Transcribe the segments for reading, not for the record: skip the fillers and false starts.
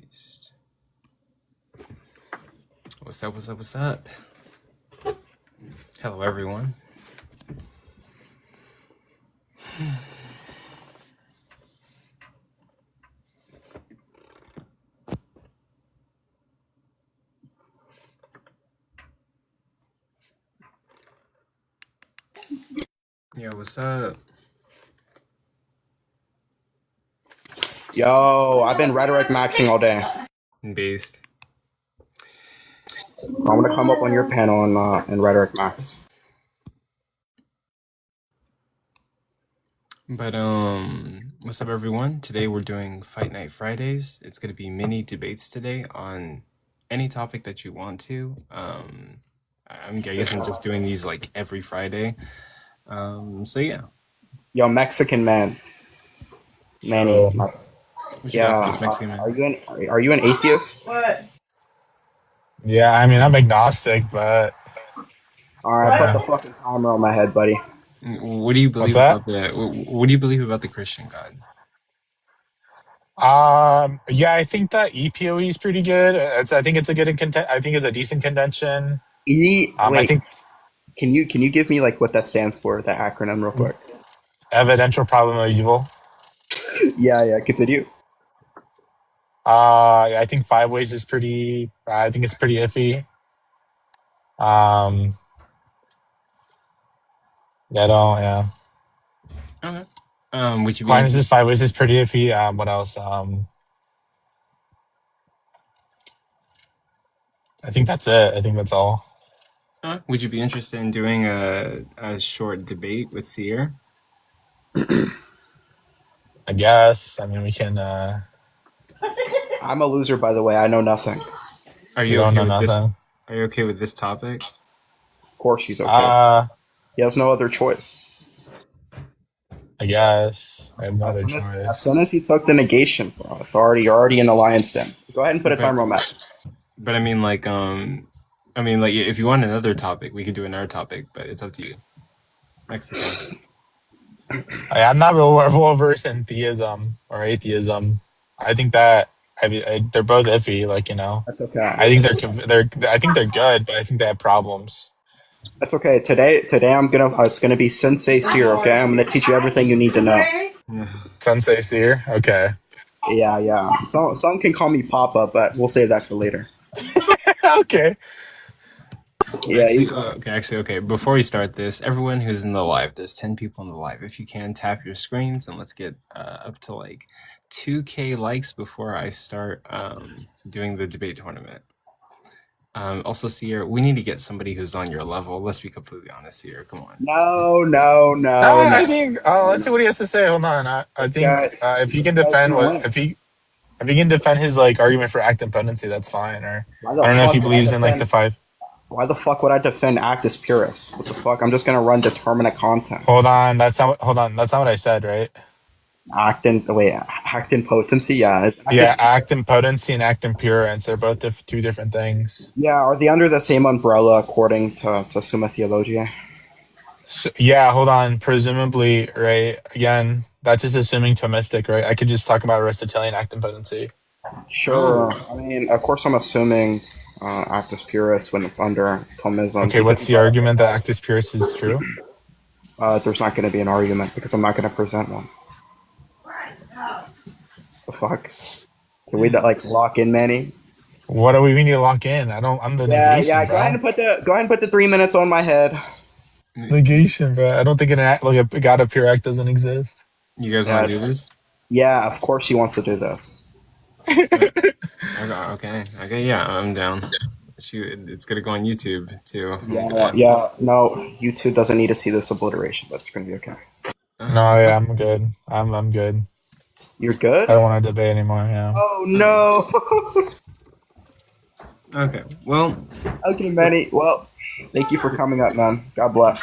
atheist. What's up, what's up, what's up? Hello, everyone. Yo, what's up? Yo, I've been rhetoric maxing all day. Based. So I'm gonna come up on your panel in rhetoric max. But what's up, everyone? Today we're doing Fight Night Fridays. It's gonna be mini debates today on any topic that you want to. I guess I'm just doing these like every Friday. So yeah. Yo, Mexican man, Manny. Oh. What you got for this Yeah, Mexican man? are you an atheist? Yeah, I mean, I'm agnostic, but All right, put the fucking timer on my head, buddy. What do you what's believe that? about what do you believe about the Christian God? Yeah, I think that EPOE is pretty good. I think it's a good I think it's a decent contention. I Wait, think can you give me like what that stands for, that acronym, real quick? evidential problem of evil. Yeah, continue. I think 5 ways is pretty. I think it's pretty iffy. Yeah. Okay. Would you be Aquinas' interested? 5 ways is pretty iffy. What else? I think that's it. I think that's all. Would you be interested in doing a short debate with Seer? I guess. I mean, we can. I'm a loser, by the way. I know nothing. Are You you don't okay know with this? nothing. Are you okay with this topic? Of course, she's okay. He has no other choice. I guess. I have no As other soon as choice. he took the negation, bro, you're already in alliance then. Go ahead and put a timer on that. But I mean, like, if you want another topic, we could do another topic, but it's up to you. Mexican. I'm not real well versed in theism or atheism. I think that they're both iffy. Like, That's okay. I think I think they're good, but I think they have problems. That's okay. Today it's gonna be Sensei Seer. Okay, I'm gonna teach you everything you need to know. Sensei Seer. Okay. Yeah. Some can call me Papa, but we'll save that for later. Okay. Yeah. Okay. Before we start this, everyone who's in the live, there's 10 people in the live. If you can, tap your screens and let's get up to like 2K likes before I start doing the debate tournament. Also, Seer, we need to get somebody who's on your level. Let's be completely honest, Seer. Come on. No. I think. Let's see what he has to say. Hold on. I think if he can defend if he can defend his like argument for act impotency, that's fine. Or I don't know if he believes in like the 5. Why the fuck would I defend actus purus? What the fuck? I'm just gonna run determinate content. Hold on. That's not what I said, right? Act in potency. Yeah. Act impotency and act impurance. They're both two different things. Yeah. Are they under the same umbrella according to Summa Theologiae? So, yeah, hold on. Presumably, right? Again, that's just assuming Thomistic, right? I could just talk about Aristotelian act impotency. Sure. I mean, of course, I'm assuming actus purus when it's under Thomism. Okay, what's the argument that actus purus is true? There's not going to be an argument because I'm not going to present one. The fuck? Can we like lock in, Manny? What do we need to lock in? I'm the negation, Yeah. bro. Go ahead and put the 3 minutes on my head. Negation, bro. I don't think a God of pure act doesn't exist. You guys want to do this? Yeah, of course he wants to do this. Okay. Yeah, I'm down. Shoot, it's gonna go on YouTube too. Yeah. No, YouTube doesn't need to see this obliteration, but it's gonna be okay. No, yeah, I'm good. I'm good. You're good? I don't want to debate anymore. Yeah. Oh no. Okay. Well. Okay, Manny. Well, thank you for coming up, man. God bless.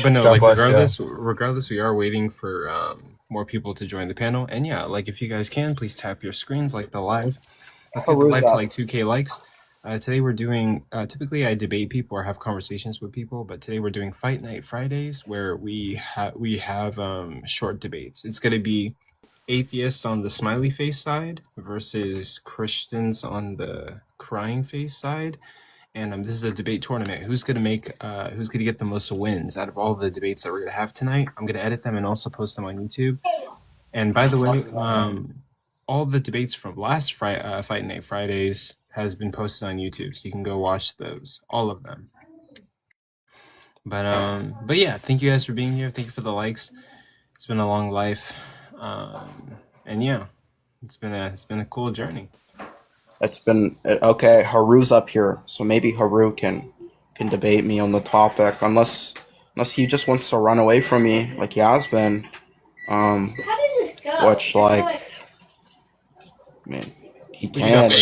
But no, God bless, regardless, we are waiting for more people to join the panel. And yeah, like if you guys can, please tap your screens like the live. Let's get the live to like 2K likes. Today we're doing, typically I debate people or have conversations with people, but today we're doing Fight Night Fridays where we have short debates. It's going to be atheists on the smiley face side versus Christians on the crying face side. And this is a debate tournament. Who's gonna get the most wins out of all the debates that we're gonna have tonight? I'm gonna edit them and also post them on YouTube. And by the way, all the debates from last Fight Night Fridays has been posted on YouTube, so you can go watch those, all of them. But yeah, thank you guys for being here. Thank you for the likes. It's been a long life, and yeah, it's been a cool journey. It's been okay. Haru's up here, so maybe Haru can debate me on the topic, unless he just wants to run away from me like he has been. How does this go? Which like, man, he can.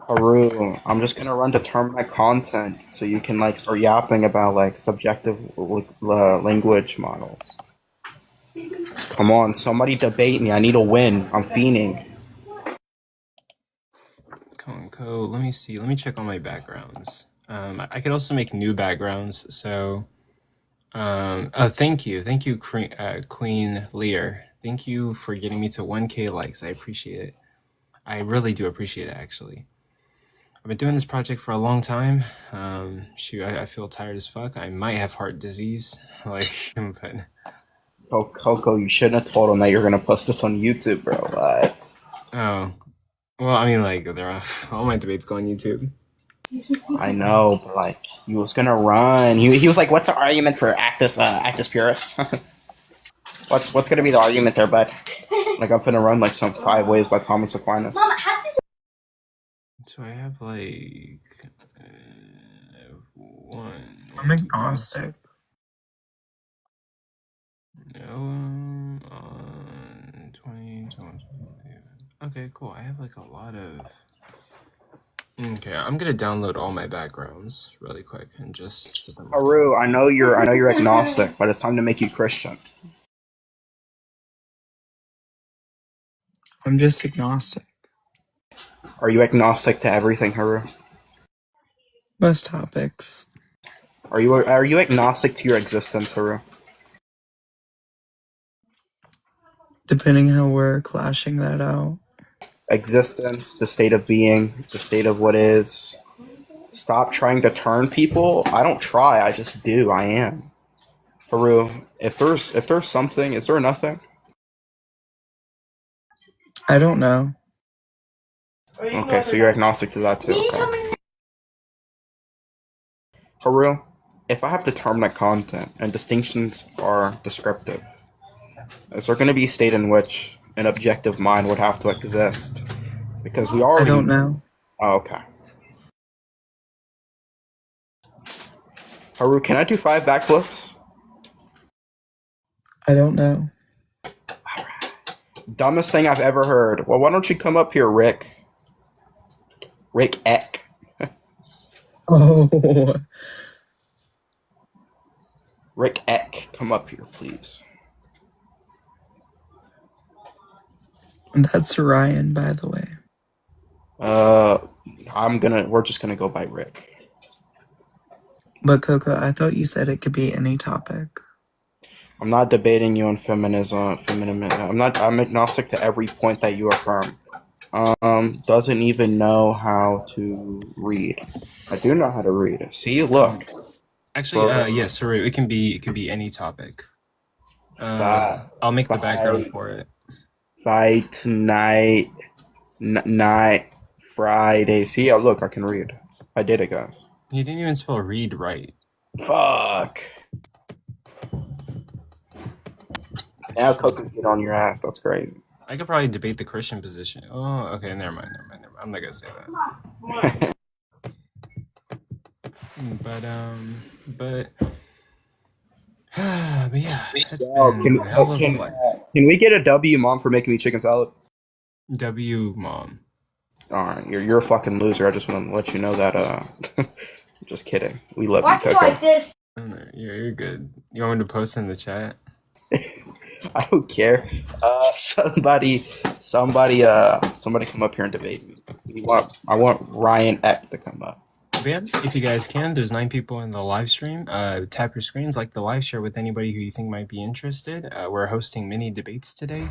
Haru, I'm just gonna run determinate content so you can like start yapping about like subjective language models. Come on, somebody debate me. I need a win. I'm fiending. Conco, let me see. Let me check on my backgrounds. I could also make new backgrounds. So, thank you, Queen Lear. Thank you for getting me to 1K likes. I appreciate it. I really do appreciate it, actually. I've been doing this project for a long time. Shoot, I feel tired as fuck. I might have heart disease. Like, but... Oh, Coco, you shouldn't have told him that you're gonna post this on YouTube, bro. What? Oh. Well, I mean, like, all my debates go on YouTube. I know, but, like, he was gonna run. He was like, what's the argument for actus purus? What's gonna be the argument there, bud? Like, I'm gonna run, like, some 5 ways by Thomas Aquinas. Mama, how does So I have, like, one... I'm agnostic. On 20, okay, cool. I have like a lot of... Okay, I'm gonna download all my backgrounds really quick and just... Haru, I know you're agnostic, but it's time to make you Christian. I'm just agnostic. Are you agnostic to everything, Haru? Most topics. Are you agnostic to your existence, Haru? Depending how we're clashing that out. Existence, the state of being, the state of what is. Stop trying to turn people. I don't try, I just do. I am. Haru, if there's something, is there nothing? I don't know. Okay, so you're agnostic to that too. Okay. Haru, if I have determinate content and distinctions are descriptive, is there going to be a state in which an objective mind would have to exist? Because we already... I don't know. Oh, okay. Haru, can I do 5 backflips? I don't know. Alright. Dumbest thing I've ever heard. Well, why don't you come up here, Rick? Rick Eck. Oh. Rick Eck, come up here, please. That's Ryan, by the way. We're just gonna go by Rick. But Coco, I thought you said it could be any topic. I'm not debating you on feminism. I'm agnostic to every point that you affirm. Doesn't even know how to read. I do know how to read. See, look. Actually, yes, sorry. It can be any topic. I'll make the background for it. Fight night, Friday. See, look, I can read. I did it, guys. You didn't even spell read right. Fuck. Now Coco's get on your ass. That's great. I could probably debate the Christian position. Oh, okay, never mind. I'm not gonna say that. But yeah, it's been a hell of a life. Can we get a W, Mom, for making me chicken salad? W, Mom. Alright, you're a fucking loser. I just want to let you know that. I'm just kidding. We love Why you, do you Coco. like this? You're good. You want me to post in the chat? I don't care. Somebody come up here and debate me. I want Ryan Eck to come up. But yeah, if you guys can, there's 9 people in the live stream. Tap your screens, like the live, share with anybody who you think might be interested. We're hosting mini debates today,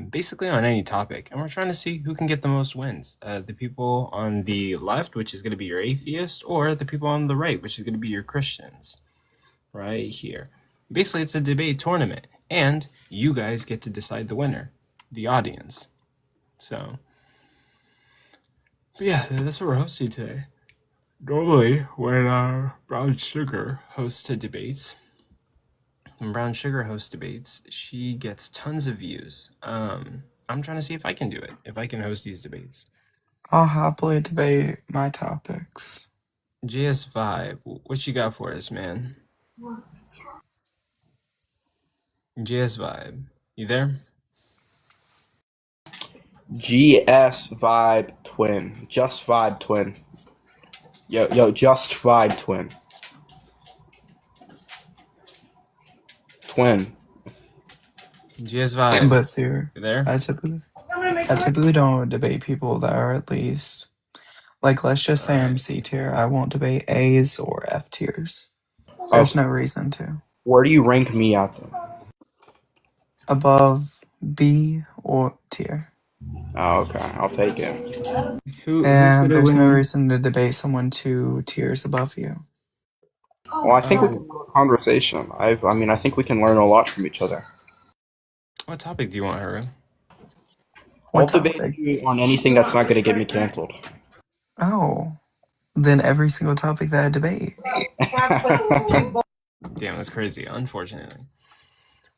basically on any topic, and we're trying to see who can get the most wins. The people on the left, which is going to be your atheist, or the people on the right, which is going to be your Christians, right here. Basically, it's a debate tournament, and you guys get to decide the winner, the audience. So, but yeah, that's what we're hosting today. Normally, when Brown Sugar hosts debates, she gets tons of views. I'm trying to see if I can do it, if I can host these debates. I'll happily debate my topics. JS5, what you got for us, man? JS Vibe, you there? GS Vibe Twin. Just Vibe Twin. Yo, just Vibe Twin. Twin. GS Vibe. But sir, you there? I typically don't debate people that are at least, like, let's just say I'm C tier. I won't debate A's or F tiers. There's no reason to. Where do you rank me at then? Above B or tier. Oh, okay. I'll take it. And there's no reason to debate someone 2 tiers above you. Well, I think we can have a conversation. I think we can learn a lot from each other. What topic do you want, Haru? I'll debate you on anything that's not going to get me canceled. Oh. Then every single topic that I debate. Damn, that's crazy, unfortunately.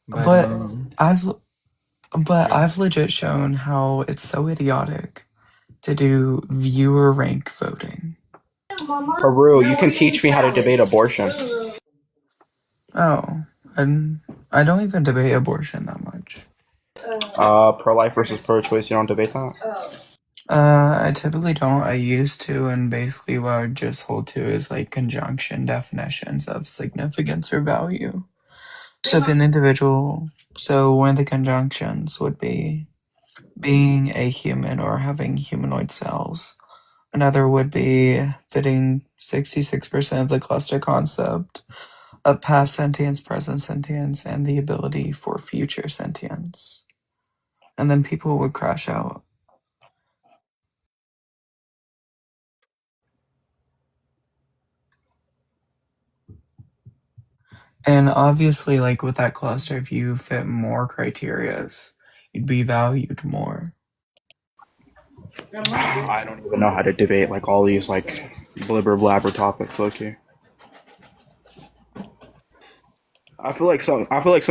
But I've legit shown how it's so idiotic to do viewer rank voting. Haru, you can teach me how to debate abortion. Oh, I don't even debate abortion that much. Pro-life versus pro-choice, you don't debate that? I typically don't. I used to, and basically what I would just hold to is like conjunction definitions of significance or value. So if an individual, one of the conjunctions would be being a human or having humanoid cells. Another would be fitting 66% of the cluster concept of past sentience, present sentience, and the ability for future sentience. And then people would crash out. And obviously, like with that cluster, if you fit more criterias, you'd be valued more. I don't even know how to debate like all these like blibber blabber topics, okay? I feel like some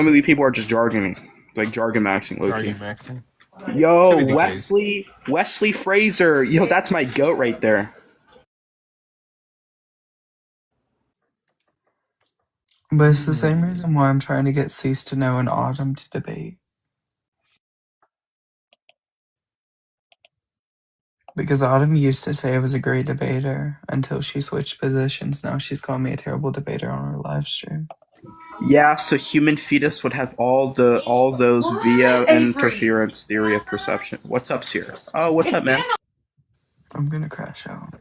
of these people are just jargoning, like jargon maxing, low-key. Jargon maxing? Yo, Wesley Fraser. Yo, that's my goat right there. But it's the same reason why I'm trying to get Cease to Know and Autumn to debate. Because Autumn used to say I was a great debater until she switched positions. Now she's called me a terrible debater on her live stream. Yeah, so human fetus would have all those via interference theory of perception. What's up, Sierra? Oh, what's up, man? I'm gonna crash out.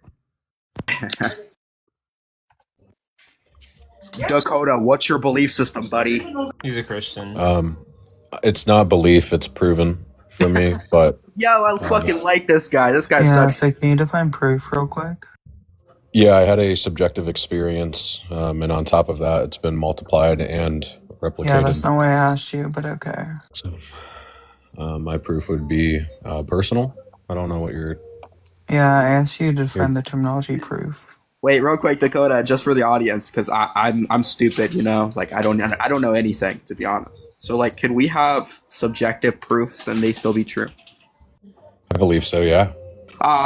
Dakota, what's your belief system, buddy? He's a Christian. It's not belief, it's proven for me, but... Yo, I fucking like this guy. This guy sucks. So can you define proof real quick? Yeah, I had a subjective experience, and on top of that, it's been multiplied and replicated. Yeah, that's not why I asked you, but okay. So, my proof would be personal. I don't know what you're... Yeah, I asked you to define the terminology proof. Wait, real quick, Dakota, just for the audience, because I'm stupid, you know, like I don't know anything, to be honest. So like, could we have subjective proofs and they still be true? I believe so, yeah.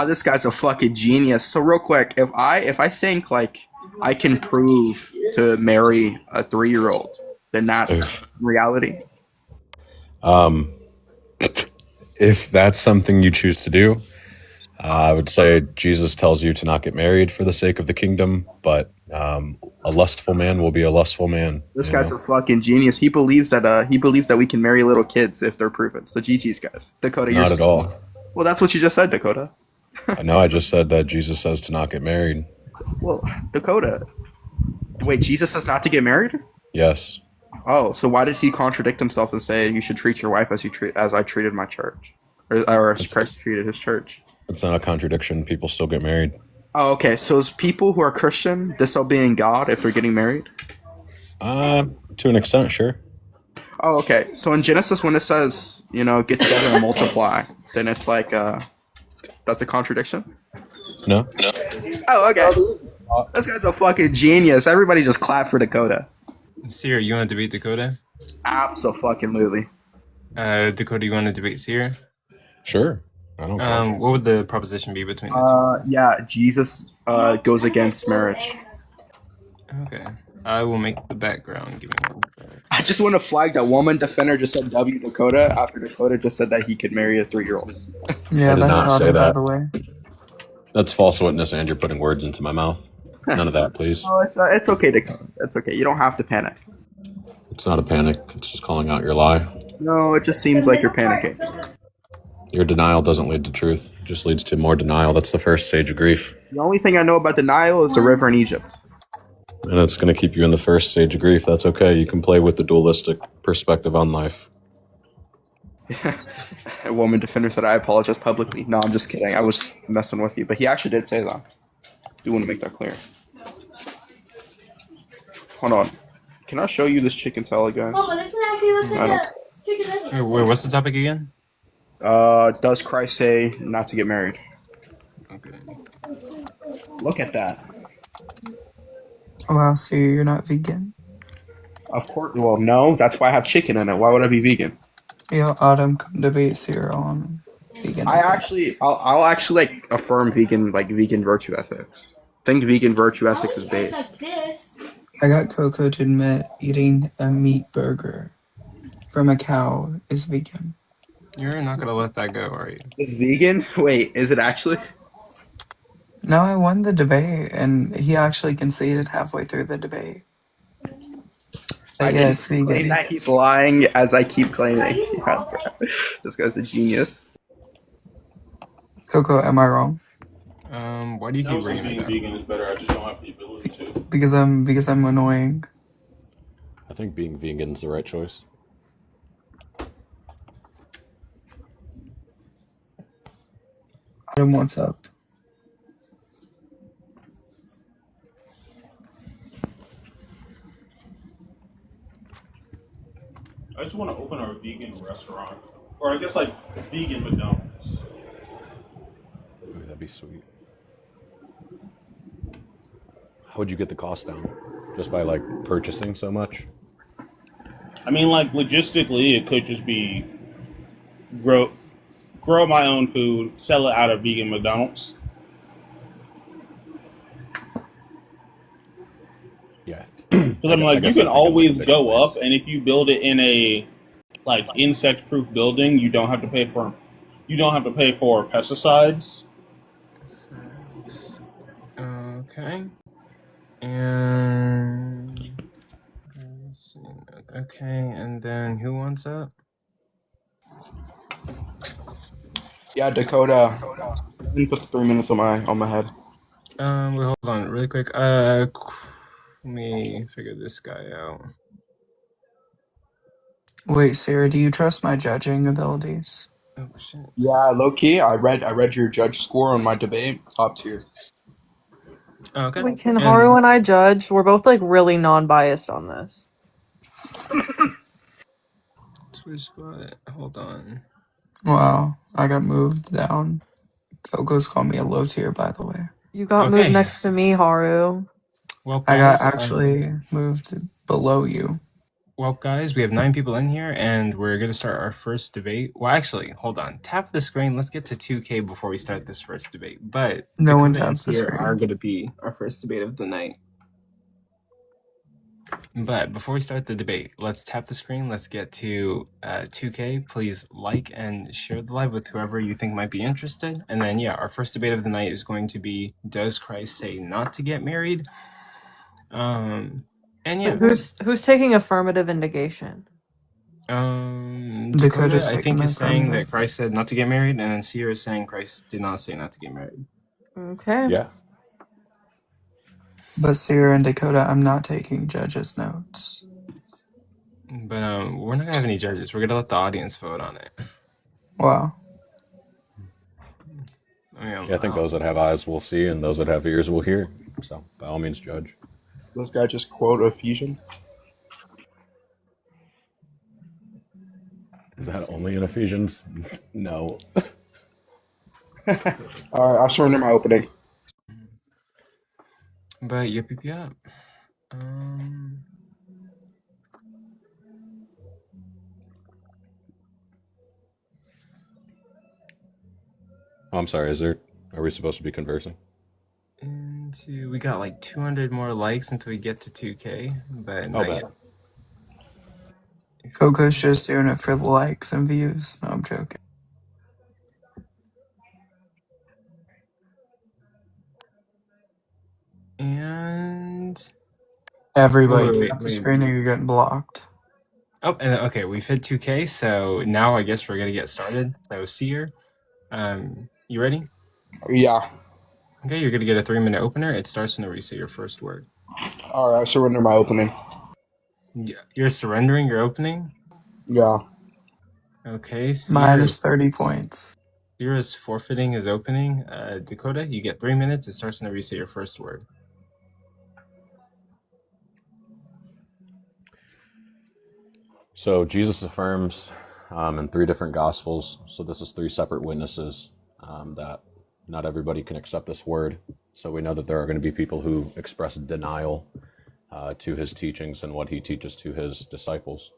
This guy's a fucking genius. So real quick, if I think like I can prove to marry a 3-year-old, then that's reality. If that's something you choose to do, I would say Jesus tells you to not get married for the sake of the kingdom, but a lustful man will be a lustful man. This guy's a fucking genius. He believes that we can marry little kids if they're proven. So GG's, guys. Dakota, you're not at all. Well, that's what you just said, Dakota. No, I just said that Jesus says to not get married. Well, Dakota. Wait, Jesus says not to get married? Yes. Oh, so why did he contradict himself and say you should treat your wife as I treated my church, or as Christ treated his church? It's not a contradiction. People still get married. Oh, okay. So is people who are Christian disobeying God if they're getting married? To an extent, sure. Oh, okay. So in Genesis, when it says get together and multiply, then it's like that's a contradiction. No. Oh, okay. This guy's a fucking genius. Everybody just clap for Dakota. Seer, you want to debate Dakota? Abso-fucking-lutely. Dakota, you want to debate Seer? Sure. I don't care. What would the proposition be between the two? Yeah, Jesus goes against marriage. Okay. I will make the background. Give me one second. I just want to flag that woman defender just said W Dakota after Dakota just said that he could marry a 3-year-old. Yeah, I did that's not say Adam, by that. the way. That's false witness, and you're putting words into my mouth. None of that, please. Oh, it's okay, Dakota. It's okay. You don't have to panic. It's not a panic. It's just calling out your lie. No, it just seems like you're panicking. Your denial doesn't lead to truth. It just leads to more denial. That's the first stage of grief. The only thing I know about denial is the river in Egypt. And it's going to keep you in the first stage of grief. That's okay. You can play with the dualistic perspective on life. A woman defender said, I apologize publicly. No, I'm just kidding. I was just messing with you. But he actually did say that. I do want to make that clear. Hold on. Can I show you this chicken salad, guys? Oh, but this one actually looks like a chicken nugget. Wait, what's the topic again? Does Christ say not to get married? Okay. Look at that. Wow, so you're not vegan? Of course. Well, no. That's why I have chicken in it. Why would I be vegan? Yo, Adam, come debate Cyril on veganism. I'll actually affirm vegan virtue ethics. I think vegan virtue ethics is Like based. this. I got Coco to admit eating a meat burger from a cow is vegan. You're not gonna let that go, are you? It's vegan? Wait, is it actually? No, I won the debate, and he actually conceded halfway through the debate. But yeah, it's Claim vegan. that he's lying as I keep claiming. This guy's a genius. Coco, am I wrong? Why do you keep bringing being it up? vegan is better. I just don't have the ability to. Because I'm annoying. I think being vegan is the right choice. Adam, what's up? I just want to open a vegan restaurant, or I guess like vegan McDonald's. Ooh, that'd be sweet. How would you get the cost down? Just by like purchasing so much? I mean, like logistically, it could just be grow my own food, sell it out of vegan McDonald's. Yeah. Because I'm like, you can always go up, and if you build it in a like insect-proof building, you don't have to pay for pesticides. Okay. And let's see. Okay, and then who wants that? Yeah, Dakota. Let me put the 3 minutes on my head. Wait, hold on, really quick. Let me figure this guy out. Wait, Sarah, do you trust my judging abilities? Oh shit. Yeah, low key. I read your judge score on my debate. Top tier. Okay. Wait, can Haru and I judge? We're both like really non-biased on this. Twitch spot. Hold on. Wow, I got moved down. Coco's called me a low tier, by the way. You got moved next to me, Haru. Well, I guys, got actually moved below you. well, guys, we have 9 people in here, and we're gonna start our first debate. Well, actually, hold on. Tap the screen. Let's get to 2K before we start this first debate. But No one Dakota and taps the Seer screen. are gonna be our first debate of the night. But before we start the debate, let's tap the screen. Let's get to 2K. Please like and share the live with whoever you think might be interested. And then, yeah, our first debate of the night is going to be, does Christ say not to get married? And yeah, Who's taking affirmative negation? Dakota, Dakota's I taking think, my is saying that affirmative. Christ said not to get married, and then Seer is saying Christ did not say not to get married. Okay. Yeah. But Sierra and Dakota, I'm not taking judges' notes. But we're not gonna have any judges. We're gonna let the audience vote on it. Wow. Yeah, I think those that have eyes will see, and those that have ears will hear. So, by all means, judge. This guy just quote Ephesians. Is that only in Ephesians? No. All right, I'll surrender my opening. But yep. Oh, I'm sorry. Are we supposed to be conversing? We got like 200 more likes until we get to 2K, but not yet. Coco's just doing it for the likes and views. No, I'm joking. And everybody keep the screen or you're getting blocked. Oh, and okay, we've hit 2K, so now I guess we're gonna get started. So, Seer, you ready? Yeah. Okay, you're gonna get a 3-minute opener. It starts whenever you say your first word. All right, I surrender my opening. Yeah, you're surrendering your opening? Yeah. Okay. Minus 30 points. Seer is forfeiting his opening. Dakota, you get 3 minutes. It starts whenever you say your first word. So Jesus affirms in 3 different gospels. So this is 3 separate witnesses that not everybody can accept this word. So we know that there are going to be people who express denial to his teachings and what he teaches to his disciples.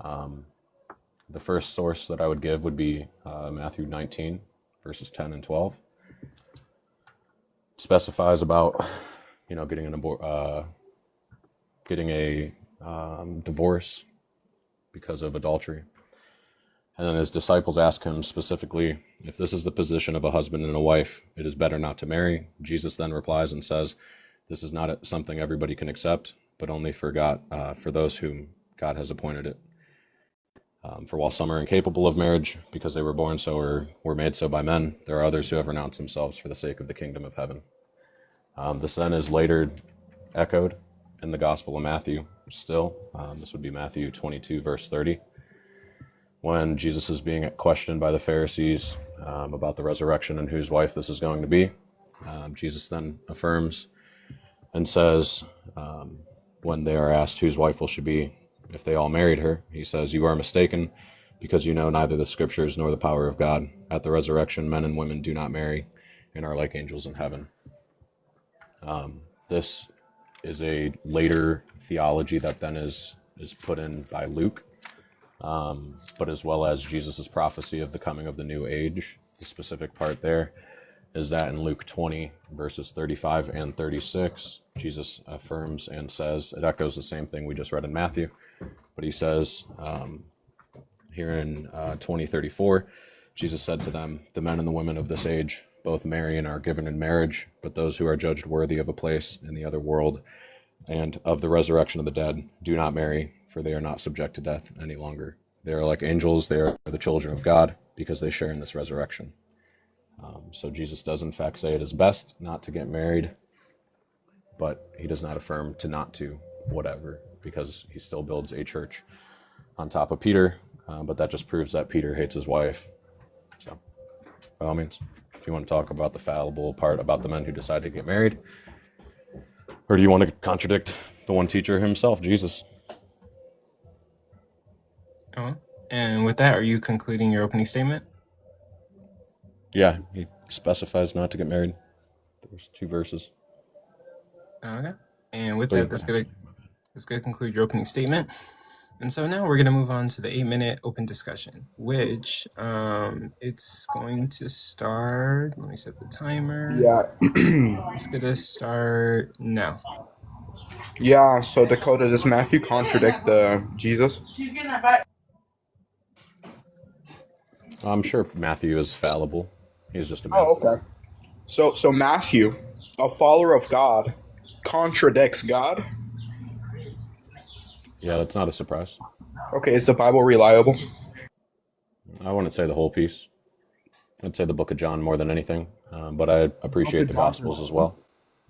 The first source that I would give would be Matthew 19, verses 10 and 12. It specifies about, getting a divorce because of adultery. And then his disciples ask him specifically, if this is the position of a husband and a wife, it is better not to marry. Jesus then replies and says, this is not something everybody can accept, but only for God, for those whom God has appointed it. For while some are incapable of marriage because they were born so or were made so by men, there are others who have renounced themselves for the sake of the kingdom of heaven. This then is later echoed in the Gospel of Matthew still. This would be Matthew 22, verse 30. When Jesus is being questioned by the Pharisees about the resurrection and whose wife this is going to be, Jesus then affirms and says, when they are asked whose wife will she be, if they all married her, he says, you are mistaken, because you know neither the scriptures nor the power of God. At the resurrection, men and women do not marry and are like angels in heaven. This is a later theology that then is put in by Luke, but as well as Jesus' prophecy of the coming of the new age. The specific part there is that in Luke 20, verses 35 and 36, Jesus affirms and says, it echoes the same thing we just read in Matthew, but he says here in 20:34, Jesus said to them, the men and the women of this age both marry and are given in marriage, but those who are judged worthy of a place in the other world and of the resurrection of the dead do not marry, for they are not subject to death any longer. They are like angels, they are the children of God, because they share in this resurrection. So Jesus does in fact say it is best not to get married, but he does not affirm to not to whatever, because he still builds a church on top of Peter, but that just proves that Peter hates his wife. So, by all means, if you want to talk about the fallible part about the men who decide to get married, or do you want to contradict the one teacher himself, Jesus? And with that, are you concluding your opening statement? Yeah, he specifies not to get married. There's 2 verses. Okay. And with that, that's gonna conclude your opening statement. And so now we're gonna move on to the 8-minute open discussion, which it's going to start. Let me set the timer. Yeah. It's gonna start now. Yeah. So Dakota, does Matthew contradict Jesus? I'm sure Matthew is fallible. He's just a man. Oh, okay. So Matthew, a follower of God, contradicts God? Yeah, that's not a surprise. Okay, is the Bible reliable? I wouldn't say the whole piece. I'd say the book of John more than anything, but I appreciate the Gospels as well.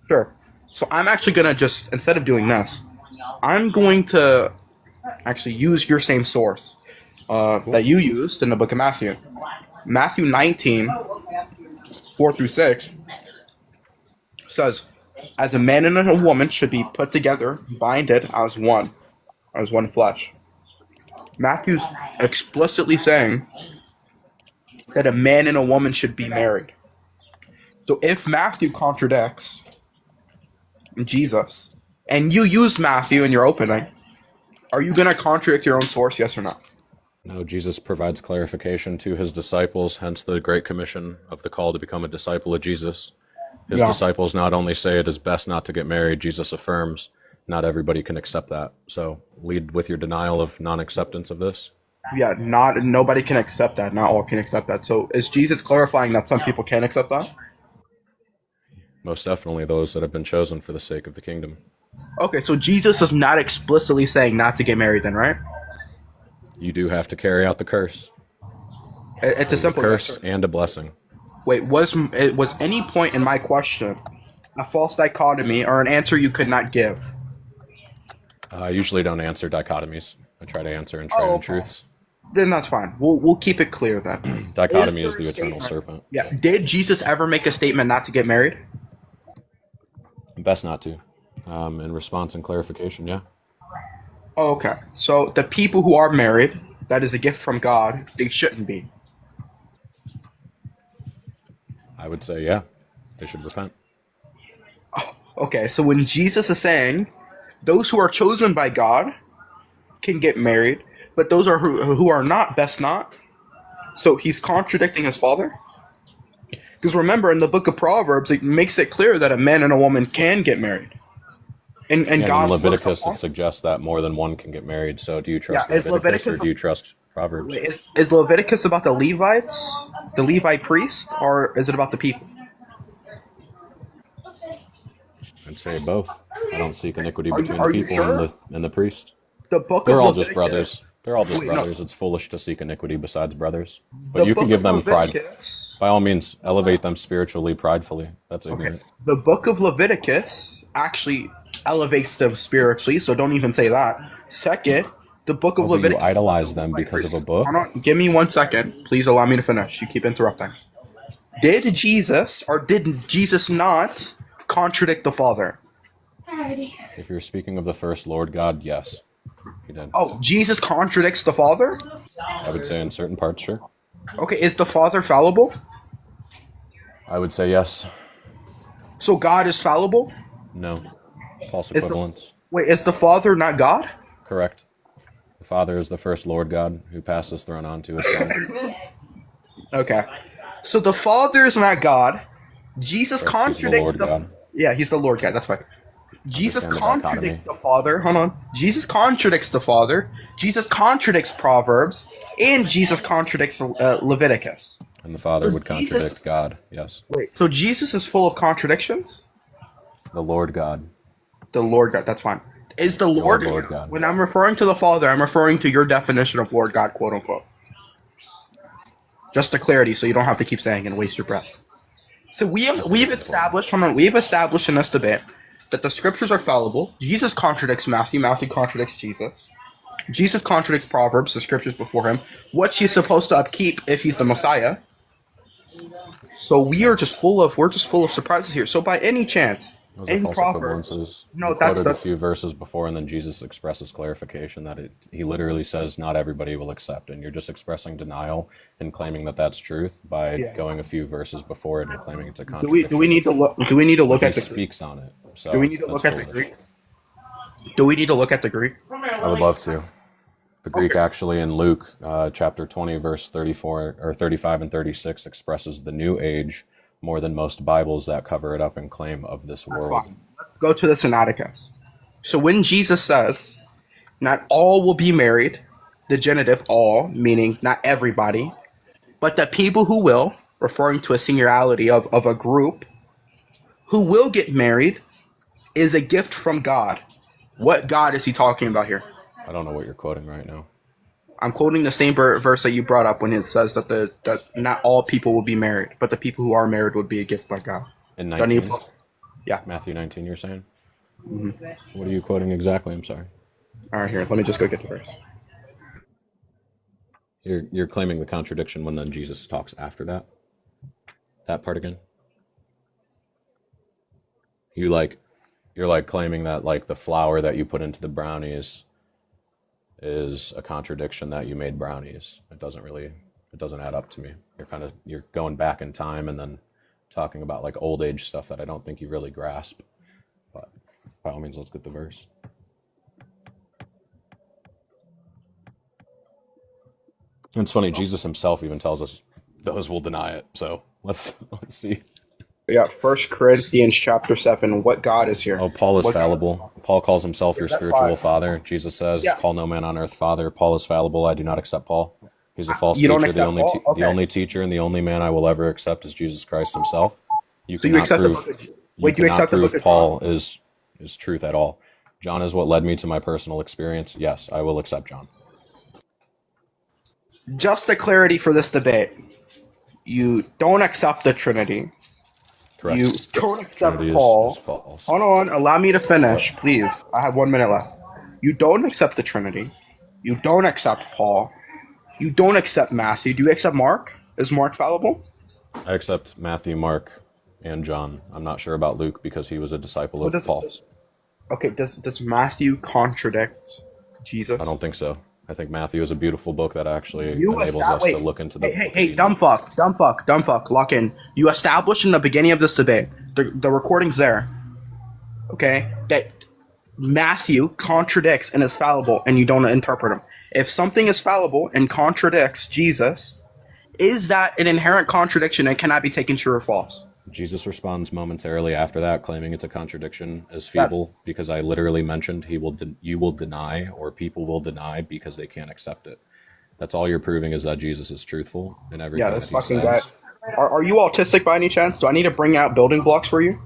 Sure. So I'm actually gonna just, instead of doing this, I'm going to actually use your same source that you used in the book of Matthew. Matthew 19, 4 through 6 says, as a man and a woman should be put together, binded as one flesh. Matthew's explicitly saying that a man and a woman should be married. So if Matthew contradicts Jesus, and you used Matthew in your opening, are you going to contradict your own source, yes or no? No, Jesus provides clarification to his disciples, hence the Great Commission of the call to become a disciple of Jesus. His disciples not only say it is best not to get married, Jesus affirms not everybody can accept that. So lead with your denial of non-acceptance of this. Yeah, nobody can accept that. Not all can accept that. So is Jesus clarifying that some people can accept that? Most definitely those that have been chosen for the sake of the kingdom. Okay, so Jesus is not explicitly saying not to get married then, right? You do have to carry out the curse. It's a simple curse and a blessing. Wait, was any point in my question a false dichotomy or an answer you could not give? I usually don't answer dichotomies. I try to answer in true truths. Then that's fine. We'll keep it clear then. Dichotomy is the eternal serpent. Yeah. Did Jesus ever make a statement not to get married? Best not to. In response and clarification, yeah. Oh, okay. So the people who are married, that is a gift from God, they shouldn't be. I would say, yeah, they should repent. Oh, okay, so when Jesus is saying those who are chosen by God can get married, but those are who are not, best not. So he's contradicting his father? Because remember, in the book of Proverbs, it makes it clear that a man and a woman can get married. And God in Leviticus, it suggests that more than one can get married. So do you trust Leviticus or do you trust Proverbs? Is Leviticus about the Levites, the Levite priest, or is it about the people? I'd say both. I don't seek iniquity between the people and the priest. The book They're of all Leviticus, just brothers. They're all just brothers. No. It's foolish to seek iniquity besides brothers. But the you can give them pride. Leviticus, by all means, elevate them spiritually, pridefully. That's ignorant. Okay. The book of Leviticus actually elevates them spiritually, so don't even say that. Second, the book of Leviticus. You idolize them because of a book? Hold on, give me 1 second. Please allow me to finish. You keep interrupting. Did Jesus, or did Jesus not, contradict the Father? If you're speaking of the first Lord God, yes. He did. Oh, Jesus contradicts the Father? I would say in certain parts, sure. Okay, is the Father fallible? I would say yes. So God is fallible? No. False equivalence. Wait, is the Father not God? Correct. The Father is the first Lord God who passed his throne on to his Son. Okay. So the Father is not God. Jesus contradicts the God. Yeah, he's the Lord God. That's fine. Jesus contradicts the Father. Hold on. Jesus contradicts the Father. Jesus contradicts Proverbs. And Jesus contradicts Leviticus. And the Father would contradict God, yes. Wait, so Jesus is full of contradictions? The Lord God. The Lord God, that's fine. Is the Lord God. When I'm referring to the Father, I'm referring to your definition of Lord God, quote unquote. Just to clarity, so you don't have to keep saying and waste your breath. So we've established in this debate that the scriptures are fallible. Jesus contradicts Matthew. Matthew contradicts Jesus. Jesus contradicts Proverbs, the scriptures before him. What's he supposed to upkeep if he's the Messiah? So we're just full of surprises here. So by any chance, in Proverbs, quoted a few verses before, and then Jesus expresses clarification that he literally says not everybody will accept, and you're just expressing denial and claiming that that's truth by going a few verses before it and claiming it's a contradiction. Do we need to look at the Greek? He speaks on it. So do we need to look at the Greek? Do we need to look at the Greek? I would love to. The Greek actually in Luke chapter 20, verse 34 or 35 and 36 expresses the new age more than most Bibles that cover it up and claim of this world. That's fine. Let's go to the Sinaiticus. So when Jesus says, not all will be married, the genitive all, meaning not everybody, but the people who will, referring to a singularity of a group, who will get married, is a gift from God. What God is he talking about here? I don't know what you're quoting right now. I'm quoting the same verse that you brought up when it says that not all people will be married, but the people who are married would be a gift by God. In 19? Yeah. Matthew 19, you're saying? Mm-hmm. What are you quoting exactly? I'm sorry. All right, here. Let me just go get the verse. You're claiming the contradiction when then Jesus talks after that? That part again? You're like claiming that like the flour that you put into the brownies is a contradiction that you made brownies. It doesn't add up to me. You're going back in time and then talking about like old age stuff that I don't think you really grasp. But by all means, let's get the verse. It's funny, Jesus himself even tells us those will deny it. So let's see. Yeah, 1 Corinthians chapter 7. What God is here? Oh, Paul is What fallible. God? Paul calls himself your That's spiritual fine. father. Jesus says, Yeah. call no man on earth father. Paul is fallible. I do not accept Paul. He's a false You don't teacher. accept Paul? Okay. The only teacher and the only man I will ever accept is Jesus Christ himself. You So you cannot accept the prove, book of you Wait, you cannot accept the prove book of Paul John? is truth at all. John is what led me to my personal experience. Yes, I will accept John. Just a clarity for this debate. You don't accept the Trinity. Correct. You don't accept Trinity Paul. is false. Hold on, allow me to finish, please. I have 1 minute left. You don't accept the Trinity. You don't accept Paul. You don't accept Matthew. Do you accept Mark? Is Mark fallible? I accept Matthew, Mark, and John. I'm not sure about Luke because he was a disciple of Paul. Does Matthew contradict Jesus? I don't think so. I think Matthew is a beautiful book that actually You enables us to look into the. Hey, dumb fuck, lock in. You established in the beginning of this debate, the recording's there, okay, that Matthew contradicts and is fallible, and you don't interpret him. If something is fallible and contradicts Jesus, is that an inherent contradiction and cannot be taken true or false? Jesus responds momentarily after that, claiming it's a contradiction as feeble because I literally mentioned you will deny or people will deny because they can't accept it. That's all you're proving is that Jesus is truthful in everything. Yeah, this that he fucking guy. says. Are you autistic by any chance? Do I need to bring out building blocks for you?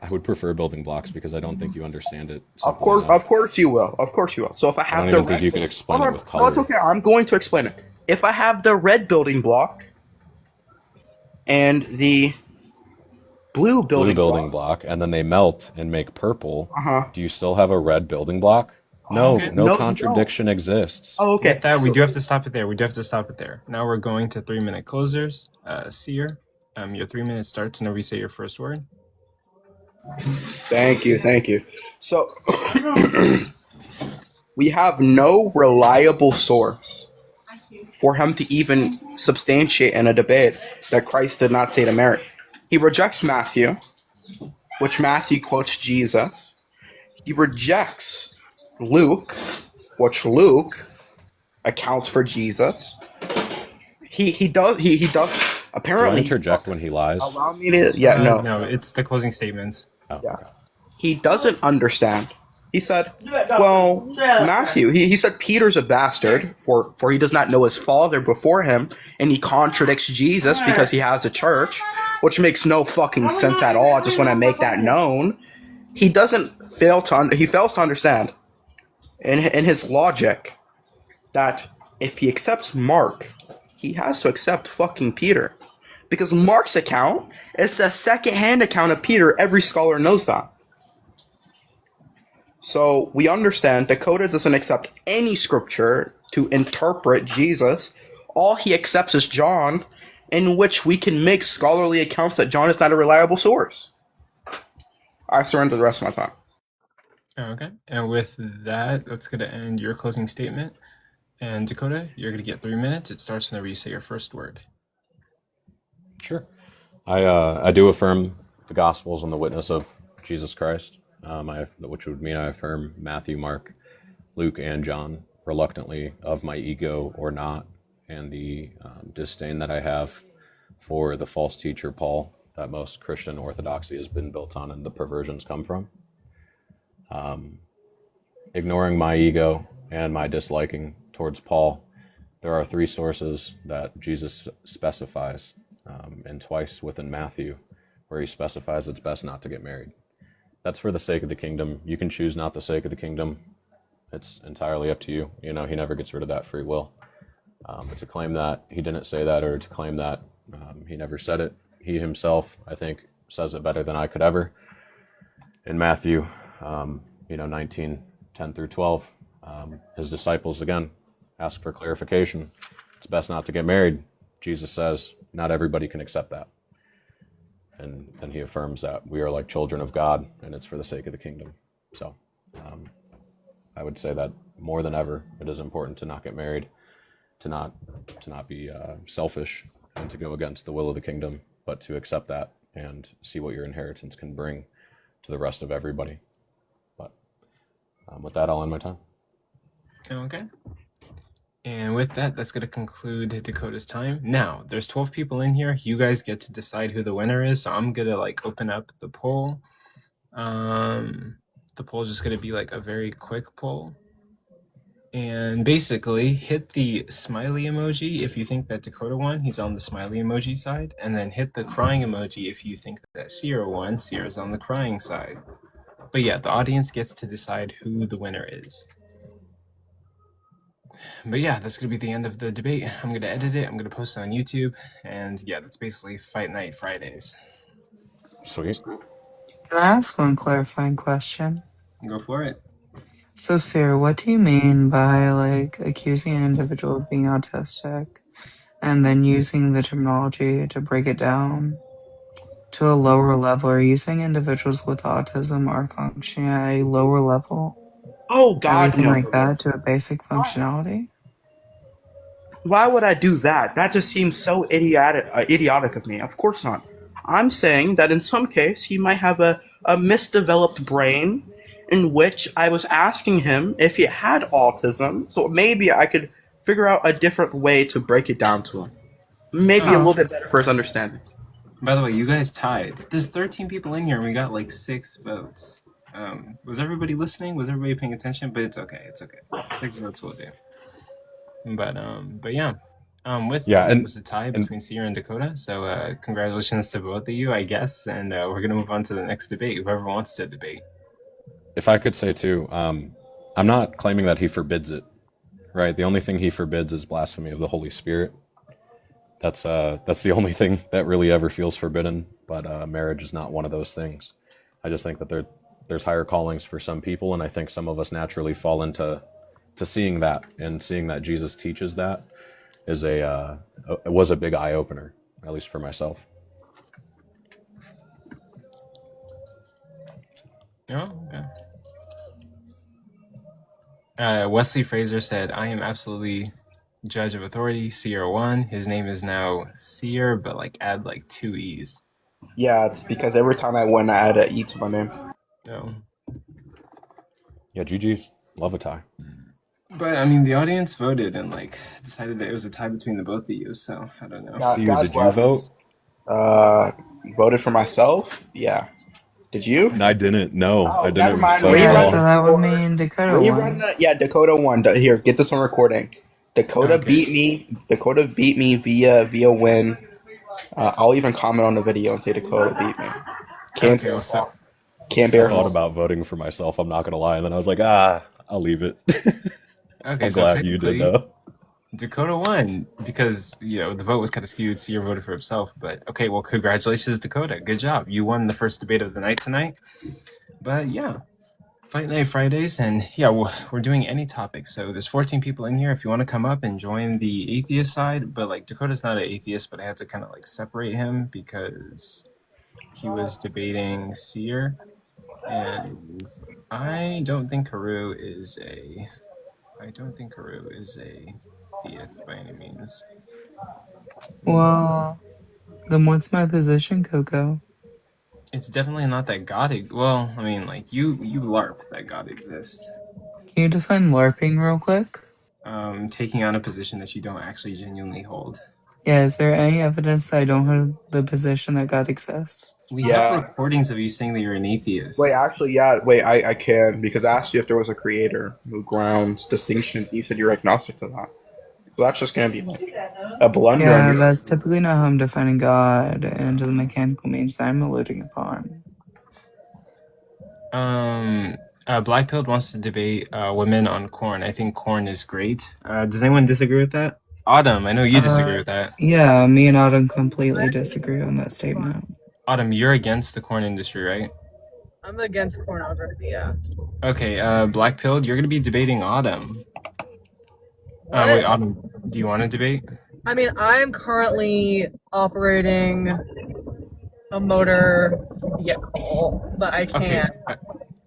I would prefer building blocks because I don't think you understand it. Of course you will. Of course you will. So if I have I don't even think you can explain it with color. No, it's okay. I'm going to explain it. If I have the red building block and the blue building block, and then they melt and make purple, Uh-huh. do you still have a red building block? No, no contradiction exists. Oh, okay. With that, we do have to stop it there. Now we're going to 3-minute closers. Seer, your 3 minutes starts whenever you say your first word. Thank you. So we have no reliable source for him to even substantiate in a debate that Christ did not say to Mary. He rejects Matthew, which Matthew quotes Jesus. He rejects Luke, which Luke accounts for Jesus. He does apparently. Do I interject when he lies? Allow me to. No, it's the closing statements. Oh, Yeah. okay. He doesn't understand. He said, well, Matthew, he said Peter's a bastard, for he does not know his father before him, and he contradicts Jesus because he has a church, which makes no fucking sense at all. I just want to make that known. He fails to understand in his logic that if he accepts Mark, he has to accept fucking Peter. Because Mark's account is the second-hand account of Peter. Every scholar knows that. So we understand Dakota doesn't accept any scripture to interpret Jesus. All he accepts is John, in which we can make scholarly accounts that John is not a reliable source. I surrender the rest of my time. Okay, and with that, that's going to end your closing statement. And Dakota, you're going to get 3 minutes. It starts whenever you say your first word. Sure. I do affirm the Gospels and the witness of Jesus Christ, which would mean I affirm Matthew, Mark, Luke, and John, reluctantly of my ego or not, and the disdain that I have for the false teacher Paul that most Christian orthodoxy has been built on and the perversions come from. Ignoring my ego and my disliking towards Paul, there are 3 sources that Jesus specifies, and twice within Matthew, where he specifies it's best not to get married. That's for the sake of the kingdom. You can choose not the sake of the kingdom. It's entirely up to you. He never gets rid of that free will. But to claim that he didn't say that, or to claim that he never said it, he himself, I think, says it better than I could ever. in Matthew, 19:10 through 12, his disciples again ask for clarification. It's best not to get married. Jesus says not everybody can accept that. And then he affirms that we are like children of God, and it's for the sake of the kingdom. So I would say that more than ever, it is important to not get married, to not be selfish, and to go against the will of the kingdom, but to accept that and see what your inheritance can bring to the rest of everybody. But with that, I'll end my time. Okay. And with that, that's going to conclude Dakota's time. Now, there's 12 people in here. You guys get to decide who the winner is. So I'm going to open up the poll. The poll is just going to be a very quick poll. And basically, hit the smiley emoji if you think that Dakota won. He's on the smiley emoji side. And then hit the crying emoji if you think that Sierra won. Sierra's on the crying side. But yeah, the audience gets to decide who the winner is. But yeah, that's going to be the end of the debate. I'm going to edit it. I'm going to post it on YouTube. And yeah, that's basically Fight Night Fridays. Sweet. Can I ask one clarifying question? Go for it. So, Sarah, what do you mean by accusing an individual of being autistic and then using the terminology to break it down to a lower level? Are you saying individuals with autism are functioning at a lower level? Oh God, everything no. like that to a basic functionality? Why would I do that? That just seems so idiotic of me. Of course not. I'm saying that in some case he might have a misdeveloped brain in which I was asking him if he had autism, so maybe I could figure out a different way to break it down to him. Maybe a little bit better for his understanding. By the way, you guys tied. There's 13 people in here and we got 6 votes. Was everybody listening? Was everybody paying attention? But it's okay. It's okay. 6 votes will do. But yeah. It was a tie between Sierra and Dakota. So congratulations to both of you, I guess. And we're gonna move on to the next debate. Whoever wants to debate. If I could say too, I'm not claiming that he forbids it. Right. The only thing he forbids is blasphemy of the Holy Spirit. That's the only thing that really ever feels forbidden. But marriage is not one of those things. I just think that there's higher callings for some people, and I think some of us naturally fall into seeing that, and seeing that Jesus teaches that is it was a big eye opener, at least for myself. Oh, okay. Wesley Fraser said, "I am absolutely judge of authority. Seer 1. His name is now Seer, but add 2 E's." Yeah, it's because every time I win, I add an E to my name. No. Yeah, GG's. Love a tie. But I mean, the audience voted and decided that it was a tie between the both of you. So I don't know. Did you vote? Voted for myself. Yeah. Did you? I didn't. No, I didn't. Never mind. Yeah, so that would mean Dakota won. Yeah, Dakota won. Here, get this on recording. Dakota beat me. Dakota beat me via win. I'll even comment on the video and say Dakota beat me. Can't bear falls. Can't bear falls. I thought about voting for myself. I'm not gonna lie, and then I was like, I'll leave it. Okay, I'm glad you did though. Dakota won because the vote was kind of skewed. Seer voted for himself, but okay. Well, congratulations, Dakota. Good job. You won the first debate of the night tonight. But yeah, Fight Night Fridays, and yeah, we're doing any topic. So there's 14 people in here. If you want to come up and join the atheist side, but Dakota's not an atheist, but I had to kind of separate him because he was debating Seer, and I don't think Haru is a theist by any means. Well, then what's my position, Coco? It's definitely not that God. Well, I mean, you LARP that God exists. Can you define LARPing real quick? Taking on a position that you don't actually genuinely hold. Yeah, is there any evidence that I don't have the position that God exists? We have recordings of you saying that you're an atheist. Wait, actually, yeah. Wait, I can, because I asked you if there was a creator who grounds distinctions. You said you're agnostic to that. So that's just going to be a blunder. Yeah, that's typically not how I'm defining God and the mechanical means that I'm alluding upon. Black Pilled wants to debate women on corn. I think corn is great. Does anyone disagree with that? Autumn, I know you disagree with that. Yeah, me and Autumn completely disagree on that statement. Autumn, you're against the corn industry, right? I'm against pornography, yeah. Okay, Black Pilled, you're gonna be debating Autumn. What? Wait, Autumn, do you want to debate? I mean, I'm currently operating a motor vehicle, but I Okay. can't.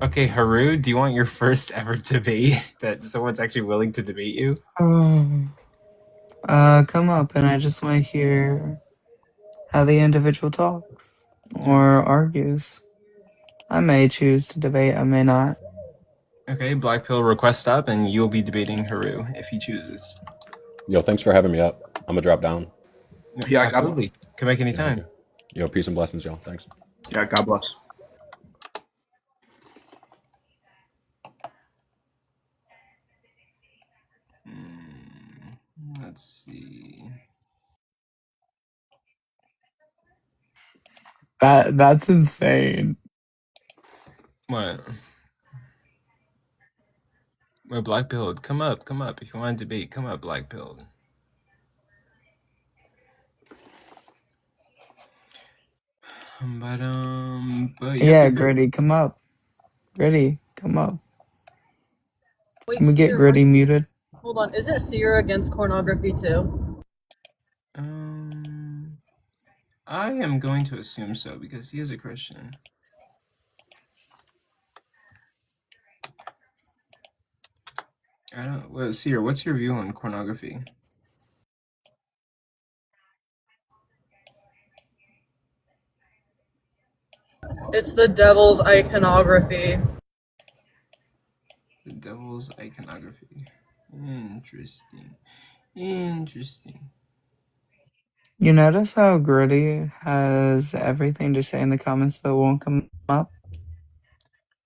Okay, Haru, do you want your first ever debate that someone's actually willing to debate you? Come up, and I just want to hear how the individual talks or argues. I may choose to debate, I may not. Okay, Black Pill request up, and you'll be debating Haru if he chooses. Yo, thanks for having me up. I'm gonna drop down. Yeah, absolutely. Come back anytime. Yo, peace and blessings, y'all. Thanks. Yeah, God bless. Let's see. That's insane. What? Well, Black Pilled, come up. If you want to debate, come up, Black Pilled. But yeah, Gritty, come up. Gritty, come up. Wait, Can we get Gritty muted? Hold on, is it Sierra against pornography too? I am going to assume so because he is a Christian. I don't. Well, Sierra, what's your view on pornography? It's the devil's iconography. The devil's iconography. Interesting. You notice how Gritty has everything to say in the comments but won't come up?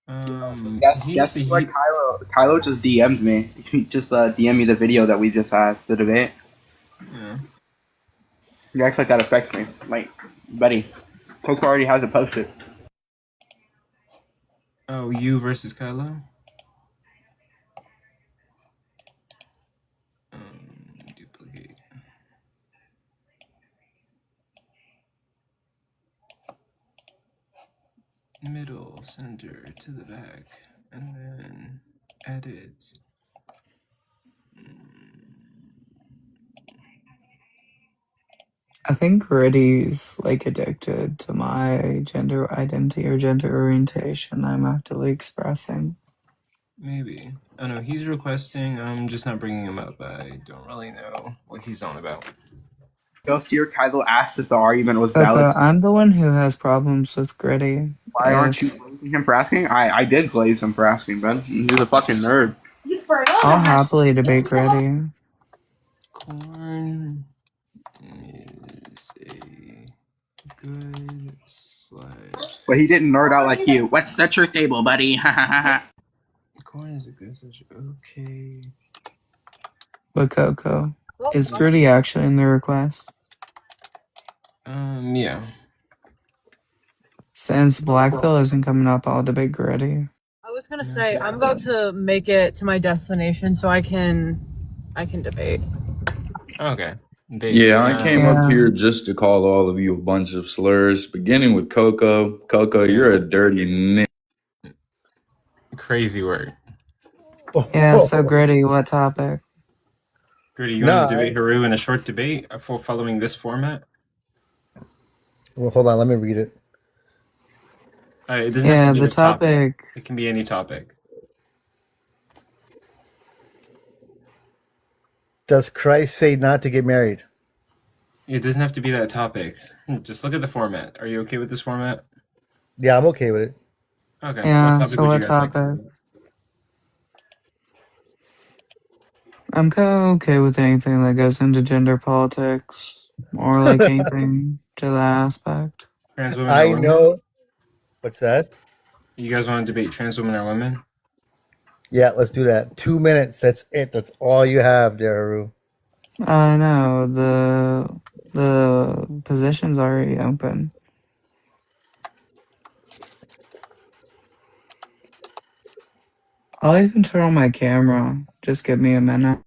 Guess what? Kylo just DM'd me. He just DM'd me the video that we just had, the debate. Yeah. He acts like that affects me. Like, buddy, Coco already has it posted. Oh, you versus Kylo? Duplicate. Middle, center, to the back, and then edit. I think Gritty's like addicted to my gender identity or gender orientation I'm actively expressing. Maybe. I don't know, he's requesting, I'm just not bringing him up. I don't really know what he's on about. Yo, Sir Kylo asked if the argument was valid. I'm the one who has problems with Gritty. Why aren't you glazing him for asking? I did glaze him for asking, Ben. He's a fucking nerd. I'll happily debate Gritty. Corn is a good / But he didn't nerd out like you. What's the truth table, buddy? Corn is a good / okay. But Coco, is Gritty actually in the request? Yeah. Since Blackpill isn't coming up, I'll debate Gritty. I was gonna say, I'm about to make it to my destination so I can debate. Okay. Yeah, I came up here just to call all of you a bunch of slurs, beginning with Coco. Coco, you're a dirty nigga. Crazy word. Yeah, so Gritty, what topic? Gritty, you want to debate Haru in a short debate for following this format? Well, hold on, let me read it. It doesn't have to be the topic. It can be any topic. Does Christ say not to get married? It doesn't have to be that topic. Just look at the format. Are you okay with this format? Yeah, I'm okay with it. Okay. Yeah, what topic? I'm kind of okay with anything that goes into gender politics or like anything to that aspect. Trans women I know. What's that? You guys want to debate trans women or women? Yeah, let's do that. 2 minutes. That's it. That's all you have, Haru. I know the position's already open. I'll even turn on my camera. Just give me a minute.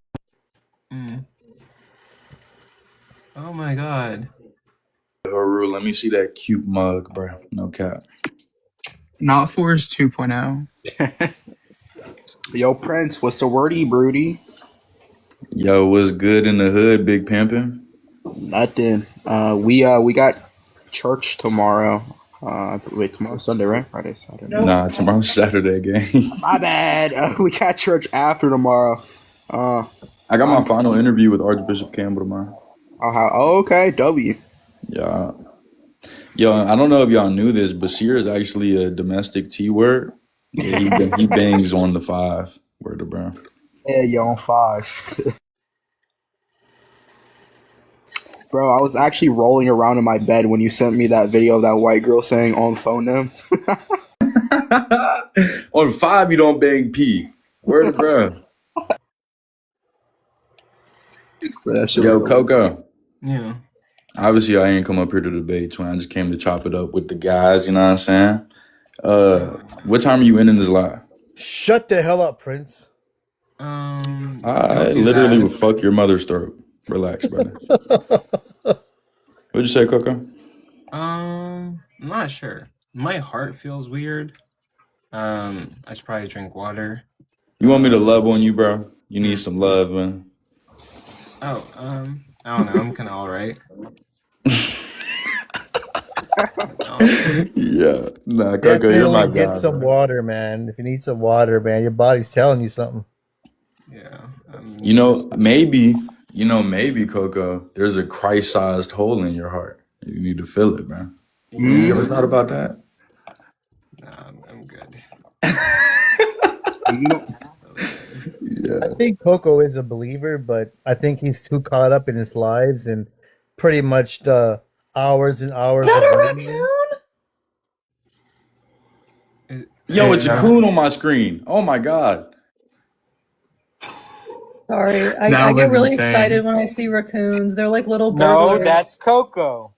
Oh my god. Haru, let me see that cute mug, bro. No cap. Not Force 2.0. Yo, Prince, what's the wordy, Broody? Yo, what's good in the hood, big pimpin'? Nothing. We got church tomorrow. Wait, tomorrow's Sunday, right? Friday, Saturday. Nah, tomorrow's Saturday, gang. My bad. We got church after tomorrow. I got my final interview with Archbishop Campbell tomorrow. Okay, W. Yeah. Yo, I don't know if y'all knew this, but Seer is actually a domestic T word. Yeah, he bangs on the 5 word of brown. Yeah, yo, on 5. Bro, I was actually rolling around in my bed when you sent me that video of that white girl saying on phone them. On 5, you don't bang P. Word of brown. Yo, Coco. Yeah. Obviously, I ain't come up here to debate, twin. I just came to chop it up with the guys, you know what I'm saying? What time are you ending this live? Shut the hell up, Prince. I literally would fuck your mother's throat. Relax, brother. What'd you say, Coco? I'm not sure. My heart feels weird. I should probably drink water. You want me to love on you, bro? You need some love, man. Oh, I don't know. I'm kind of all right. Yeah. Nah, Coco, you're my guy. Get some water, man. If you need some water, man, your body's telling you something. Yeah. Maybe, Coco, there's a Christ-sized hole in your heart. You need to fill it, man. You ever thought about that? Nah, I'm good. I think Coco is a believer, but I think he's too caught up in his lives and pretty much the hours and hours. Is that a raccoon? Yo, it's a coon on my screen. Oh my god. Sorry, I get really excited when I see raccoons. They're like little burglars. No, that's Coco.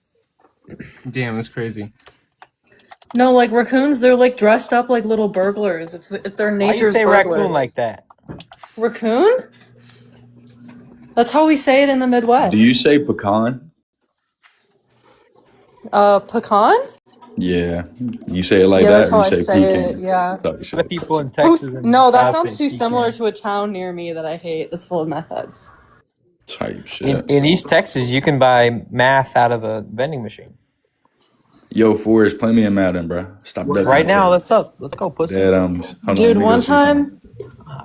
Damn, that's crazy. No, like raccoons, they're like dressed up like little burglars. It's their nature's Why you say burglars. raccoon like that? Raccoon? That's how we say it in the Midwest. Do you say pecan? Pecan? Yeah. You say it like Yeah, that, that's or how you I say say pecan? it, yeah. The people in Texas. And No, that South sounds too say similar pecan. to a town near me that I hate that's full of meth heads. Type shit. In East Texas, you can buy math out of a vending machine. Yo, Forrest, play me in Madden, bro. Stop ducking. Right now, let's go, pussy. Dead homies. Hold Dude, on,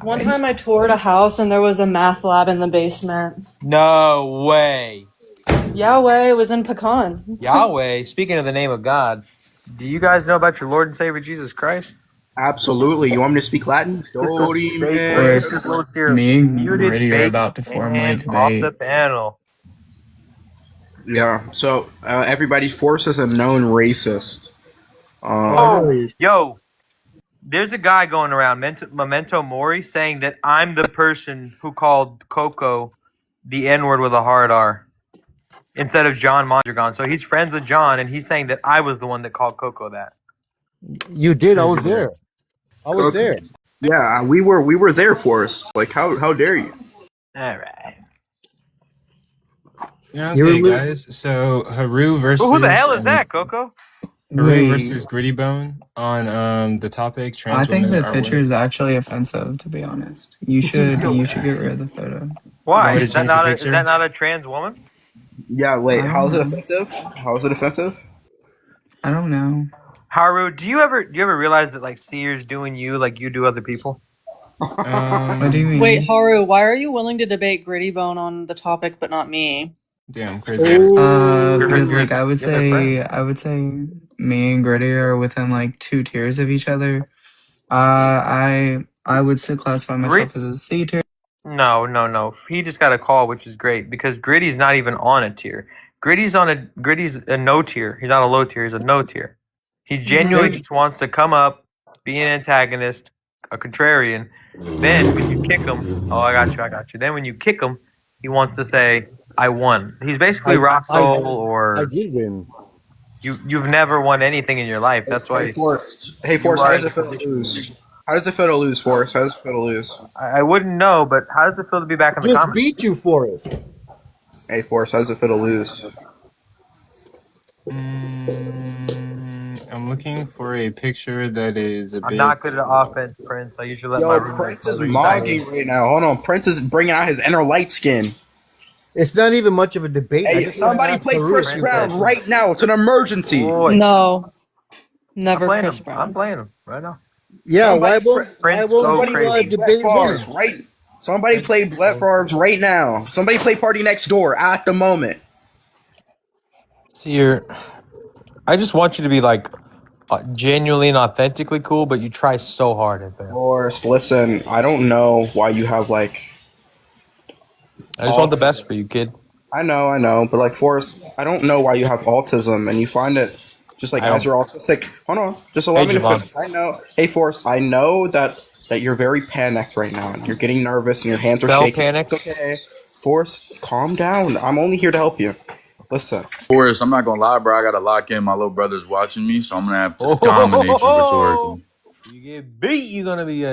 one time I toured a house and there was a math lab in the basement. No way. Yahweh, it was in Pecan. Yahweh, speaking of the name of God, do you guys know about your Lord and Savior Jesus Christ? Absolutely. You want me to speak Latin? Me and Gritty are about to formally debate. Off the panel. Yeah. So everybody Force is a known racist. Yo, there's a guy going around, Memento Mori, saying that I'm the person who called Coco the N-word with a hard R instead of John Mondragon. So he's friends with John, and he's saying that I was the one that called Coco that. You did. I was there. I was there. Yeah, we were there, Forrest. Like, how dare you? All right. Okay, guys. So Haru versus. Who the hell is that, Coco? Haru versus Gritty Bone on the topic. I think the picture is actually offensive. To be honest, you should get rid of the photo. Why? Is that not a trans woman? Yeah. Wait. How is it offensive? How is it offensive? I don't know. Haru, do you ever realize that like Seer's doing you like you do other people? What do you mean? Wait, Haru, why are you willing to debate Gritty Bone on the topic but not me? Damn, crazy. Because like I would say me and Gritty are within like 2 tiers of each other. I would still classify myself as a C tier. No. He just got a call, which is great because Gritty's not even on a tier. Gritty's a no tier. He's not a low tier. He's a no tier. He genuinely just wants to come up, be an antagonist, a contrarian. Then when you kick him, I got you. Then when you kick him, he wants to say, I won. He's basically Rock Soul or... I did win. You've never won anything in your life. That's why... Hey, Forrest, how does it feel to lose? How does it feel to lose, Forrest? How does it feel to lose? I wouldn't know, but how does it feel to be back in the comments? Beat you, Forrest. Hey, Forrest, how does it feel to lose? I'm looking for a picture that is a bit. I'm not good at offense, Prince. I usually let my Yo, roommate Prince play is with mogging right now. Hold on, Prince is bringing out his inner light skin. It's not even much of a debate. I Hey, just wanna somebody ask play Haru Chris a few Brown questions. right now. It's an emergency. No, never I'm playing Chris him. Brown. I'm playing him right now. Yeah, Somebody why Prince won't go somebody you play crazy. Brett debate winner? Favre, right? Somebody play Brett Favre right now. Somebody play Party Next Door at the moment. See, I just want you to be like genuinely and authentically cool, but you try so hard and fail. Forrest, listen, I don't know why you have like. I just want the best for you, kid. I know, but like Forrest, I don't know why you have autism and you find it just like as you're autistic. Hold on, just allow me to Javon. finish. I know. Hey, Forrest, I know that you're very panicked right now and you're getting nervous and your hands are shaking. Panicked. It's okay. Forrest, calm down. I'm only here to help you. Listen. Forrest, I'm not gonna lie, bro. I gotta lock in. My little brother's watching me, so I'm gonna have to dominate you rhetorically. You get beat, you're gonna be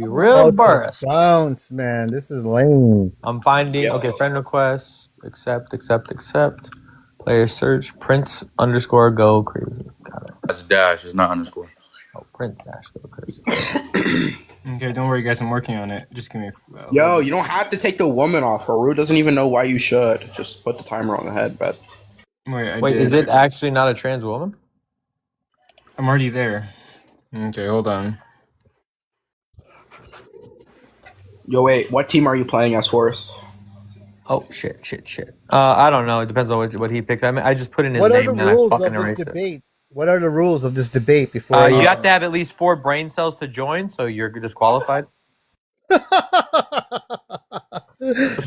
real embarrassed. Bounce, man. This is lame. I'm finding friend request, accept. Player search, Prince _ go crazy. Got it. That's dash, it's not underscore. Oh, Prince _ go crazy. Okay, don't worry, guys. I'm working on it. Just give me. Yo, you don't have to take the woman off. Haru doesn't even know why you should. Just put the timer on the head, but. Wait, is it actually not a trans woman? I'm already there. Okay, hold on. Yo, wait, what team are you playing as, Forrest? Oh, shit. I don't know. It depends on what he picked. I mean, I just put in his name and I fucking erased it. debate? What are the rules of this debate before you have to have at least 4 brain cells to join, so you're disqualified. At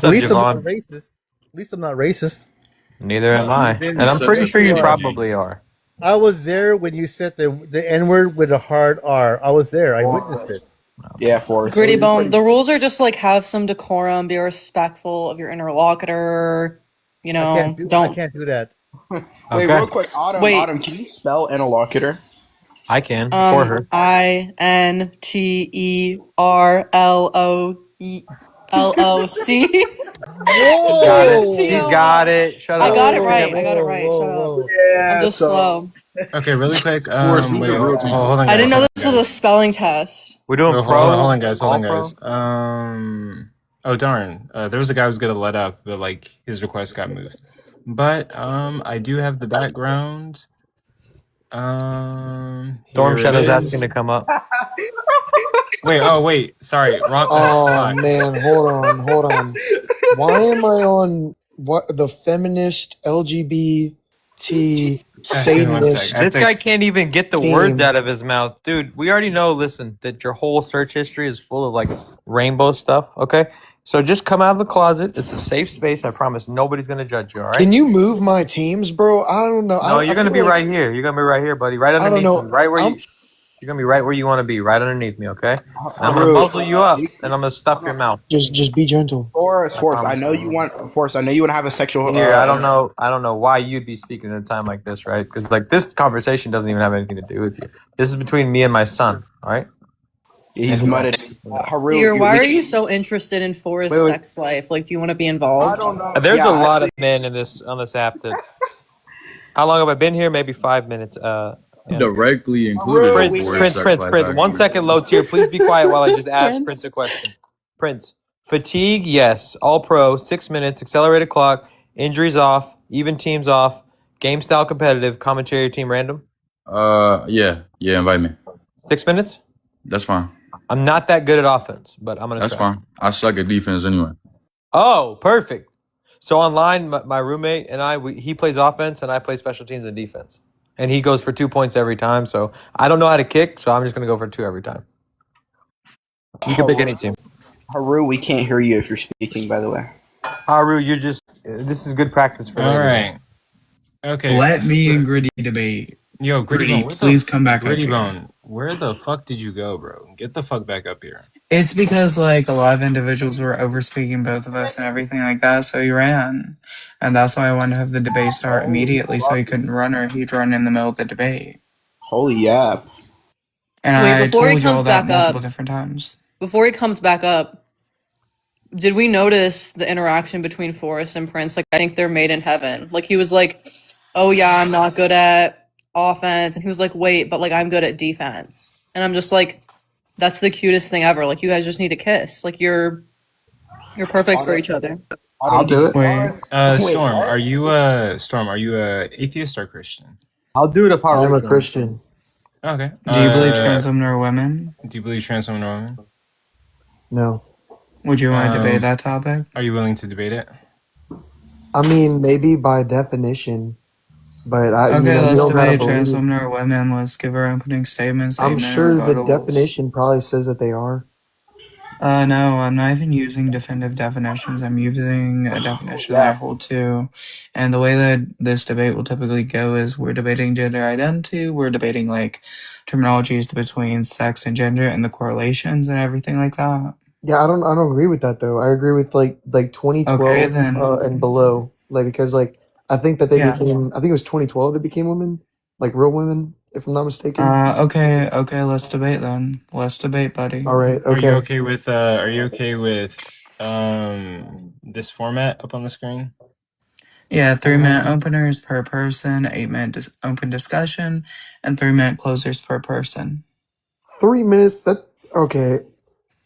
least I'm not Javon? racist. At least I'm not racist. Neither am I. And I'm pretty sure you probably are. I was there when you said the N-word with a hard R. I was there. I witnessed it. Yeah, Forrest. Gritty Bone. The rules are just like have some decorum, be respectful of your interlocutor. You know, I can't do that. Wait, real quick, Autumn, can you spell interlocutor? I can for her. INTERLOCC. Whoa! He's got it. Shut up. I got it right. Shut up. Yeah, I'm just slow. Okay, really quick. Forrest, who's your real team? Hold on, guys. I didn't know this was a spelling test. We're doing Hold pro. on, guys. All Oh darn. There was a guy who was gonna let up, but like his request got moved. But I do have the background. Storm Shadow's asking to come up. Wait. Sorry, wrong. Oh man, hold on. Why am I on the feminist LGBT Satanist? This guy can't even get the team. words out of his mouth. Dude, we already know, listen, that your whole search history is full of like rainbow stuff, okay? So just come out of the closet. It's a safe space. I promise nobody's going to judge you, all right? Can you move my teams, bro? I don't know. No, you're going to be right here. You're going to be right here, buddy. Right underneath me. Right where you're going to be right where you want to be. Right underneath me, okay? And I'm going to muzzle you up, and I'm going to stuff your mouth. Just be gentle. Forrest, I know you want to have a sexual... Here, I don't know why you'd be speaking at a time like this, right? Because like this conversation doesn't even have anything to do with you. This is between me and my son, all right? He's mudded. Haru, Dear, why are you so interested in Forrest's sex life? Like, do you want to be involved? I don't know. There's a lot of men on this app that. How long have I been here? Maybe 5 minutes. Directly included. Prince. 1 second, low tier. Please be quiet while I just ask Prince a question. Prince, fatigue, yes. All pro, 6 minutes. Accelerated clock. Injuries off. Even teams off. Game style competitive. Commentary team random. Yeah. Invite me. 6 minutes. That's fine. I'm not that good at offense, but I'm gonna. That's try. fine. I suck at defense anyway. Oh, perfect. So online, my roommate and he plays offense, and I play special teams and defense. And he goes for 2 points every time. So I don't know how to kick, so I'm just gonna go for 2 every time. You can pick any team. Haru, we can't hear you if you're speaking. By the way, Haru, this is good practice for me. All right. Okay. Let me and Gritty debate. Yo, Gritty, please come back up Gritty here. Bone, where the fuck did you go, bro? Get the fuck back up here. It's because like a lot of individuals were overspeaking both of us and everything like that, so he ran. And that's why I wanted to have the debate start immediately so he couldn't run or he'd run in the middle of the debate. Holy yeah. And Wait, I before he told y'all comes that back multiple up, different times. Before he comes back up, did we notice the interaction between Forrest and Prince? Like, I think they're made in heaven. Like, he was like, oh yeah, I'm not good at offense, and he was like, wait, but like I'm good at defense. And I'm just like, that's the cutest thing ever. Like you guys just need to kiss. Like you're perfect for each other. I'll do it. Wait, Storm, are you a atheist or Christian? I'll do it if I I'm a reach him. Christian. Okay. do you believe trans women are women? Do you believe trans women are women? No. Would you want to debate that topic? Are you willing to debate it? I mean, maybe by definition, but Okay, let's you don't gotta debate trans believe. women are women. Let's give our opening statements. I'm Amen. sure the Rebuttals. definition probably says that they are. No, I'm not even using definitive definitions. I'm using a definition that I hold to. And the way that this debate will typically go is we're debating gender identity, we're debating like terminologies between sex and gender and the correlations and everything like that. Yeah, I don't agree with that though. I agree with like 2012 Okay, then. and below, like because like I think that they Yeah. became. I think it was 2012 they became women, like real women, if I'm not mistaken. Okay, let's debate then. Let's debate, buddy. All right, Are you okay. okay with this format up on the screen? Yeah, 3-minute openers per person, 8-minute open discussion, and 3-minute closers per person. 3 minutes. That okay.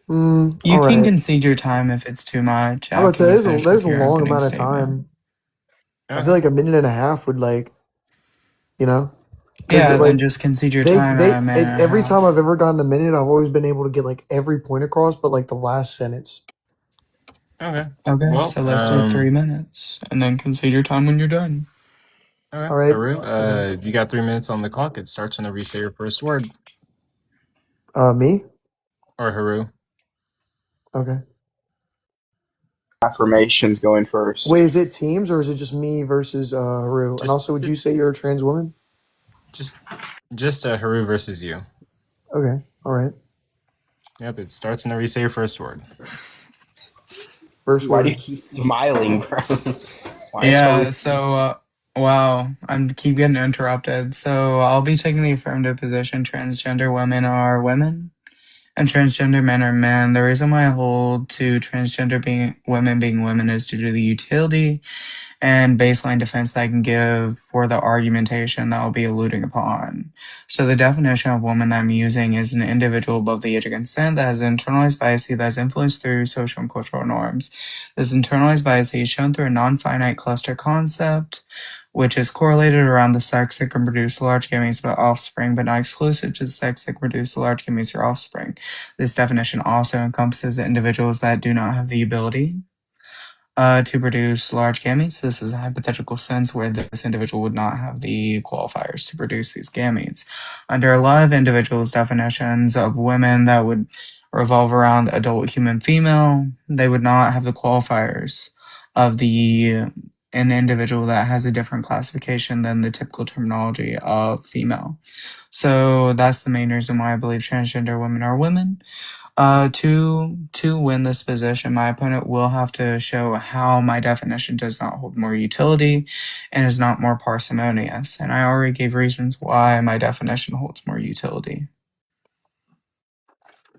You all can right. concede your time if it's too much. I would say after you finish there's a with your long opening amount of statement. time. I feel like a minute and a half would like, you know. 'Cause Yeah, it, then like, just concede your time at a minute and a every half. time I've ever gotten a minute, I've always been able to get like every point across, but like the last sentence. Okay. Okay, Well, so let's do 3 minutes, and then concede your time when you're done. Okay. All right. Haru, you got 3 minutes on the clock. It starts whenever you say your first word. Me? Or Haru. Okay. Affirmations going first. Wait, is it teams or is it just me versus Haru? And also, would you say you're a trans woman? Just Haru versus you. Okay. All right. Yep, it starts whenever you say your first word. First Why word. do you keep smiling, bro? Yeah, so, wow, I keep getting interrupted. So I'll be taking the affirmative position, transgender women are women, and transgender men are men. The reason why I hold to transgender women being women is due to the utility and baseline defense that I can give for the argumentation that I'll be alluding upon. So the definition of woman that I'm using is an individual above the age of consent that has internalized bias that is influenced through social and cultural norms. This internalized bias is shown through a non-finite cluster concept, which is correlated around the sex that can produce large gametes of offspring, but not exclusive to the sex that can produce large gametes or offspring. This definition also encompasses individuals that do not have the ability to produce large gametes. This is a hypothetical sense where this individual would not have the qualifiers to produce these gametes. Under a lot of individuals' definitions of women that would revolve around adult human female, they would not have the qualifiers of an individual that has a different classification than the typical terminology of female. So that's the main reason why I believe transgender women are women. To win this position, my opponent will have to show how my definition does not hold more utility and is not more parsimonious. And I already gave reasons why my definition holds more utility.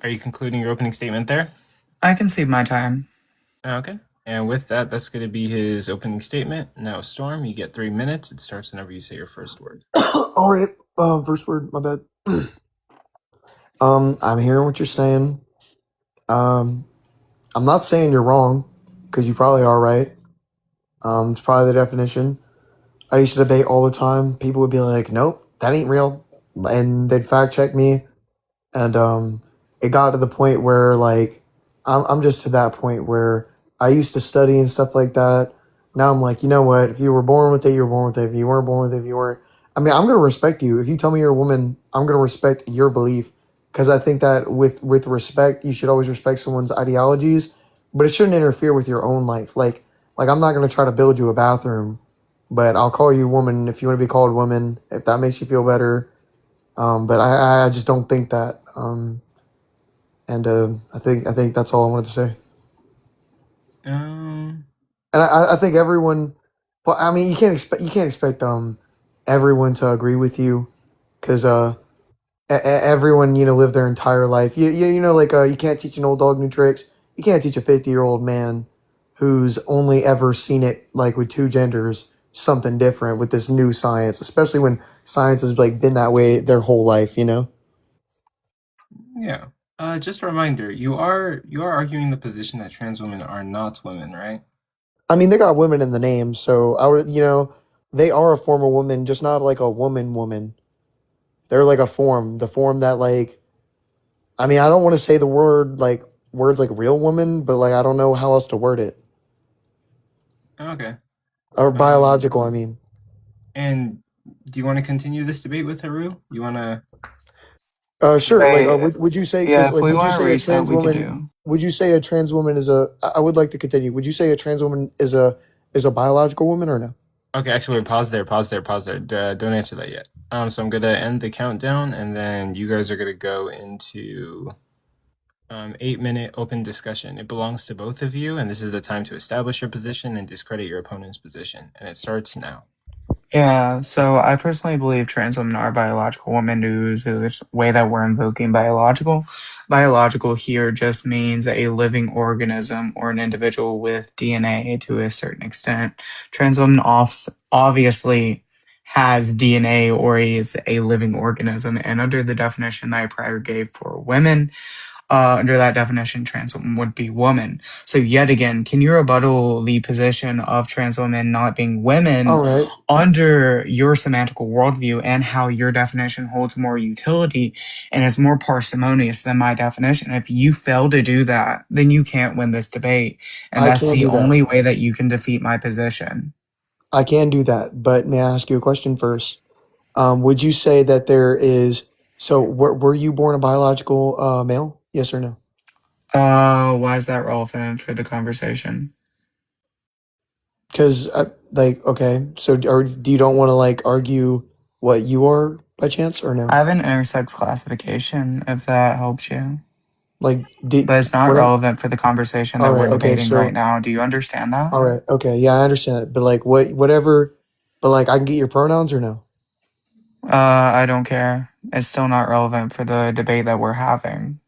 Are you concluding your opening statement there? I concede my time. Okay. And with that, that's going to be his opening statement. Now, Storm, you get 3 minutes. It starts whenever you say your first word. All right. First word. My bad. I'm hearing what you're saying. I'm not saying you're wrong, because you probably are right. It's probably the definition. I used to debate all the time. People would be like, "Nope, that ain't real," and they'd fact check me. And it got to the point where like I'm just to that point where I used to study and stuff like that. Now I'm like, you know what? If you were born with it, you were born with it. If you weren't born with it, if you weren't. I mean, I'm gonna respect you. If you tell me you're a woman, I'm gonna respect your belief. Because I think that with respect, you should always respect someone's ideologies, but it shouldn't interfere with your own life. Like I'm not going to try to build you a bathroom, but I'll call you woman if you want to be called woman, if that makes you feel better. But I just don't think that. I think that's all I wanted to say. And I think everyone. Well, I mean, you can't expect everyone to agree with you, because everyone, live their entire life. You can't teach an old dog new tricks. You can't teach a 50-year-old man who's only ever seen it like with two genders something different with this new science, especially when science has like been that way their whole life, you know? Yeah. Just a reminder, you are arguing the position that trans women are not women, right? I mean, they got women in the name, so I would, you know, they are a form of woman, just not like a woman. They're like a form, the form that like, I mean, I don't want to say the words like real woman, but like I don't know how else to word it. Okay. Or Um, biological, I mean. and do you want to continue this debate with Haru? You want to? Sure. Like, Wait, would you say, yeah, because if like, we would you want to say a reset, trans we could woman? do. Would you say a trans woman is a? I would like to continue. Would you say a trans woman is a biological woman or no? Okay, actually, wait, Yes. pause there. Don't answer that yet. So I'm gonna end the countdown, and then you guys are gonna go into 8-minute open discussion. It belongs to both of you, and this is the time to establish your position and discredit your opponent's position. And it starts now. Yeah, so I personally believe trans women are biological women due to the way that we're invoking biological. Biological here just means a living organism or an individual with DNA to a certain extent. Trans woman obviously has DNA or is a living organism, and under the definition that I prior gave for women, under that definition, trans woman would be woman. So yet again, can you rebuttal the position of trans women not being women All right. under your semantical worldview and how your definition holds more utility and is more parsimonious than my definition? If you fail to do that, then you can't win this debate. And I that's can't the do that. only way that you can defeat my position. I can do that, but may I ask you a question first? Would you say that there is? So, were you born a biological male? Yes or no? Why is that relevant for the conversation? Because, like, okay, so or you don't want to like argue what you are by chance or I no? have an intersex classification, if that helps you. Like, But it's not what? relevant for the conversation All that we're right, okay, debating right so now. Do you understand that? all right, okay, yeah, I understand it, but like, whatever, but like, I can get your pronouns or no? I don't care. It's still not relevant for the debate that we're having.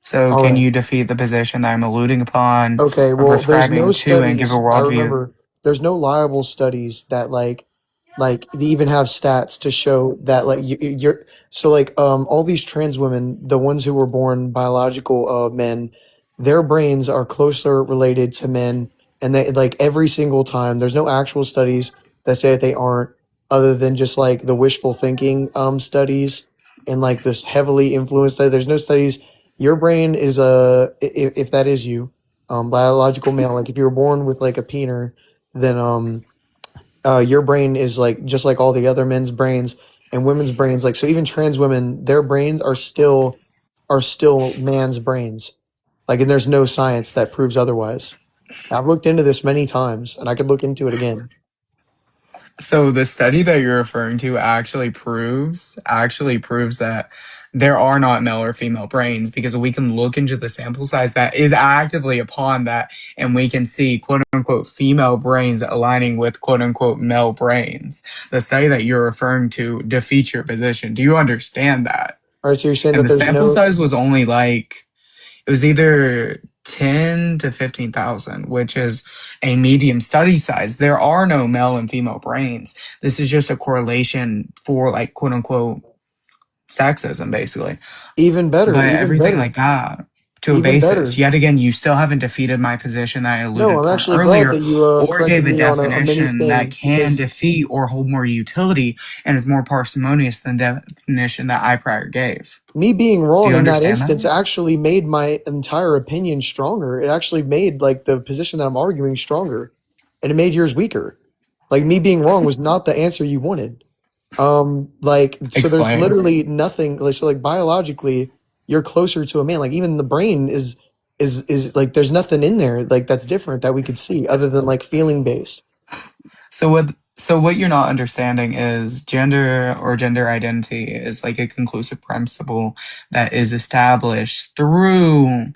So All can right. you defeat the position that I'm alluding upon Okay, or well, there's no prescribing to and give a studies. I worldview? remember there's no liable studies that like they even have stats to show that like you're so like all these trans women, the ones who were born biological men, their brains are closer related to men, and they like every single time. There's no actual studies that say that they aren't, other than just like the wishful thinking studies and like this heavily influenced study. There's no studies. Your brain is a if that is you, biological male. Like if you were born with like a peener, then your brain is like just like all the other men's brains and women's brains. Like so, even trans women, their brains are still man's brains. Like, and there's no science that proves otherwise. I've looked into this many times, and I could look into it again. So the study that you're referring to actually proves that there are not male or female brains, because we can look into the sample size that is actively upon that, and we can see quote unquote female brains aligning with quote unquote male brains. The study that you're referring to defeats your position. Do you understand that? All right, so you're saying And that the there's sample no size was only like, it was either 10 to 15,000, which is a medium study size. There are no male and female brains. This is just a correlation for like quote unquote sexism, basically. even better, But even everything better, like that to a even basis. better. Yet again, you still haven't defeated my position that I No, alluded I'm upon actually glad earlier, that you or corrected gave a me on a mini definition that thing can because defeat or hold more utility and is more parsimonious than the definition that I prior gave. me being Do wrong you in that understand instance that? actually made my entire opinion stronger. It actually made like the position that I'm arguing stronger, and it made yours weaker. Like me being wrong was not the answer you wanted. Like so, there's Explain. literally nothing. Like so, like biologically, you're closer to a man. Like even the brain is like there's nothing in there like that's different that we could see other than like feeling based. So what you're not understanding is gender or gender identity is like a conclusive principle that is established through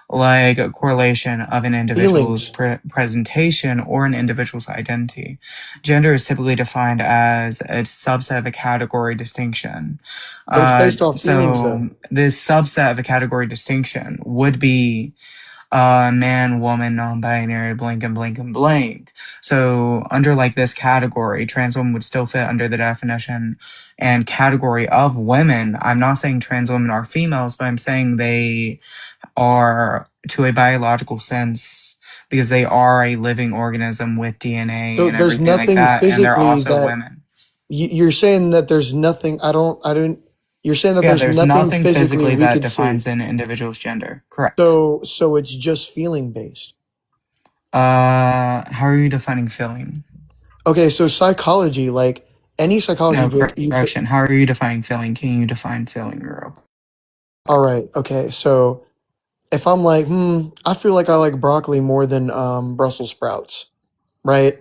like a correlation of an individual's Feelings, presentation or an individual's identity. Gender is typically defined as a subset of a category distinction. but it's based off feelings So though. this subset of a category distinction would be man, woman, non-binary, blank and blank and blank. So under like this category, trans women would still fit under the definition and category of women. I'm not saying trans women are females, but I'm saying they are to a biological sense because they are a living organism with DNA So and there's everything like nothing that, and they're physically also that women. you're saying that there's nothing. I don't. You're saying that Yeah, there's there's nothing physically we that could see. defines an individual's gender. Correct. So it's just feeling based. How are you defining feeling? Okay, so psychology, like any psychology No, book, you could. correction. How are you defining feeling? Can you define feeling, Euro? All right. Okay. So if I'm like, I feel like I like broccoli more than Brussels sprouts, right?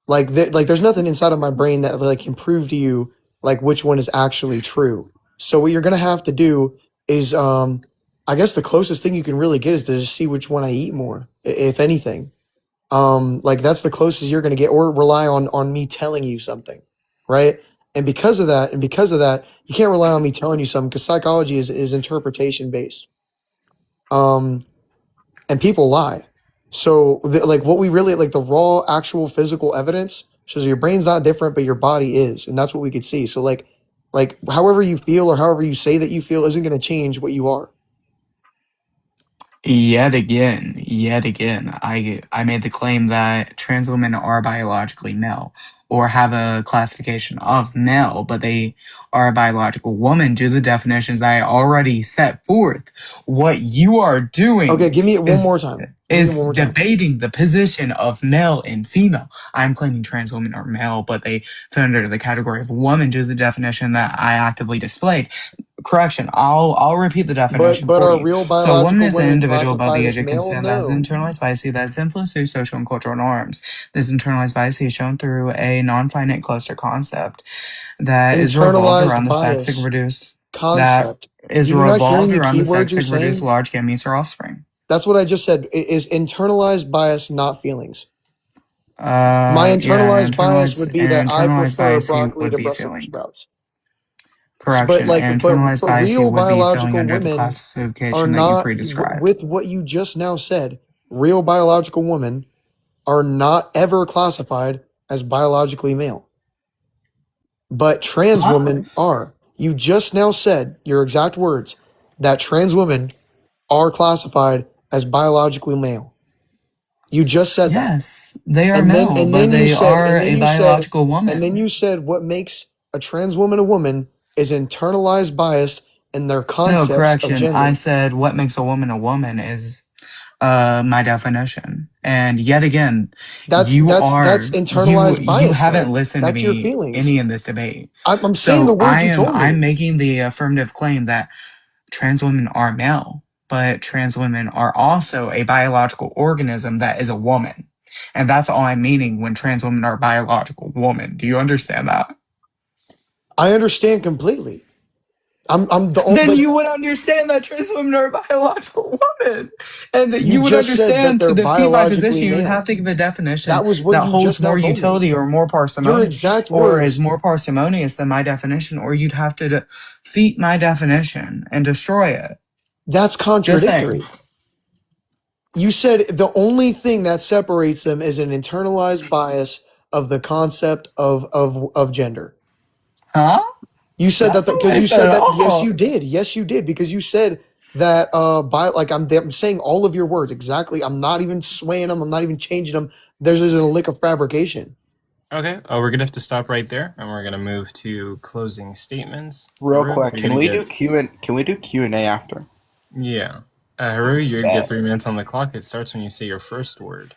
Like, there's nothing inside of my brain that like can prove to you like which one is actually true. So what you're gonna have to do is, I guess the closest thing you can really get is to just see which one I eat more, if anything. Like that's the closest you're gonna get, or rely on me telling you something, right? And because of that, you can't rely on me telling you something because psychology is interpretation based. And people lie. So like what we really like the raw actual physical evidence shows your brain's not different, but your body is, and that's what we could see. So like however you feel or however you say that you feel isn't going to change what you are. Yet again, I made the claim that trans women are biologically male or have a classification of male, but they are a biological woman due to the definitions that I already set forth. What you are doing Okay, give me it one more time. is debating the position of male and female. I'm claiming trans women are male, but they fit under the category of woman due to the definition that I actively displayed. Correction, I'll repeat the definition But for are you. real So a woman biological is an women individual above classified the as age of male? consent that is No. internalized bias that is influenced through social and cultural norms. This internalized bias is shown through a non-finite cluster concept that is revolved around Internalized the sex to bias reduce concept. You're not hearing the keywords you're saying? large gametes or offspring. That's what I just said. It is internalized bias, not feelings. Yeah, My internalized bias would be that I internalized prefer bias broccoli would to be Brussels feeling. sprouts. Correction, internalized But bias real would be feeling biological under the women are classification that you not, pre-described. with what you just now said, real biological women are not ever classified as biologically male. But trans women are. You just now said, your exact words, that trans women are classified as biologically male. You just said that. Yes, they are male, but they are a biological woman. And then you said what makes a trans woman a woman is internalized bias in their No, concepts of correction. gender. I said what makes a woman is my definition. And yet again, That's internalized bias. You haven't listened to That's your me feelings. any in this debate. I'm saying the words you told me. I'm making the affirmative claim that trans women are male, but trans women are also a biological organism that is a woman. And that's all I'm meaning when trans women are a biological woman. Do you understand that? I understand completely. I'm the only. Then you would understand that trans women are a biological woman, and that you would just said that understand they're to defeat my biologically position, you would male. have to give a definition That was what that you holds just now more told me. utility or more Your parsimony, exact or words. is more parsimonious than my definition, or you'd have to defeat my definition and destroy it. That's contradictory. You said the only thing that separates them is an internalized bias of the concept of gender. Huh? You said That's that not because what I you said said at that. Yes, all. you did. Yes, you did because you said that. I'm saying all of your words exactly. I'm not even swaying them. I'm not even changing them. There's a lick of fabrication. Okay, we're gonna have to stop right there, and we're gonna move to closing statements. Real Haru, quick, you're can gonna we get- do Q&A after? Yeah. Haru, you're gonna get 3 minutes on the clock. It starts when you say your first word.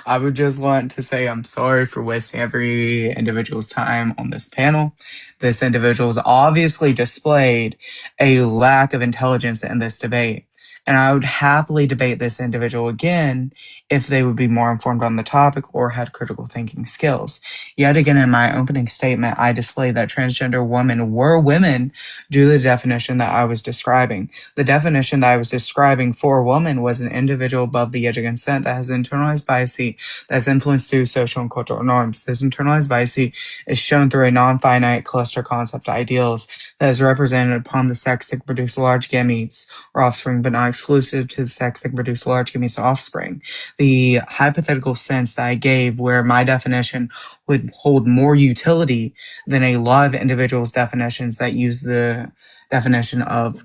I would just want to say I'm sorry for wasting every individual's time on this panel. This individual has obviously displayed a lack of intelligence in this debate. And I would happily debate this individual again if they would be more informed on the topic or had critical thinking skills. Yet again, in my opening statement, I displayed that transgender women were women due to the definition that I was describing. The definition that I was describing for a woman was an individual above the age of consent that has internalized bias that is influenced through social and cultural norms. This internalized bias is shown through a non-finite cluster concept ideals that is represented upon the sex that can produce large gametes or offspring, but not exclusive to the sex that can produce large gametes or offspring. The hypothetical sense that I gave, where my definition would hold more utility than a lot of individuals' definitions that use the definition of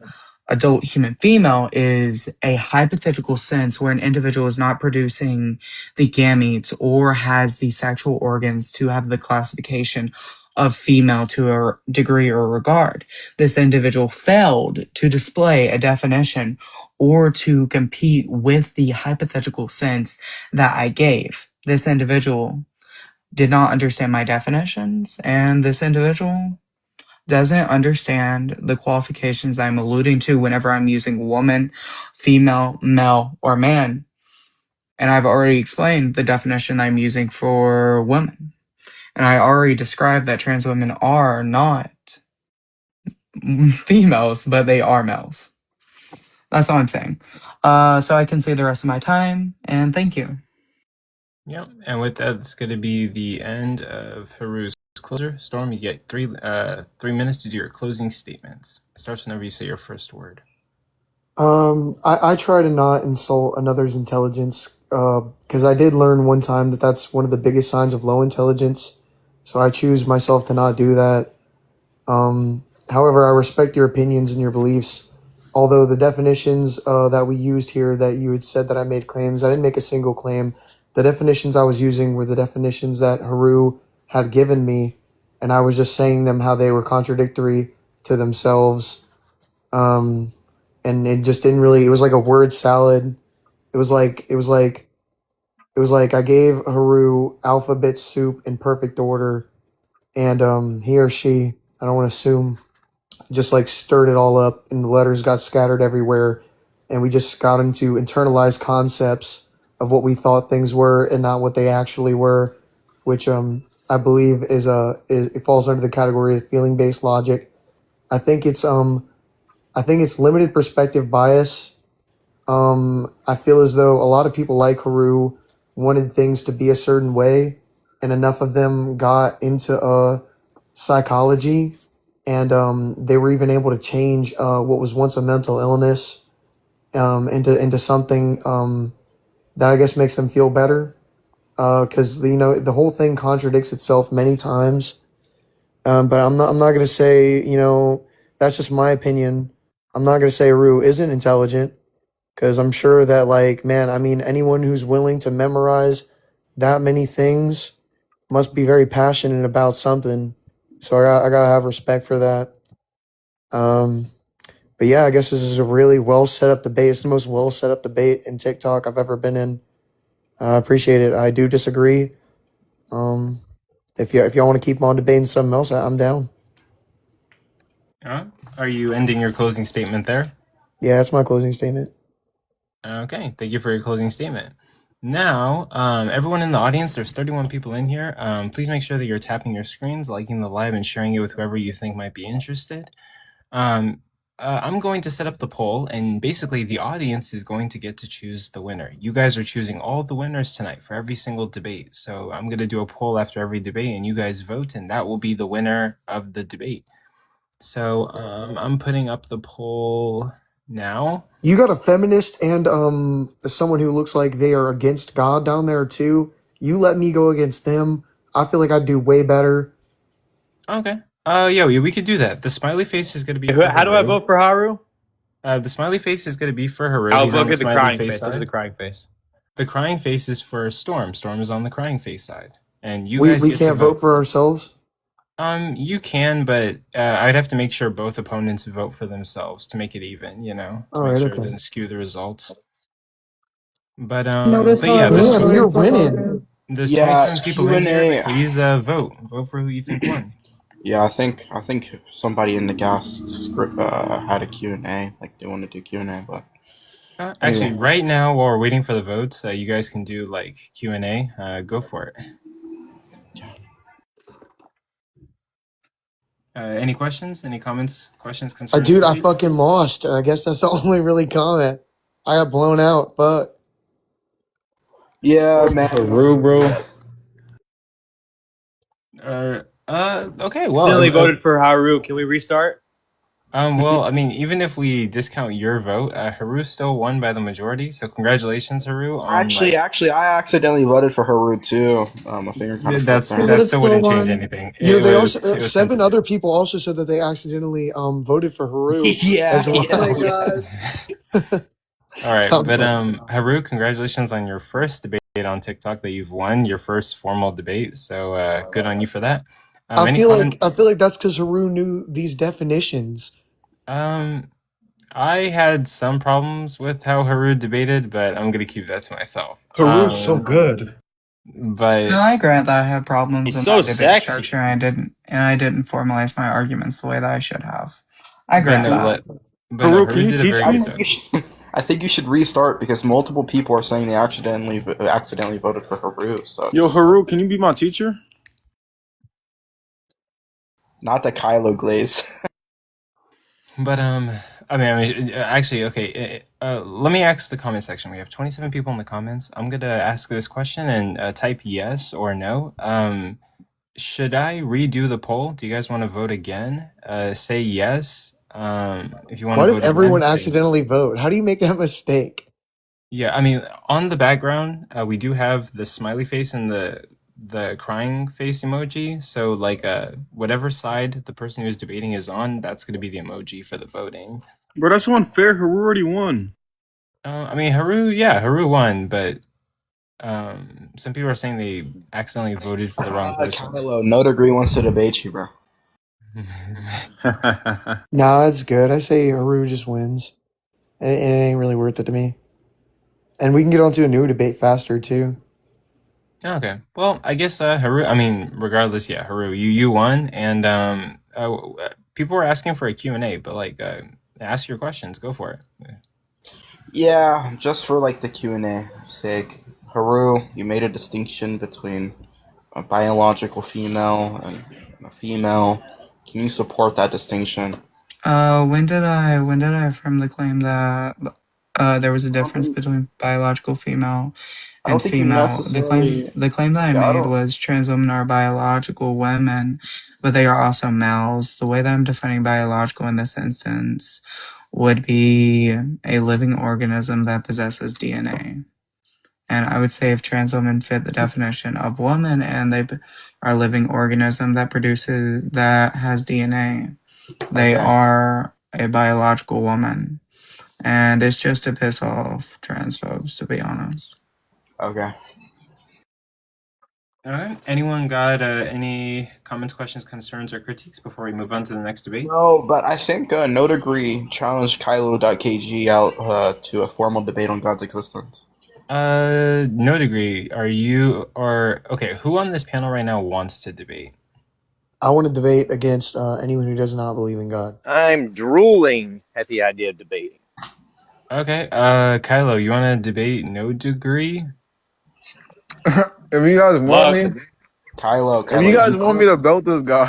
adult human female, is a hypothetical sense where an individual is not producing the gametes or has the sexual organs to have the classification of female to a degree or regard. This individual failed to display a definition or to compete with the hypothetical sense that I gave. This individual did not understand my definitions, and this individual doesn't understand the qualifications I'm alluding to whenever I'm using woman, female, male, or man. And I've already explained the definition I'm using for women. And I already described that trans women are not females, but they are males. That's all I'm saying. So I can say the rest of my time, and thank you. Yep, and with that, it's going to be the end of Haru's closer. Storm, you get 3 minutes to do your closing statements. It starts whenever you say your first word. I try to not insult another's intelligence, because I did learn one time that that's one of the biggest signs of low intelligence. So I choose myself to not do that. However, I respect your opinions and your beliefs. Although the definitions that we used here, that you had said that I made claims, I didn't make a single claim. The definitions I was using were the definitions that Haru had given me, and I was just saying them how they were contradictory to themselves. And it just didn't really, it was like a word salad. It was like I gave Haru alphabet soup in perfect order, and he or she, I don't want to assume, just like stirred it all up and the letters got scattered everywhere, and we just got into internalized concepts of what we thought things were and not what they actually were, which I believe it falls under the category of feeling-based logic. I think it's limited perspective bias. I feel as though a lot of people like Haru wanted things to be a certain way, and enough of them got into psychology, and they were even able to change what was once a mental illness into something that I guess makes them feel better. Because the whole thing contradicts itself many times. But I'm not gonna say, that's just my opinion. I'm not gonna say Haru isn't intelligent, because I'm sure that, like, man, I mean, anyone who's willing to memorize that many things must be very passionate about something. So I gotta have respect for that. But yeah, I guess this is a really well set up debate. It's the most well set up debate in TikTok I've ever been in. I appreciate it. I do disagree. If y'all want to keep on debating something else, I'm down. Are you ending your closing statement there? Yeah, that's my closing statement. Okay, thank you for your closing statement. Now, everyone in the audience, there's 31 people in here. Please make sure that you're tapping your screens, liking the live, and sharing it with whoever you think might be interested. I'm going to set up the poll, and basically the audience is going to get to choose the winner. You guys are choosing all the winners tonight for every single debate. So I'm going to do a poll after every debate, and you guys vote, and that will be the winner of the debate. So I'm putting up the poll now. You got a feminist and someone who looks like they are against God down there too. You let me go against them. I feel like I'd do way better. Okay. Yeah, we could do that. The smiley face is going to be for How do I vote for Haru? The smiley face is going to be for Haru. I'll look at the crying face. Look at the crying face. The crying face is for Storm. Storm is on the crying face side. And you we guys can't vote for ourselves? You can, but I'd have to make sure both opponents vote for themselves to make it even, to make sure it doesn't skew the results. But yeah, you're winning. There's 27 people in here. Please vote. Vote for who you think won. Yeah, I think somebody in the gas script had a Q&A, like they want to do Q&A, but Actually, right now, while we're waiting for the votes, you guys can do like Q&A. Go for it. Any questions? Any comments? Questions? Concerns? Dude, I critiques? fucking lost. I guess that's the only really comment. I got blown out. Fuck. Yeah, man. Haru, bro. Okay. Well, Accidentally voted for Haru. Can we restart? Well, I mean, even if we discount your vote, Haru still won by the majority. So congratulations, Haru. Actually, I accidentally voted for Haru too. My finger kind of that still wouldn't change anything. You know, It they was also 7 other people also said that they accidentally voted for Haru. Yeah, as well. yeah. Oh my god. All right, but Haru, congratulations on your first debate on TikTok that you've won, your first formal debate. So good on you for that. I feel like that's because Haru knew these definitions. I had some problems with how Haru debated, but I'm gonna keep that to myself. Haru's so good. But No, I grant that I had problems He's with so my debate sexy. structure, and I didn't formalize my arguments the way that I should have. I grant that. Haru, can you did a teach very me? good job. I think you should restart because multiple people are saying they accidentally voted for Haru. So Yo, Haru, can you be my teacher? not the Kylo glaze. But I mean, actually, okay. Let me ask the comment section. We have 27 people in the comments. I'm gonna ask this question and type yes or no. Should I redo the poll? Do you guys want to vote again? Say yes. If you want Why to did vote everyone again, say accidentally vote? How do you make that mistake? yeah. I mean, on the background, we do have the smiley face and the crying face emoji. So like whatever side the person who's debating is on, that's going to be the emoji for the voting. Bro, that's unfair. Haru already won. I mean, Haru won, but some people are saying they accidentally voted for the wrong person. Kylo, no degree wants to debate you, bro. Nah, it's good. I say Haru just wins. And it ain't really worth it to me. And we can get onto a new debate faster too. Okay. Well, I guess Haru. I mean, regardless, yeah, Haru, you won, and people were asking for a Q&A, but like, ask your questions. Go for it. Yeah, just for like the Q&A sake, Haru, you made a distinction between a biological female and a female. Can you support that distinction? When did I firmly claim that there was a difference between biological female I don't and think you female? necessarily. The claim that I Yeah, I made don't. was trans women are biological women, but they are also males. The way that I'm defining biological in this instance would be a living organism that possesses DNA. And I would say if trans women fit the definition of woman and they are a living organism that has DNA, they Okay. are a biological woman. And it's just to piss off transphobes, to be honest. Okay. All right. Anyone got any comments, questions, concerns, or critiques before we move on to the next debate? No, but I think No Degree challenged Kylo.kg out to a formal debate on God's existence. No degree. Are you or okay? Who on this panel right now wants to debate? I want to debate against anyone who does not believe in God. I'm drooling at the idea of debating. Okay. Kylo, you want to debate no degree? If you guys want me, Kylo, if you guys want me to belt this guy,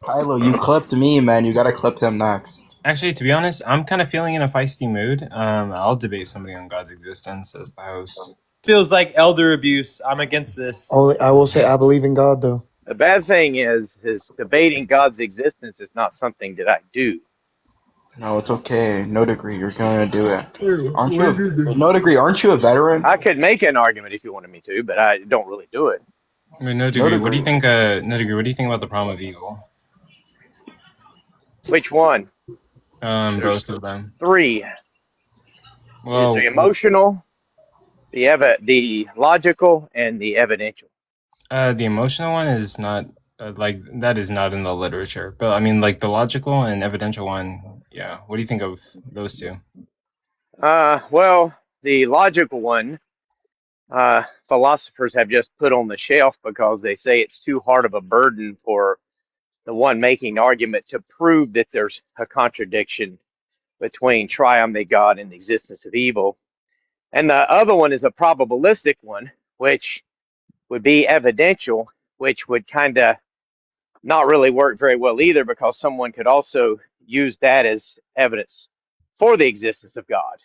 Kylo, you clipped me, man. You gotta clip him next. Actually, to be honest, I'm kind of feeling in a feisty mood. I'll debate somebody on God's existence as the host. Feels like elder abuse. I'm against this. I will say I believe in God, though. The bad thing is debating God's existence is not something that I do. No, it's okay. No Degree, you're gonna do it. Aren't you? No Degree, aren't you a veteran? I could make an argument if you wanted me to, but I don't really do it. I mean, no degree. What do you think? No degree. What do you think about the problem of evil? Which one? Both of them. 3. Well, the emotional, the logical, and the evidential. The emotional one is not like that is not in the literature, but I mean, like the logical and evidential one. Yeah. What do you think of those two? Well, the logical one, philosophers have just put on the shelf because they say it's too hard of a burden for the one making the argument to prove that there's a contradiction between triumphant God and the existence of evil. And the other one is a probabilistic one, which would be evidential, which would kind of not really work very well either, because someone could also use that as evidence for the existence of God,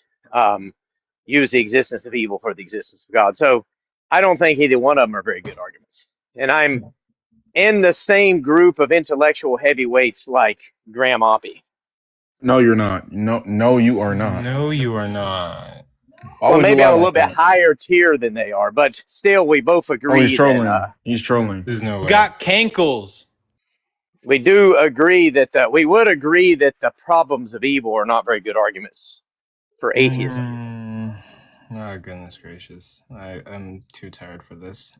use the existence of evil for the existence of God. So I don't think either one of them are very good arguments. And I'm in the same group of intellectual heavyweights like Graham Oppie. No, you're not. No, you are not. No, you are not. Well, maybe I'm a little bit higher tier than they are, but still, we both agree he's trolling. that He's trolling. There's no way. Got cankles. We do agree that we would agree that the problems of evil are not very good arguments for atheism. Oh, goodness gracious. I'm too tired for this.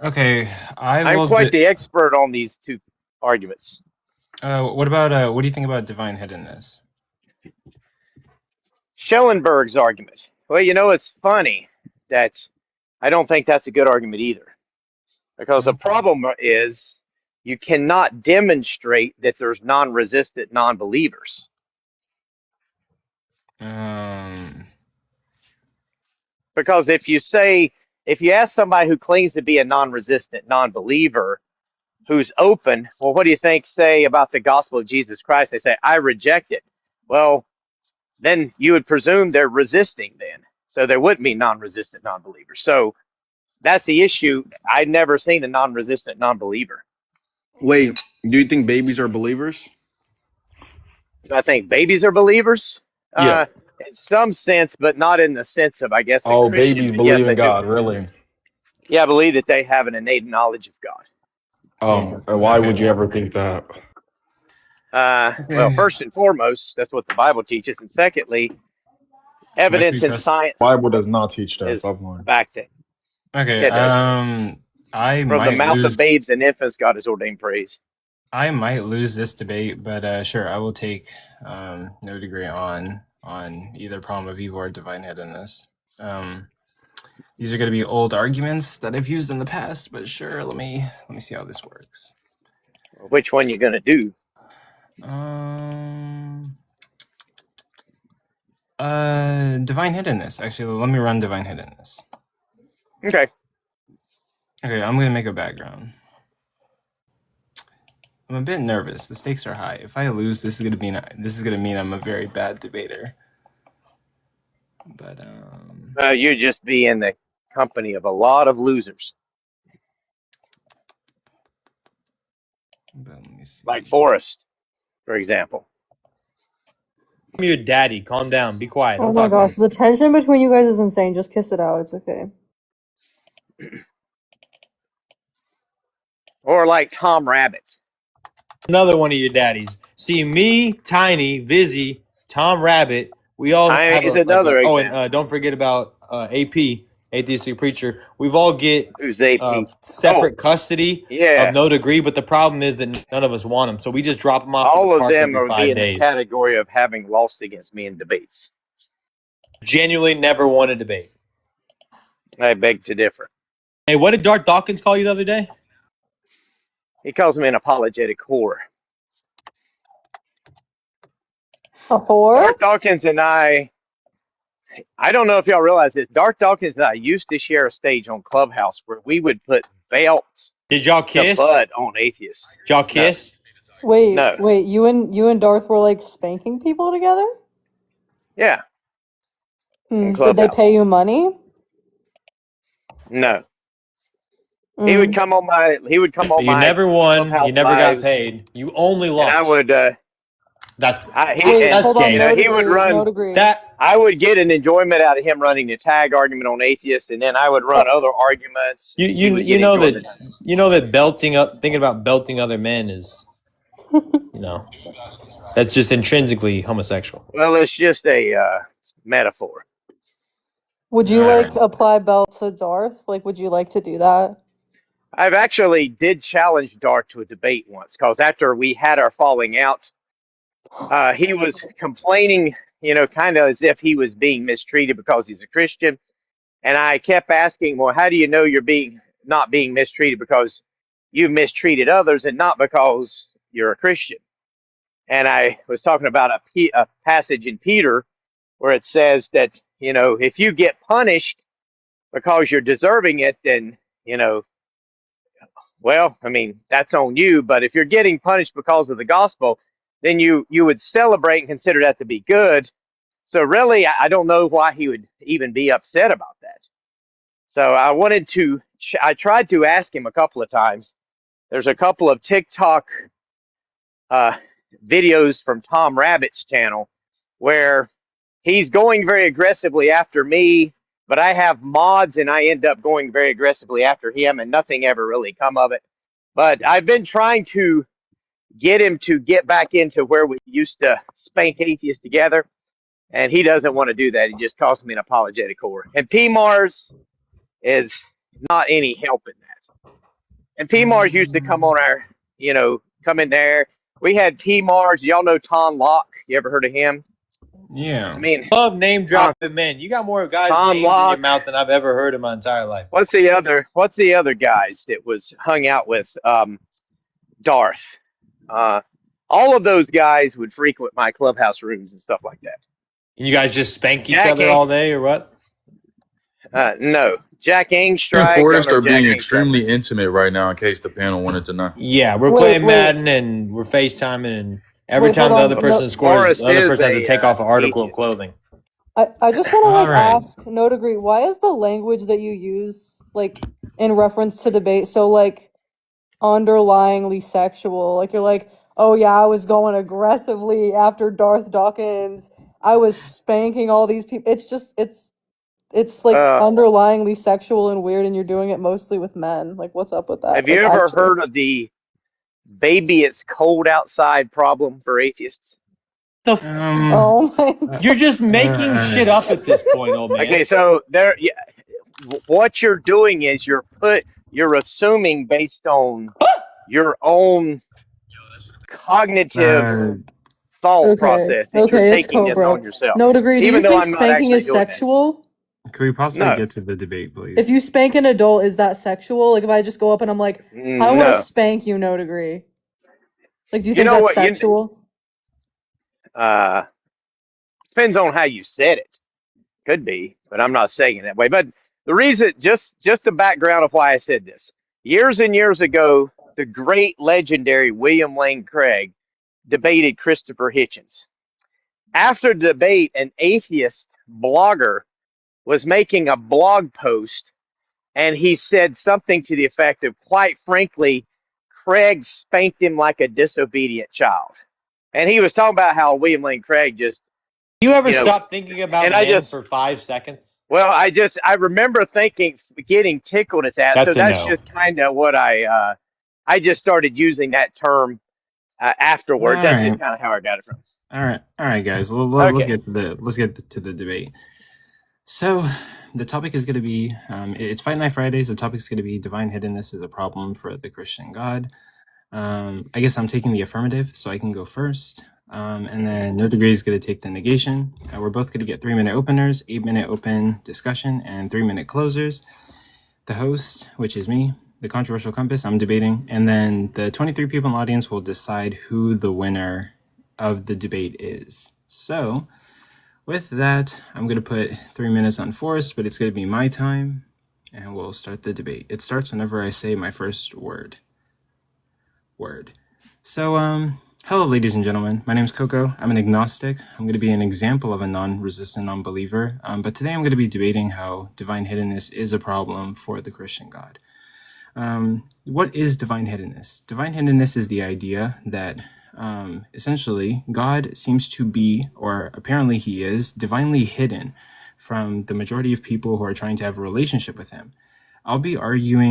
Okay, I'm quite the expert on these two arguments. What about, what do you think about divine hiddenness? Schellenberg's argument. Well, you know, it's funny that I don't think that's a good argument either. Because the problem is you cannot demonstrate that there's non-resistant non-believers. Because if you ask somebody who claims to be a non-resistant non-believer who's open, well, what do you think say about the gospel of Jesus Christ? They say, I reject it. Well, then you would presume they're resisting then. So there wouldn't be non-resistant non-believers. So that's the issue. I've never seen a non-resistant non-believer. Wait, do you think babies are believers? Do I think babies are believers? Yeah. In some sense, but not in the sense of, I guess, Oh, Christian. babies believe in God, really? Yeah, I believe that they have an innate knowledge of God. Oh, why would you ever think that? Well, first and foremost, that's what the Bible teaches. And secondly, evidence in science. The Bible does not teach that. Is I've backed it. Okay, From the mouth of babes and infants, God has ordained praise. I might lose this debate, but sure, I will take no degree on either problem of evil or divine hiddenness. These are going to be old arguments that I've used in the past, but sure, let me see how this works. Which one you going to do? Divine hiddenness. Actually, let me run divine hiddenness. Okay. Okay, I'm going to make a background. I'm a bit nervous. The stakes are high. If I lose, this is gonna mean I'm a very bad debater. But you just be in the company of a lot of losers. But let me see. Like Forrest, for example. I'm your daddy. Calm down. Be quiet. Oh my gosh, the tension between you guys is insane. Just kiss it out. It's okay. Or like Tom Rabbit. Another one of your daddies. See, me, Tiny, Vizzy, Tom Rabbit, we all have another example. and don't forget about AP, atheistic preacher. We've all get Who's AP? Separate custody Yeah. of no degree, but the problem is that none of us want them, so we just drop them off. All at the of park them every are 5 in days. the category of having lost against me in debates. Genuinely never won a debate. I beg to differ. Hey, what did Darth Dawkins call you the other day? He calls me an apologetic whore. A whore? Darth Dawkins and I don't know if y'all realize this. Darth Dawkins and I used to share a stage on Clubhouse where we would put belts. Did y'all kiss? Bud on atheists. Did y'all kiss? No. Wait, wait. You and Darth were like spanking people together? Yeah. Did they pay you money? No. He would come on my. You never won. Clubhouse You never got lives, paid. You only lost. And I would. That's gay. No He would run that. I would get an enjoyment out of him running the tag argument on atheists, and then I would run other arguments. You know that thinking about belting other men is, that's just intrinsically homosexual. Well, it's just a metaphor. Would you apply belt to Darth? Like, would you like to do that? I've actually did challenge Darth to a debate once, because after we had our falling out, he was complaining, kind of as if he was being mistreated because he's a Christian. And I kept asking, well, how do you know you're not being mistreated? Because you've mistreated others and not because you're a Christian. And I was talking about a passage in Peter where it says that, if you get punished because you're deserving it, then, well, I mean, that's on you. But if you're getting punished because of the gospel, then you would celebrate and consider that to be good. So really, I don't know why he would even be upset about that. So I tried to ask him a couple of times. There's a couple of TikTok videos from Tom Rabbit's channel where he's going very aggressively after me, but I have mods and I end up going very aggressively after him, and nothing ever really come of it. But I've been trying to get him to get back into where we used to spank atheists together, and he doesn't want to do that. He just calls me an apologetic whore. And PMARS is not any help in that. And PMARS used to come on our, come in there. We had PMARS. Y'all know Tom Locke. You ever heard of him? Yeah. I mean, love name dropping, man. You got more guys' Tom names Locke. in your mouth than I've ever heard in my entire life. What's the other guys that was hung out with Darth? All of those guys would frequent my clubhouse rooms and stuff like that. And you guys just spank each other all day, or what? No. Jack Angstrike. And Forrest are being extremely intimate right now, in case the panel wanted to know. Yeah, we're playing Madden and we're FaceTiming, and every time the other person scores, the other person has to take off an article of clothing. I just want to ask, no degree, why is the language that you use in reference to debate so underlyingly sexual? Like you're like, oh yeah, I was going aggressively after Darth Dawkins. I was spanking all these people. It's just it's underlyingly sexual and weird, and you're doing it mostly with men. Like, what's up with that? Have you ever heard of the baby it's cold outside problem for atheists? Oh my! You're just making shit up at this point, old man. Okay, so what you're doing is you're assuming based on your own cognitive thought process that you're taking this on yourself. No degree. Do you think spanking is doing sexual? Can we possibly get to the debate, please? If you spank an adult, is that sexual? Like if I just go up and I'm like, I want to spank you, no degree. Like, do you think that's sexual? Depends on how you said it. Could be, but I'm not saying it that way. But the reason, just the background of why I said this. Years and years ago, the great legendary William Lane Craig debated Christopher Hitchens. After the debate, an atheist blogger was making a blog post, and he said something to the effect of, quite frankly, Craig spanked him like a disobedient child. And he was talking about how William Lane Craig just... You ever stop thinking about men for 5 seconds? Well, I remember getting tickled at that. So that's just kind of what I just started using that term afterwards. That's just kind of how I got it from. All right, guys. Let's get to the debate. So the topic is going to be, it's Fight Night Fridays. The topic is going to be divine hiddenness is a problem for the Christian God. I guess I'm taking the affirmative, so I can go first. And then no degree is going to take the negation. We're both going to get 3-minute openers, 8-minute open discussion, and 3-minute closers. The host, which is me, the controversial compass, I'm debating. And then the 23 people in the audience will decide who the winner of the debate is. So with that, I'm going to put 3 minutes on Forrest, but it's going to be my time, and we'll start the debate. It starts whenever I say my first word. So, hello, ladies and gentlemen. My name is Coco. I'm an agnostic. I'm going to be an example of a non-resistant non-believer. But today I'm going to be debating how divine hiddenness is a problem for the Christian God. What is divine hiddenness? Divine hiddenness is the idea that essentially God seems to be, or apparently he is, divinely hidden from the majority of people who are trying to have a relationship with him. I'll be arguing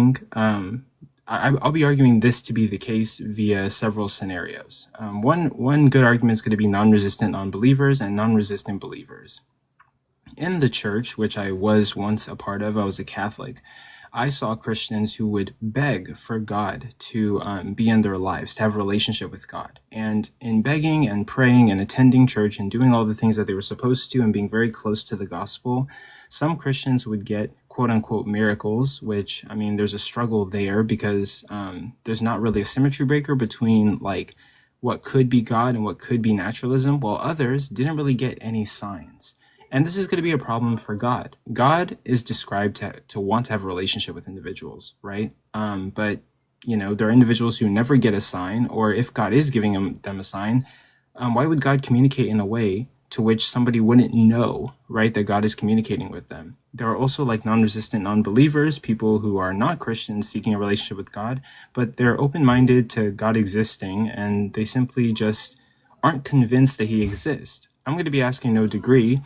this to be the case via several scenarios. One good argument is going to be non-resistant non-believers and non-resistant believers. In the church, which I was once a part of, I was a Catholic, I saw Christians who would beg for God to be in their lives, to have a relationship with God. And in begging and praying and attending church and doing all the things that they were supposed to and being very close to the gospel, some Christians would get quote unquote miracles, which, I mean, there's a struggle there because there's not really a symmetry breaker between like what could be God and what could be naturalism, while others didn't really get any signs. And this is going to be a problem for God. God is described to want to have a relationship with individuals, right? But, you know, there are individuals who never get a sign, or if God is giving them a sign, why would God communicate in a way to which somebody wouldn't know, right, that God is communicating with them? There are also like non-resistant non-believers, people who are not Christians seeking a relationship with God, but they're open-minded to God existing, and they simply just aren't convinced that he exists. I'm going to be asking No Degree,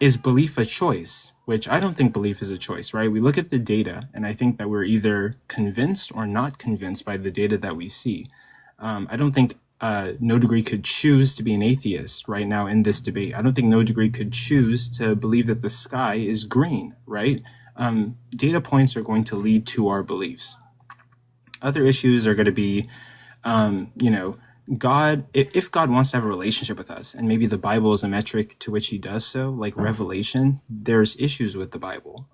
is belief a choice? Which I don't think belief is a choice, right? We look at the data, and I think that we're either convinced or not convinced by the data that we see. I don't think No Degree could choose to be an atheist right now in this debate. I don't think No Degree could choose to believe that the sky is green, right? Data points are going to lead to our beliefs. Other issues are going to be, you know, God, if God wants to have a relationship with us, and maybe the Bible is a metric to which he does so, like Revelation, there's issues with the Bible.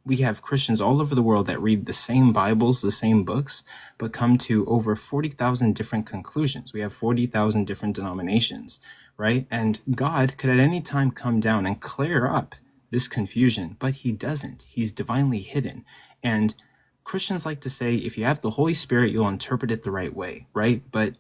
We have Christians all over the world that read the same Bibles, the same books, but come to over 40,000 different conclusions. We have 40,000 different denominations, right? And God could at any time come down and clear up this confusion, but he doesn't. He's divinely hidden. And Christians like to say, if you have the Holy Spirit, you'll interpret it the right way, right? But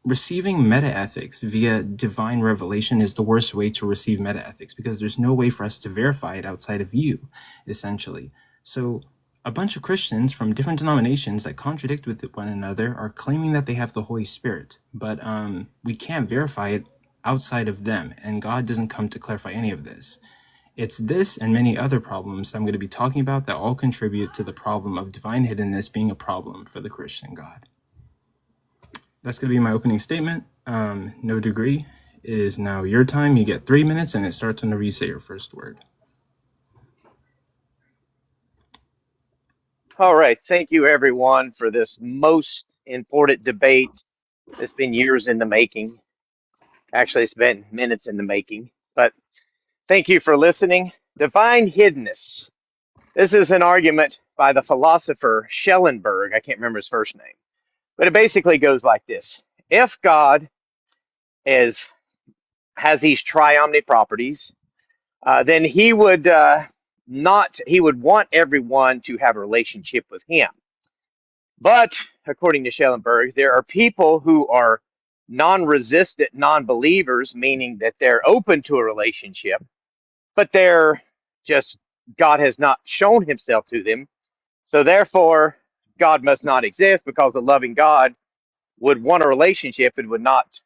receiving meta-ethics via divine revelation is the worst way to receive meta-ethics, because there's no way for us to verify it outside of you, essentially. So a bunch of Christians from different denominations that contradict with one another are claiming that they have the Holy Spirit, but we can't verify it outside of them, and God doesn't come to clarify any of this. It's this and many other problems I'm going to be talking about that all contribute to the problem of divine hiddenness being a problem for the Christian God. That's going to be my opening statement. No Degree, it is now your time. You get 3 minutes, and it starts whenever you say your first word. All right. Thank you, everyone, for this most important debate. It's been years in the making. Actually, it's been minutes in the making. But thank you for listening. Divine hiddenness. This is an argument by the philosopher Schellenberg. I can't remember his first name. But it basically goes like this. If God has these triomni properties, then he would want everyone to have a relationship with him. But according to Schellenberg, there are people who are non-resistant non-believers, meaning that they're open to a relationship, but God has not shown himself to them. So therefore, God must not exist, because the loving God would want a relationship and would not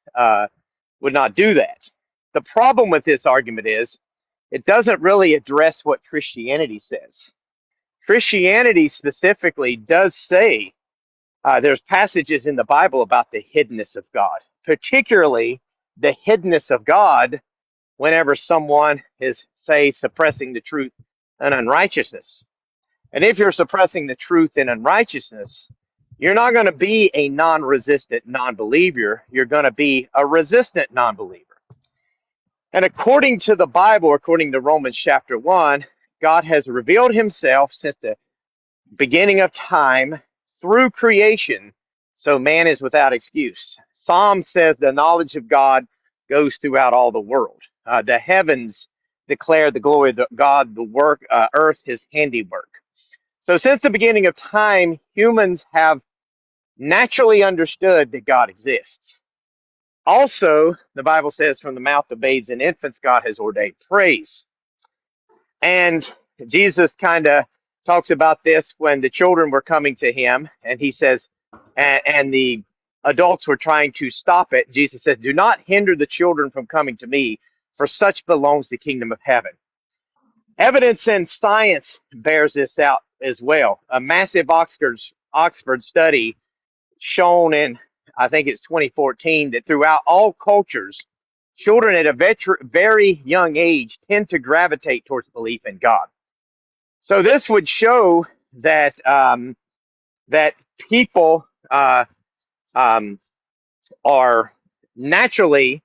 do that. The problem with this argument is it doesn't really address what Christianity says. Christianity specifically does say there's passages in the Bible about the hiddenness of God, particularly the hiddenness of God whenever someone is, say, suppressing the truth and unrighteousness. And if you're suppressing the truth and unrighteousness, you're not going to be a non-resistant non-believer. You're going to be a resistant non-believer. And according to the Bible, according to Romans chapter 1, God has revealed himself since the beginning of time through creation, so man is without excuse. Psalm says the knowledge of God goes throughout all the world. The heavens declare the glory of God, the earth his handiwork. So since the beginning of time, humans have naturally understood that God exists. Also, the Bible says from the mouth of babes and infants, God has ordained praise. And Jesus kind of talks about this when the children were coming to him, and he says, and the adults were trying to stop it. Jesus said, do not hinder the children from coming to me, for such belongs the kingdom of heaven. Evidence and science bears this out as well. A massive Oxford study shown in, I think it's 2014, that throughout all cultures, children at a very young age tend to gravitate towards belief in God. So this would show that that people are naturally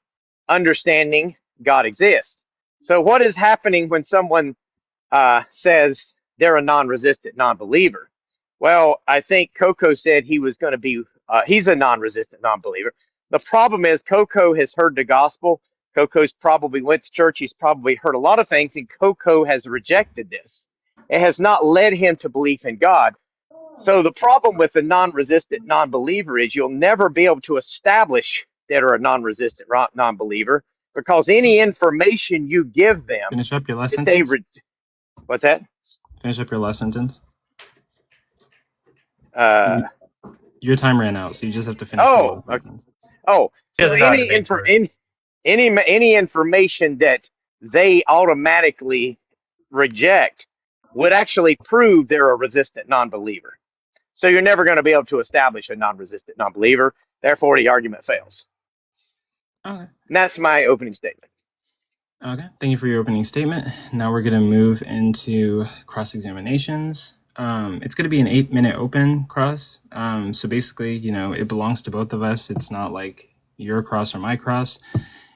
understanding God exists. So what is happening when someone says they're a non-resistant non-believer? Well, I think Coco said he was going to be He's a non-resistant non-believer. The problem is Coco has heard the gospel. Coco's probably went to church. He's probably heard a lot of things, and Coco has rejected this. It has not led him to belief in God. So the problem with a non-resistant non-believer is you'll never be able to establish that are a non-resistant non-believer, because any information you give them, Finish up your last if they sentence. what's that? Finish up your last sentence. Uh, Your time ran out, so you just have to finish. So any information that they automatically reject would actually prove they're a resistant non-believer. So you're never going to be able to establish a non-resistant non-believer. Therefore, the argument fails. Okay. And that's my opening statement. Okay. Thank you for your opening statement. Now we're going to move into cross-examinations. It's going to be an 8-minute open cross. So basically, it belongs to both of us. It's not like your cross or my cross.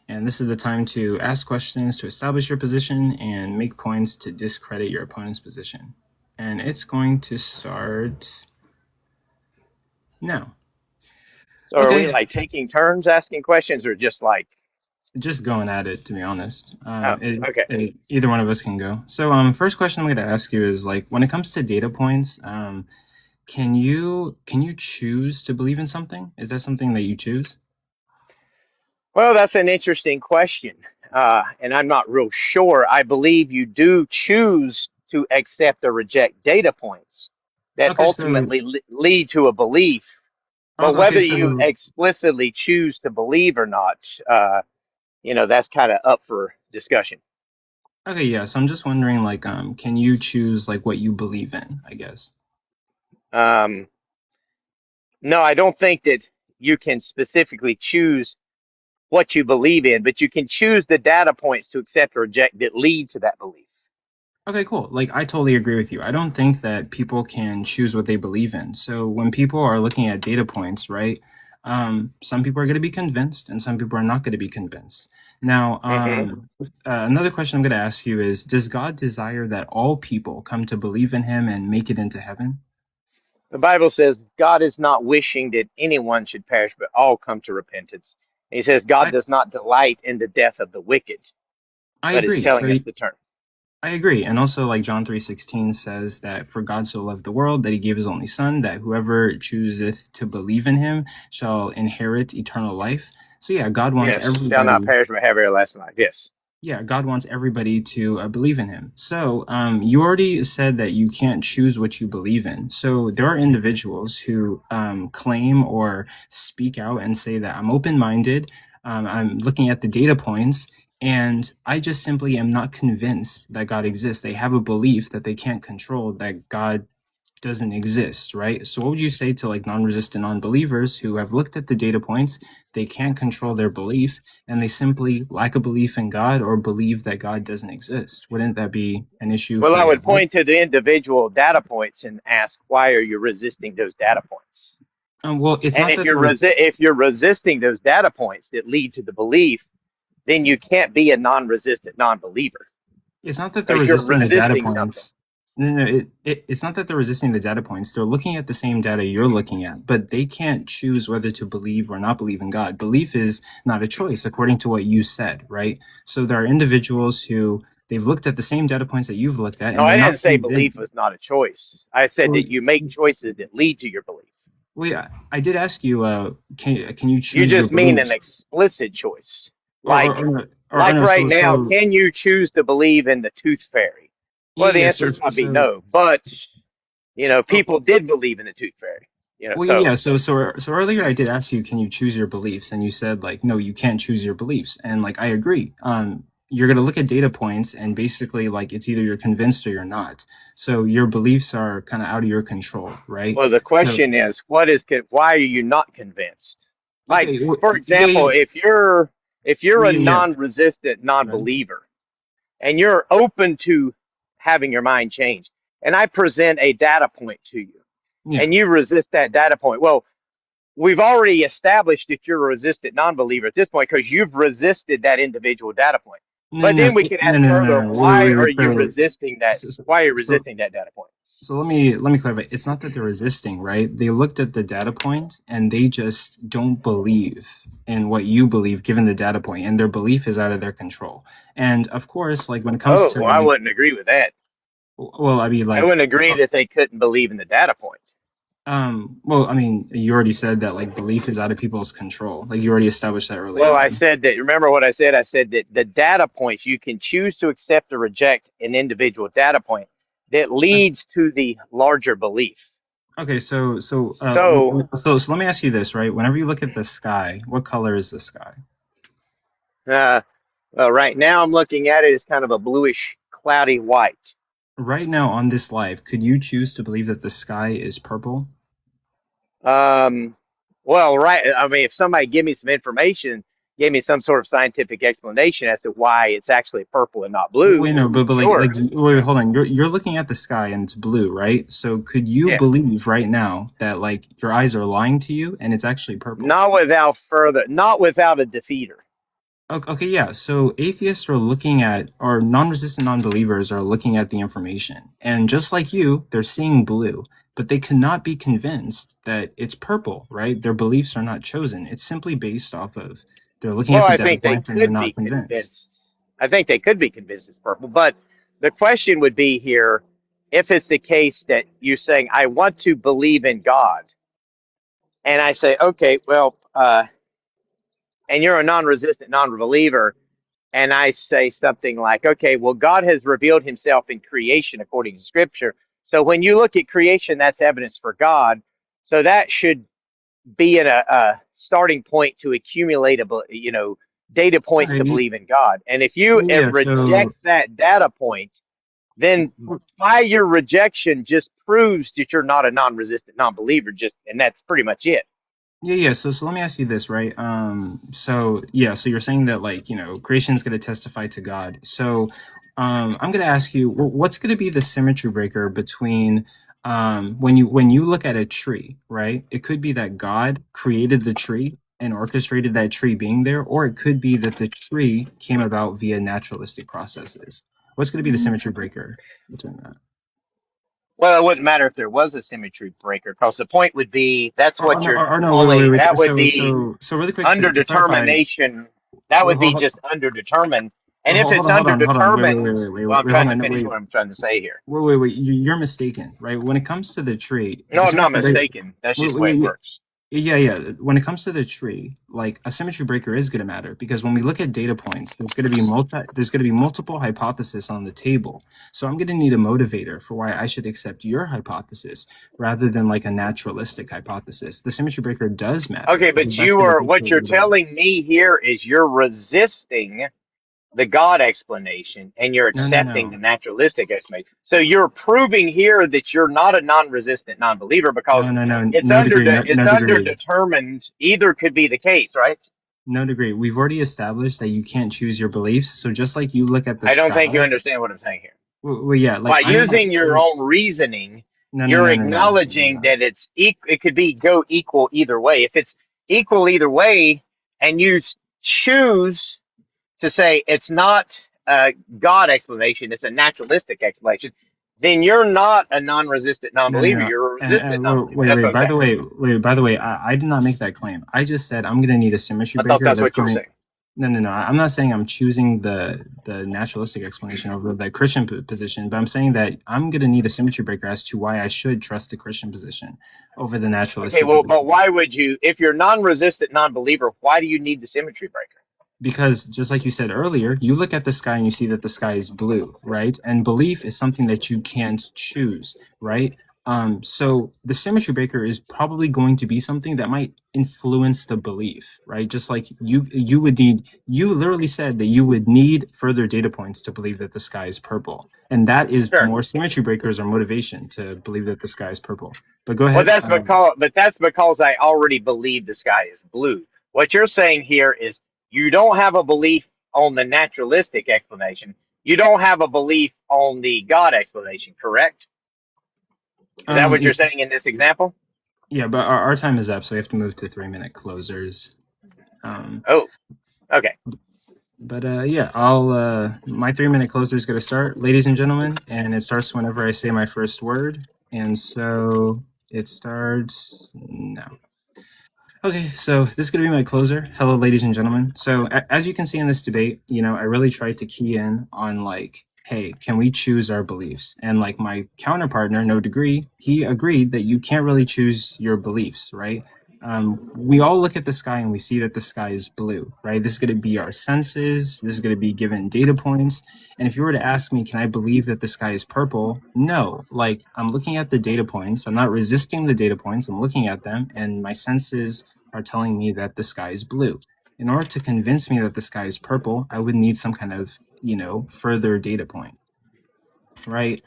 And this is the time to ask questions to establish your position and make points to discredit your opponent's position. And it's going to start now. So are we like taking turns asking questions, or just going at it, to be honest? Okay. Either one of us can go. So first question I'm going to ask you is, like, when it comes to data points, can you choose to believe in something? Is that something that you choose? Well, that's an interesting question, and I'm not real sure. I believe you do choose to accept or reject data points that ultimately lead to a belief. But whether you explicitly choose to believe or not, that's kind of up for discussion. Okay, yeah. So I'm just wondering, like, can you choose like what you believe in, I guess? No, I don't think that you can specifically choose what you believe in, but you can choose the data points to accept or reject that lead to that belief. Okay, cool. Like, I totally agree with you. I don't think that people can choose what they believe in. So when people are looking at data points, right, some people are going to be convinced and some people are not going to be convinced. Now, another question I'm going to ask you is, does God desire that all people come to believe in him and make it into heaven? The Bible says God is not wishing that anyone should perish, but all come to repentance. He says God does not delight in the death of the wicked. I but agree. is telling us the term. I agree. And also, like, John 3:16 says that for God so loved the world that he gave his only son, that whoever chooseth to believe in him shall inherit eternal life. So yeah, God wants everybody. Shall not perish but have everlasting life. Yes. Yeah, God wants everybody to believe in him. So you already said that you can't choose what you believe in. So there are individuals who claim or speak out and say that I'm open-minded, I'm looking at the data points, and I just simply am not convinced that God exists. They have a belief that they can't control, that God doesn't exist, right? So what would you say to like non-resistant non-believers who have looked at the data points, they can't control their belief, and they simply lack a belief in God or believe that God doesn't exist? Wouldn't that be an issue? Well, I would point to the individual data points and ask, why are you resisting those data points? Well, it's and not if you're resisting those data points that lead to the belief, then you can't be a non-resistant non-believer. It's not that they're resisting the data points. No, it's not that they're resisting the data points. They're looking at the same data you're looking at, but they can't choose whether to believe or not believe in God. Belief is not a choice, according to what you said, right? So there are individuals who they've looked at the same data points that you've looked at. No, I didn't say belief was not a choice. I said that you make choices that lead to your belief. Well, yeah, I did ask you, can you choose? You just mean an explicit choice. Like right now, can you choose to believe in the tooth fairy? Well, the answer would probably be no. But people did believe in the tooth fairy. So earlier I did ask you, can you choose your beliefs? And you said like, no, you can't choose your beliefs. And like, I agree. You're going to look at data points and basically like it's either you're convinced or you're not. So your beliefs are kind of out of your control, right? Well, the question is, why are you not convinced? Like, for example, if you're a non-resistant non-believer and you're open to having your mind changed, and I present a data point to you and you resist that data point, well, we've already established that you're a resistant non-believer at this point because you've resisted that individual data point. But then we can ask further, why are you resisting that? Why are you resisting that data point? So let me clarify. It's not that they're resisting, right? They looked at the data point and they just don't believe in what you believe given the data point, and their belief is out of their control. And of course, like when it comes Oh, to well, I like, wouldn't agree with that. well, I mean, I like, wouldn't agree that they couldn't believe in the data point. well, I mean, you already said that like belief is out of people's control. Like you already established that early Well, I on. said that, remember what I said? I said that the data points, you can choose to accept or reject an individual data point that leads to the larger belief. Okay, So, so let me ask you this, right? Whenever you look at the sky, what color is the sky? right now I'm looking at it as kind of a bluish, cloudy white. Right now on this live, could you choose to believe that the sky is purple? Well, right. I mean, if somebody gave me some information, gave me some sort of scientific explanation as to why it's actually purple and not blue, Wait, no, but sure. wait, hold on. You're looking at the sky and it's blue, right? So could you Yeah. believe right now that like your eyes are lying to you and it's actually purple? Not without a defeater. Okay, yeah. So atheists are looking at, or non-resistant non-believers are looking at the information, and just like you, they're seeing blue, but they cannot be convinced that it's purple, right? Their beliefs are not chosen. It's simply based off of they're looking Well, at the I data think they point and they're could be not convinced. convinced. I think they could be convinced it's purple. But the question would be here, if it's the case that you're saying, I want to believe in God, and I say, okay, well, and you're a non-resistant non-believer, and I say something like, okay, well, God has revealed himself in creation according to scripture. So when you look at creation, that's evidence for God. So that should be in a starting point to accumulate data All points to right, believe in God. And if you yeah. reject that data point, then by your rejection just proves that you're not a non-resistant non-believer. And that's pretty much it. Yeah. So let me ask you this, right? So yeah, so you're saying that like, creation is going to testify to God. So, I'm going to ask you, what's going to be the symmetry breaker between, when you look at a tree, right? It could be that God created the tree and orchestrated that tree being there, or it could be that the tree came about via naturalistic processes. What's going to be the symmetry breaker between that? Well, it wouldn't matter if there was a symmetry breaker, because the point would be that's what you're Or no, wait, calling. wait. That would So be really quick under to clarify. determination. That would be Hold, just underdetermined. And if hold it's on, hold on. underdetermined, well, I'm Hold trying to on. No, finish what I'm trying to say here. wait. You're mistaken, right? When it comes to the tree, No, the I'm not symmetry breaker. mistaken. That's just the way it works. Yeah. When it comes to the tree, like a symmetry breaker is going to matter because when we look at data points, there's going to be multiple hypotheses on the table. So I'm going to need a motivator for why I should accept your hypothesis rather than like a naturalistic hypothesis. The symmetry breaker does matter. Okay, but Because that's going to what you're dictate whether. telling me here is you're resisting the God explanation and you're accepting No. the naturalistic explanation. So you're proving here that you're not a non-resistant non-believer because No degree. it's No degree. underdetermined. Either could be the case, right? No degree. We've already established that you can't choose your beliefs. So just like you look at the I don't think you sky. understand what I'm saying here. Well, yeah, like By I'm not. using your own reasoning, you're acknowledging No. that it could be go equal either way. If it's equal either way, and you choose to say it's not a God explanation, it's a naturalistic explanation, then you're not a non-resistant non-believer. No. You're a resistant non-believer. Wait, That's what wait. I'm saying. By the way, I did not make that claim. I just said I'm gonna need a symmetry I thought breaker that's that's what you were going. saying. No. I'm not saying I'm choosing the naturalistic explanation over the Christian position, but I'm saying that I'm gonna need a symmetry breaker as to why I should trust the Christian position over the Okay, naturalistic well, but position. why would you, if you're non-resistant non-believer, why do you need the symmetry breaker? Because just like you said earlier, you look at the sky and you see that the sky is blue, right? And belief is something that you can't choose, right? So the symmetry breaker is probably going to be something that might influence the belief, right? Just like you would need, you literally said that you would need further data points to believe that the sky is purple, and that is Sure. more symmetry breakers or motivation to believe that the sky is purple. But go Well, ahead. that's because I already believe the sky is blue. What you're saying here is you don't have a belief on the naturalistic explanation. You don't have a belief on the God explanation, correct? Is that what you're saying in this example? Yeah, but our time is up, so we have to move to 3-minute closers. Oh, okay. But yeah, I'll my 3-minute closer is going to start, ladies and gentlemen, and it starts whenever I say my first word. And so it starts now. Okay, so this is going to be my closer. Hello, ladies and gentlemen. So as you can see in this debate, I really tried to key in on like, hey, can we choose our beliefs? And like my counterpartner, No Degree, he agreed that you can't really choose your beliefs, right? We all look at the sky and we see that the sky is blue, right? This is going to be our senses. This is going to be given data points. And if you were to ask me, can I believe that the sky is purple? No, like I'm looking at the data points. I'm not resisting the data points. I'm looking at them and my senses are telling me that the sky is blue. In order to convince me that the sky is purple, I would need some kind of, further data point, right?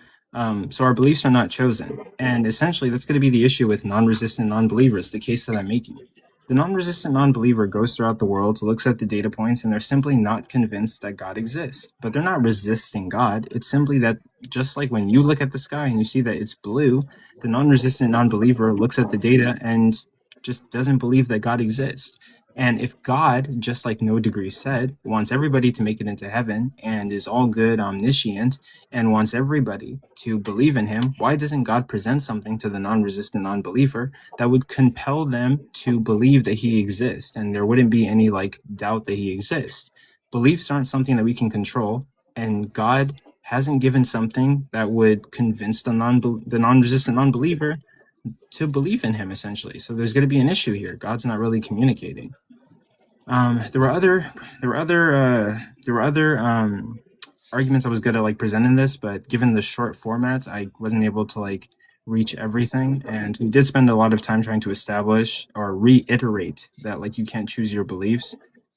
So our beliefs are not chosen. And essentially, that's going to be the issue with non-resistant non-believers, the case that I'm making. The non-resistant non-believer goes throughout the world, looks at the data points, and they're simply not convinced that God exists. But they're not resisting God. It's simply that just like when you look at the sky and you see that it's blue, the non-resistant non-believer looks at the data and just doesn't believe that God exists. And if God, just like No Degree said, wants everybody to make it into heaven and is all good, omniscient, and wants everybody to believe in him, why doesn't God present something to the non-resistant non-believer that would compel them to believe that he exists and there wouldn't be any like doubt that he exists? Beliefs aren't something that we can control, and God hasn't given something that would convince the non-resistant non-believer to believe in him, essentially. So there's going to be an issue here. God's not really communicating. There were other arguments I was gonna like present in this, but given the short format, I wasn't able to like reach everything. And we did spend a lot of time trying to establish or reiterate that like you can't choose your beliefs.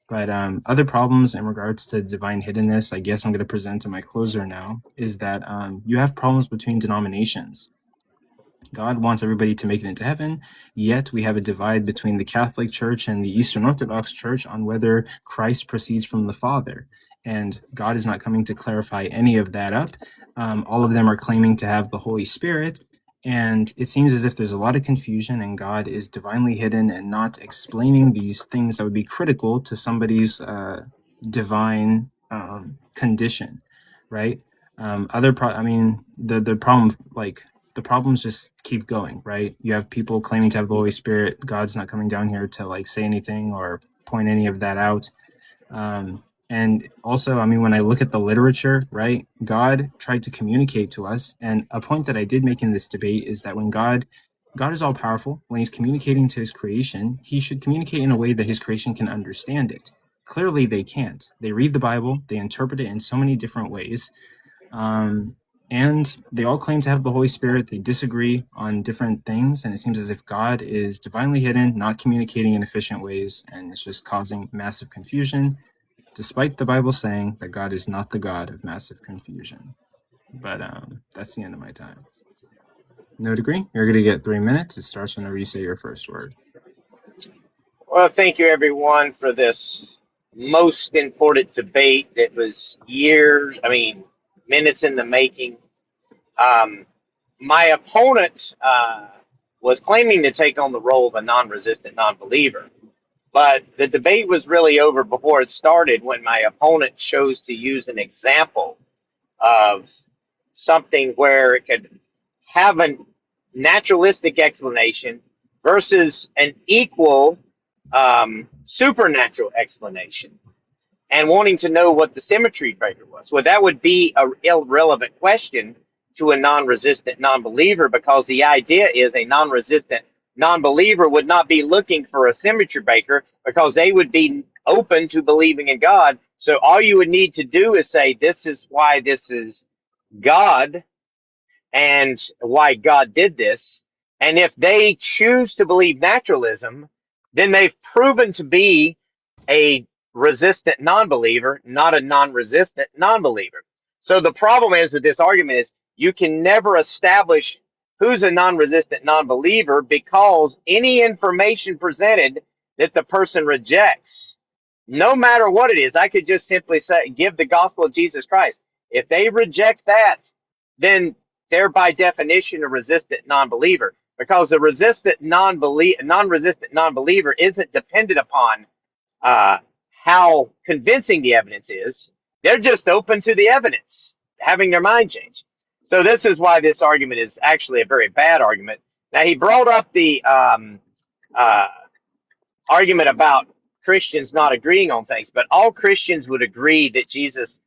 But other problems in regards to divine hiddenness, I guess I'm going to present to my closer now, is that you have problems between denominations. God wants everybody to make it into heaven, yet we have a divide between the Catholic Church and the Eastern Orthodox Church on whether Christ proceeds from the Father. And God is not coming to clarify any of that up. All of them are claiming to have the Holy Spirit, and it seems as if there's a lot of confusion and God is divinely hidden and not explaining these things that would be critical to somebody's divine condition, right? The problem, like, the problems just keep going, right? You have people claiming to have the Holy Spirit. God's not coming down here to like say anything or point any of that out. And also, when I look at the literature, right, God tried to communicate to us. And a point that I did make in this debate is that when God is all powerful, when he's communicating to his creation, he should communicate in a way that his creation can understand it. Clearly, they can't. They read the Bible, they interpret it in so many different ways. And they all claim to have the Holy Spirit. They disagree on different things, and it seems as if God is divinely hidden, not communicating in efficient ways, and it's just causing massive confusion, despite the Bible saying that God is not the God of massive confusion. But that's the end of my time. No Degree, you're going to get 3 minutes. It starts whenever you say your first word. Well, thank you, everyone, for this most important debate that was minutes in the making. My opponent was claiming to take on the role of a non-resistant non-believer, but the debate was really over before it started when my opponent chose to use an example of something where it could have a naturalistic explanation versus an equal supernatural explanation, and wanting to know what the symmetry breaker was. Well, that would be an irrelevant question to a non-resistant non-believer, because the idea is a non-resistant non-believer would not be looking for a symmetry breaker because they would be open to believing in God. So all you would need to do is say, this is why this is God and why God did this. And if they choose to believe naturalism, then they've proven to be a resistant non-believer, not a non-resistant non-believer. So the problem is with this argument is you can never establish who's a non-resistant non-believer, because any information presented that the person rejects, no matter what it is, I could just simply say, give the gospel of Jesus Christ. If they reject that, then they're by definition a resistant non-believer, because the non-resistant non-believer isn't dependent upon how convincing the evidence is. They're just open to the evidence, having their mind changed. So this is why this argument is actually a very bad argument. Now, he brought up the argument about Christians not agreeing on things, but all Christians would agree that Jesus,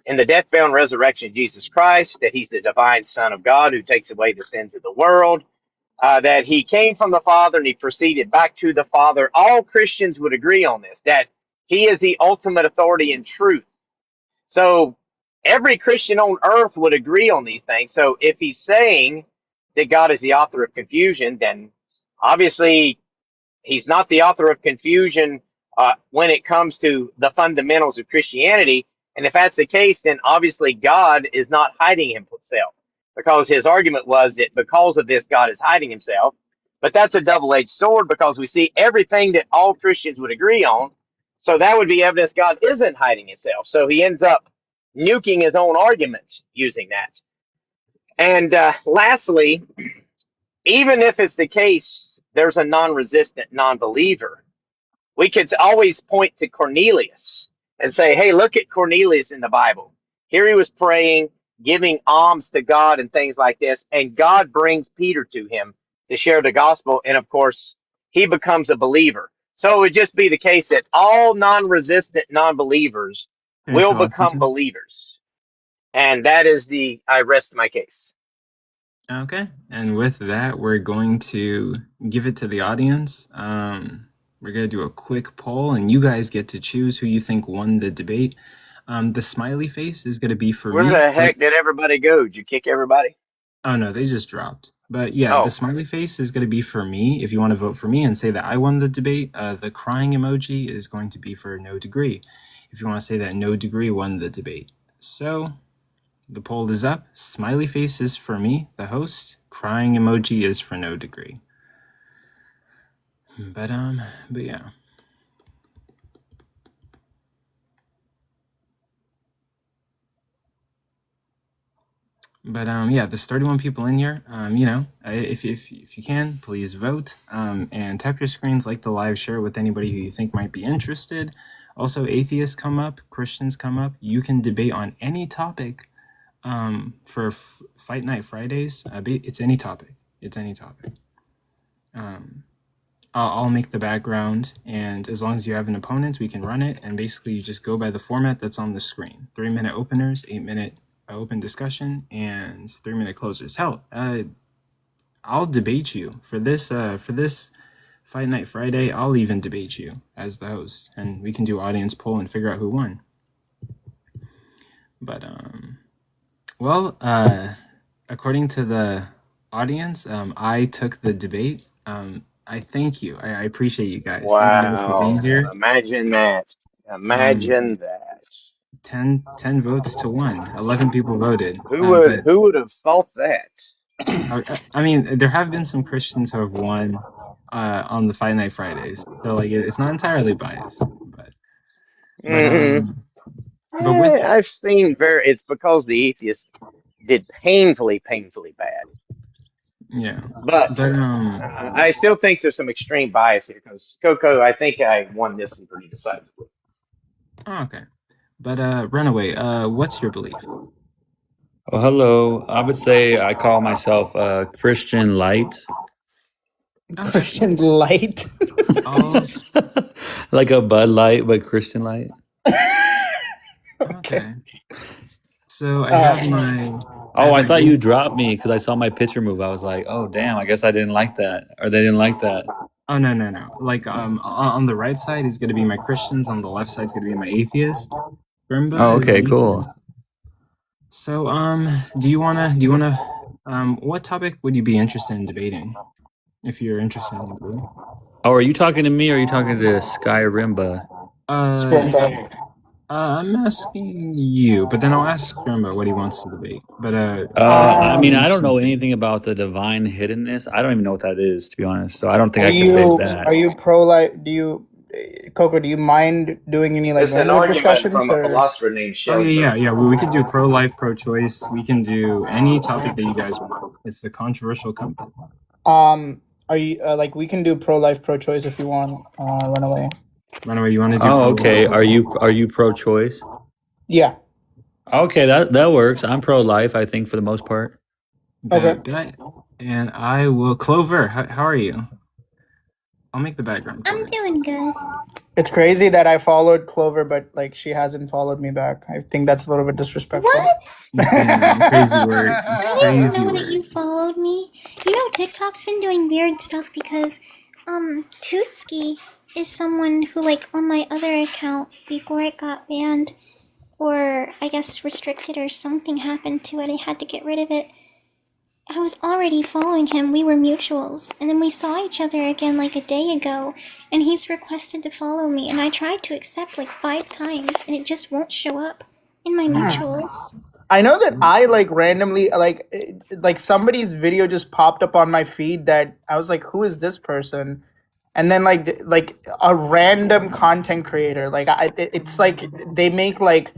in the death, burial, and resurrection of Jesus Christ, that he's the divine Son of God who takes away the sins of the world, that he came from the Father and he proceeded back to the Father. All Christians would agree on this, that he is the ultimate authority in truth. So every Christian on earth would agree on these things. So if he's saying that God is the author of confusion, then obviously he's not the author of confusion when it comes to the fundamentals of Christianity. And if that's the case, then obviously God is not hiding himself, because his argument was that because of this, God is hiding himself. But that's a double-edged sword, because we see everything that all Christians would agree on. So that would be evidence God isn't hiding himself. So he ends up nuking his own argument using that. And lastly, even if it's the case there's a non-resistant non-believer, we could always point to Cornelius and say, hey, look at Cornelius in the Bible. Here he was praying, giving alms to God and things like this, and God brings Peter to him to share the gospel, and of course, he becomes a believer. So it would just be the case that all non-resistant non-believers will become believers. And that is I rest my case. Okay, and with that, we're going to give it to the audience. We're going to do a quick poll, and you guys get to choose who you think won the debate. The smiley face is going to be for me. Where the heck did everybody go? Did you kick everybody? Oh, no, they just dropped. But yeah, the smiley face is going to be for me. If you want to vote for me and say that I won the debate, the crying emoji is going to be for no degree. If you want to say that no degree won the debate. So the poll is up. Smiley face is for me, the host. Crying emoji is for no degree. But yeah. But yeah, there's 31 people in here. You know, if you can, please vote. And tap your screens, like the live, share it with anybody who you think might be interested. Also, atheists come up, Christians come up. You can debate on any topic. For Fight Night Fridays, it's any topic. It's any topic. I'll make the background, and as long as you have an opponent, we can run it. And basically, you just go by the format that's on the screen: 3-minute openers, 8-minute open discussion, and 3-minute closers. Hell, I'll debate you for this Fight Night Friday. I'll even debate you as the host, and we can do audience poll and figure out who won. But well, according to the audience, I took the debate. I thank you. I appreciate you guys. Wow. Thank you guys for being here. Imagine that. Imagine that. 10 votes to 1. 11 people voted. Who would have thought that? I mean, there have been some Christians who have won on the Fight Night Fridays, so like it's not entirely biased. But I've seen it's because the atheists did painfully bad. Yeah, but I still think there's some extreme bias here, because Coco, I think I won this one pretty decisively. Oh, okay, but Runaway, what's your belief? Oh, hello. I would say I call myself Christian Light. Christian Light? Like a Bud Light, but Christian Light. Okay. So I have my... I thought you dropped me because I saw my picture move. I was like, oh, damn, I guess I didn't like that. Or they didn't like that. Oh, no. Like, on the right side is going to be my Christians. On the left side is going to be my atheists. Oh, okay, cool. So, do you wanna, what topic would you be interested in debating? If you're interested in debating. Oh, are you talking to me or are you talking to Skyrimba? I'm asking you, but then I'll ask Skyrimba what he wants to debate. But I mean, I don't know anything about the divine hiddenness. I don't even know what that is, to be honest. So I don't think I can debate that. Are you pro-life? Coco, do you mind doing any like discussions? From a philosopher named Sheldon. Oh yeah. We could do pro-life, pro-choice. We can do any topic that you guys want. It's the controversial company. Are you we can do pro-life, pro-choice if you want. Runaway. Runaway, you want to do? Oh, okay. Are you pro-choice? Yeah. Okay, that works. I'm pro-life, I think, for the most part. Bet. And I will. Clover, how are you? I'll make the background. I'm doing good. It's crazy that I followed Clover, but like she hasn't followed me back. I think that's a little bit disrespectful. What? Crazy word. I didn't know that you followed me. You know, TikTok's been doing weird stuff because, Tootski is someone who, like, on my other account, before it got banned, or I guess restricted or something happened to it, I had to get rid of it. I was already following him, we were mutuals, and then we saw each other again like a day ago, and he's requested to follow me, and I tried to accept like 5 times, and it just won't show up in my mutuals. I know that I like randomly like somebody's video just popped up on my feed that I was like, who is this person? And then like a random content creator, like it's like they make like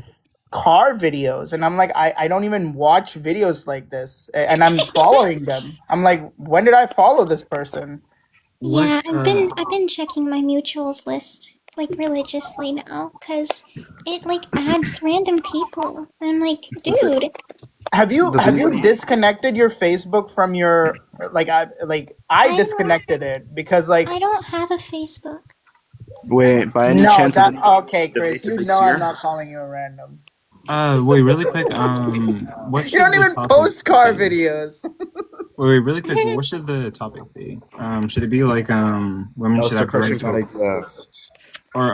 car videos, and I'm like, I don't even watch videos like this, and I'm following them. I'm like, when did I follow this person? Yeah, I've been checking my mutuals list like religiously now, because it like adds random people. And I'm like, dude. Have you disconnected your Facebook from your I disconnected it because like I don't have a Facebook. Wait, by any chance? Okay, Chris, you know I'm not calling you a random. Wait, really quick. What you don't even post car videos. Wait, really quick. What should the topic be? Should it be like women should have the right to exist? Or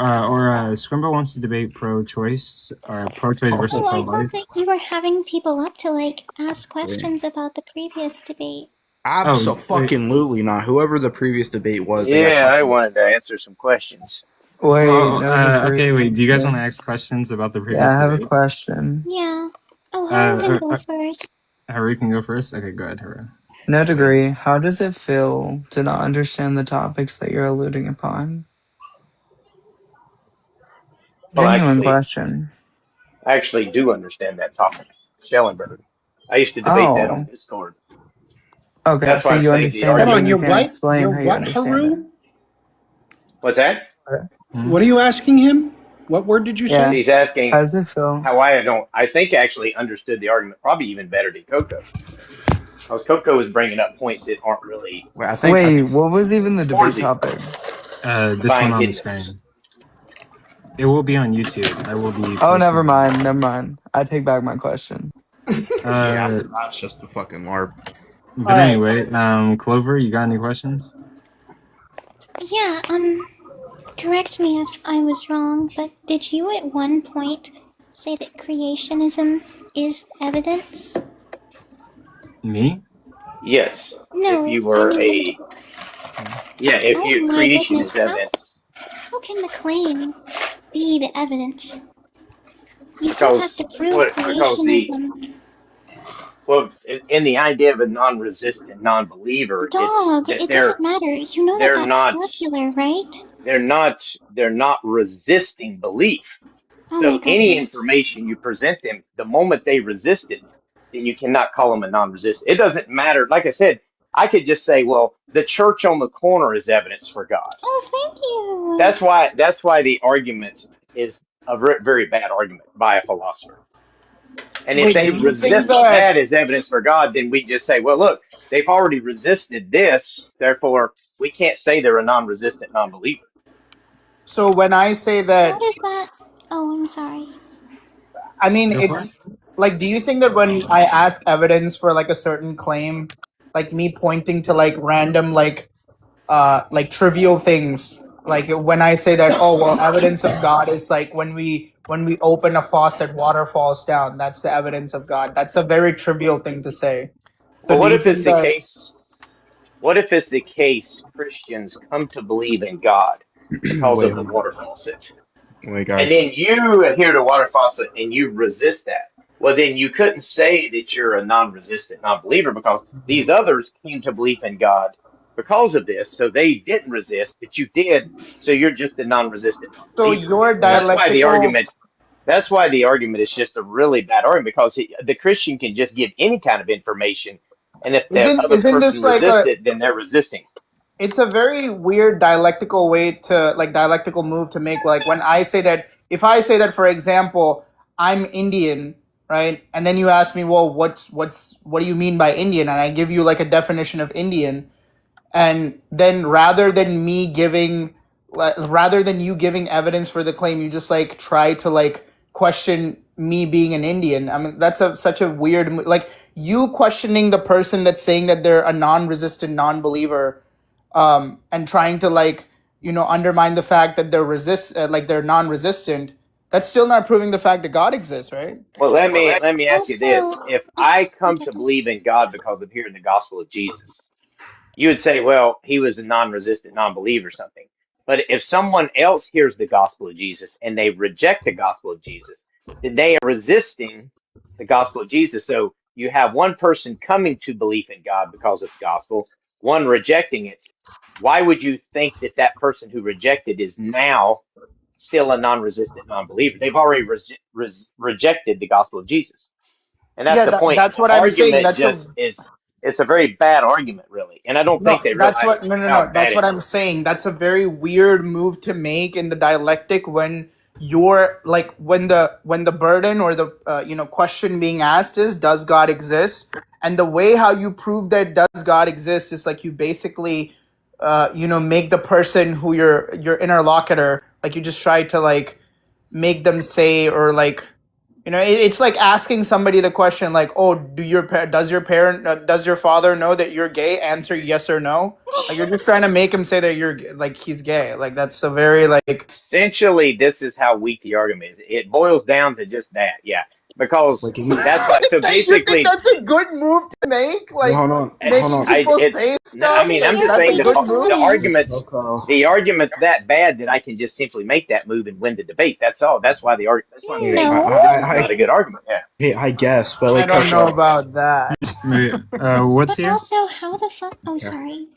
Scrimbo wants to debate pro-choice or pro-choice versus I pro-life. thought that you were having people up to like ask questions about the previous debate. Absolutely not. Whoever the previous debate was. Yeah, I wanted to answer some questions. Wait, okay, wait. Do you guys want to ask questions about the previous debate? I have a question. Yeah. Oh, Haru can go first. Haru can go first? Okay, go ahead, Haru. No degree. How does it feel to not understand the topics that you're alluding upon? Genuine question. I actually do understand that topic. Schellenberg. I used to debate that on Discord. Okay, that's so why you understand it, and you can't explain how you understand it. What's that? What are you asking him? What word did you say? He's asking how does it feel? How I think actually understood the argument probably even better than Coco. Because Coco was bringing up points that aren't really. Wait, what was even the debate topic? This one on the screen. It will be on YouTube. I will be. Oh, never mind. I take back my question. That's just a fucking LARP. But anyway, Clover, you got any questions? Yeah, correct me if I was wrong, but did you at one point say that creationism is evidence? Me? Yes. No. If you were creation is evidence. How can the claim be the evidence? You still have to prove creationism. Well, in the idea of a non-resistant non-believer, it doesn't matter. You know that's circular, right? They're not resisting belief. So any information you present them, the moment they resist it, then you cannot call them a non-resistant. It doesn't matter. Like I said, I could just say, well, the church on the corner is evidence for God. Oh, thank you. That's why the argument is a very bad argument by a philosopher. And if they resist that as evidence for God, then we just say, well, look, they've already resisted this, therefore we can't say they're a non-resistant non-believer. So when I say that... What is that? Oh, I'm sorry. I mean, it's like, do you think that when I ask evidence for like a certain claim, like me pointing to like random like trivial things, like when I say that, oh well, evidence of God is like when we open a faucet, water falls down. That's the evidence of God. That's a very trivial thing to say. So well, what if it's the case? What if it's the case Christians come to believe in God because of the water faucet? Wait, guys. And then you adhere to water faucet and you resist that. Well, then you couldn't say that you're a non-resistant non-believer because these others came to believe in God because of this. So they didn't resist, but you did. So you're just a non-resistant non-believer. So your dialectical... That's why the argument is just a really bad argument because the Christian can just give any kind of information. And if the other person resists it, then they're resisting. it's a very weird dialectical move to make. Like when I say that, if I say that, for example, I'm Indian, right? And then you ask me, well, what do you mean by Indian? And I give you like a definition of Indian. And then rather than you giving evidence for the claim, you just like try to like question me being an Indian. I mean, that's such a weird, like you questioning the person that's saying that they're a non-resistant non-believer, and trying to like, undermine the fact that they're non-resistant. That's still not proving the fact that God exists, right? Well, let me ask you this: Also, if I come okay, to believe in God because of hearing the gospel of Jesus, you would say, well, he was a non-resistant non-believer or something. But if someone else hears the gospel of Jesus and they reject the gospel of Jesus, then they are resisting the gospel of Jesus. So you have one person coming to belief in God because of the gospel, one rejecting it. Why would you think that that person who rejected is now still a non-resistant non-believer? They've already rejected the gospel of Jesus. And that's Yeah, the point. that's The what I'm saying. argument just is, it's a very bad argument, really. And I don't think No, they that's realize what no no how no. bad That's it what I'm is. saying. That's a very weird move to make in the dialectic when you're like when the burden or the question being asked is, does God exist? And the way how you prove that does God exist is like you basically make the person who your interlocutor, like you just try to like make them say, or like it's like asking somebody the question like, oh, does your father know that you're gay? Answer yes or no. Like you're just trying to make him say that like he's gay. Like that's a very like. Essentially, this is how weak the argument is. It boils down to just that, yeah. Because Like, give me. that's why. So You think basically, that's a good move to make? Wait, Like hold on, hold making on. people it's. say I stuff? mean, but I'm Like you're just that's a saying being good the move. dishonest. the argument's that bad that I can just simply make that move and win the debate. That's all. That's why that's why I'm Hey, saying No. it's not a good argument. Yeah. hey, I guess, but I like, don't know okay, about that. Wait, what's But here? also, how the fuck? Oh, okay. sorry.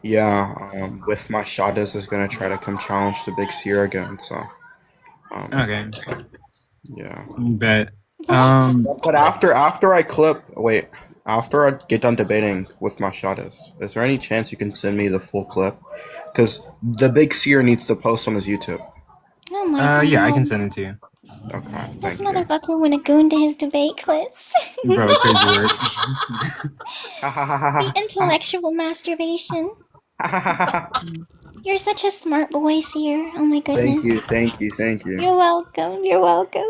Yeah, with my Shadas is gonna try to come challenge the Big Seer again. So, Okay, yeah. bet. What? But after I get done debating with my Shadas, is there any chance you can send me the full clip? Because the Big Seer needs to post on his YouTube. Oh my god. Yeah, I can send it to you. Okay, This thank you. motherfucker went a goon to his debate clips. Bro, crazy work. The intellectual masturbation. You're such a smart boy, Seer. Oh my Thank you, goodness. thank you, thank you. You're welcome. You're welcome.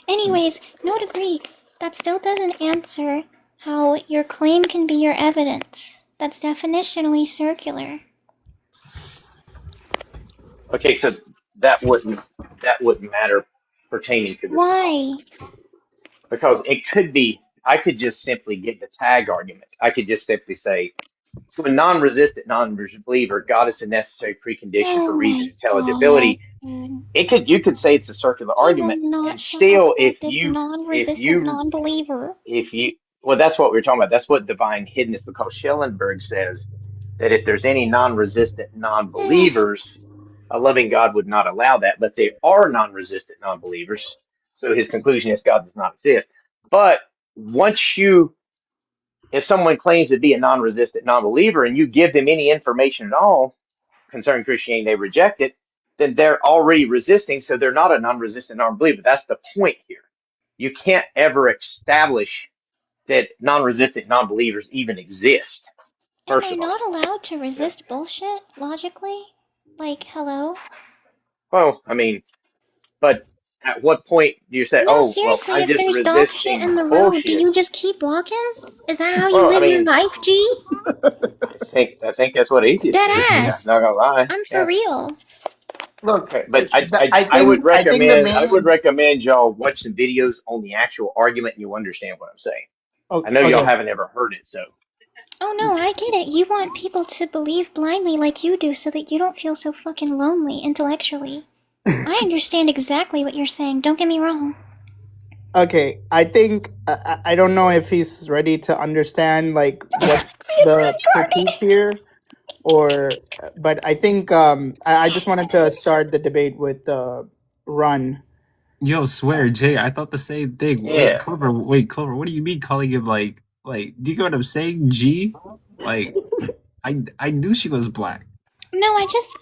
Anyways, no degree. That still doesn't answer how your claim can be your evidence. That's definitionally circular. Okay, so that wouldn't matter pertaining to this at all. Why? Because it could be, I could just simply get the tag argument. I could just simply say, to a non-resistant non-believer, God is a necessary precondition for Oh reason my and god, intelligibility. dude. You could say it's a circular He argument, will not and shut up still, about this non-resistant non-believer. well, that's what we're talking about. That's what divine hidden is, because Schellenberg says that if there's any non-resistant non-believers, a loving God would not allow that, but they are non-resistant non-believers. So his conclusion is God does not exist. But once if someone claims to be a non-resistant non-believer and you give them any information at all concerning Christianity, they reject it, then they're already resisting, so they're not a non-resistant non-believer. That's the point here. You can't ever establish that non-resistant non-believers even exist, Am first I of all. not allowed to Yeah. resist bullshit, logically? Like, hello? Well, I mean, but at what point do you say, No, oh, well, seriously, I'm if just there's dog shit in resisting the road, do bullshit? you just keep walking? Is that how you Well, I live your mean, life, G? I think that's what atheists Dead do. Yeah, ass. not gonna lie. I'm for Yeah. real. Look, Okay, but I think the I would main. recommend y'all watch some videos on the actual argument and you'll understand what I'm saying. I know y'all Okay. haven't ever heard it, so Oh no, I get it. You want people to believe blindly like you do so that you don't feel so fucking lonely intellectually. I understand exactly what you're saying, don't get me wrong. Okay, I think I don't know if he's ready to understand like what's the critique here, but I think I just wanted to start the debate with Run. Yo, swear, Jay, I thought the same thing. yeah. Clover, what do you mean calling him like, do you get what I'm saying, G? Like, I knew she was black. No,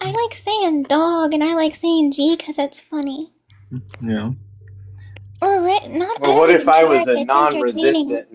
I like saying dog and I like saying G because it's funny. Yeah. Or not. Well, I what don't if even I care was if a it's entertaining, non-resistant,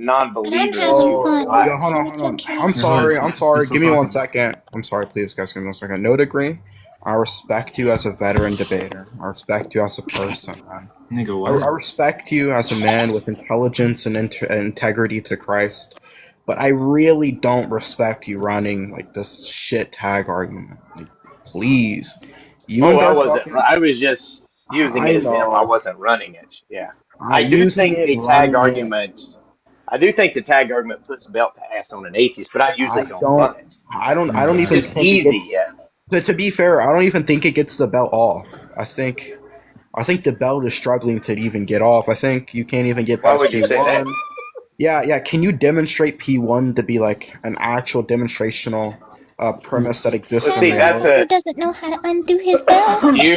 but I'm non-believer, and having you were fun, Yo, black? hold on, so hold it's on. okay. I'm sorry. I'm sorry. Still Give me one talking. second. I'm sorry, please, guys. Give me 1 second. No degree. I respect you as a veteran debater. I respect you as a person, man. Nigga, I what? respect you as a man with intelligence and integrity to Christ, but I really don't respect you running like this shit tag argument. Like, please, you and Oh, I Darth wasn't. I Dawkins. was just using it I as if I know. wasn't running it. Yeah, I I do using think it, the tag running it. argument. I do think the tag argument puts a belt to ass on an atheist, but I usually I don't don't. run it. I don't It's even just think it easy. gets. Yeah. But to be fair, I don't even think it gets the belt off. I think the belt is struggling to even get off. I think you can't even get Why past would you say that? P1. Yeah. Can you demonstrate P1 to be like an actual demonstrational premise that exists Well, in see, that's reality? Who a doesn't know how to undo his belt? you.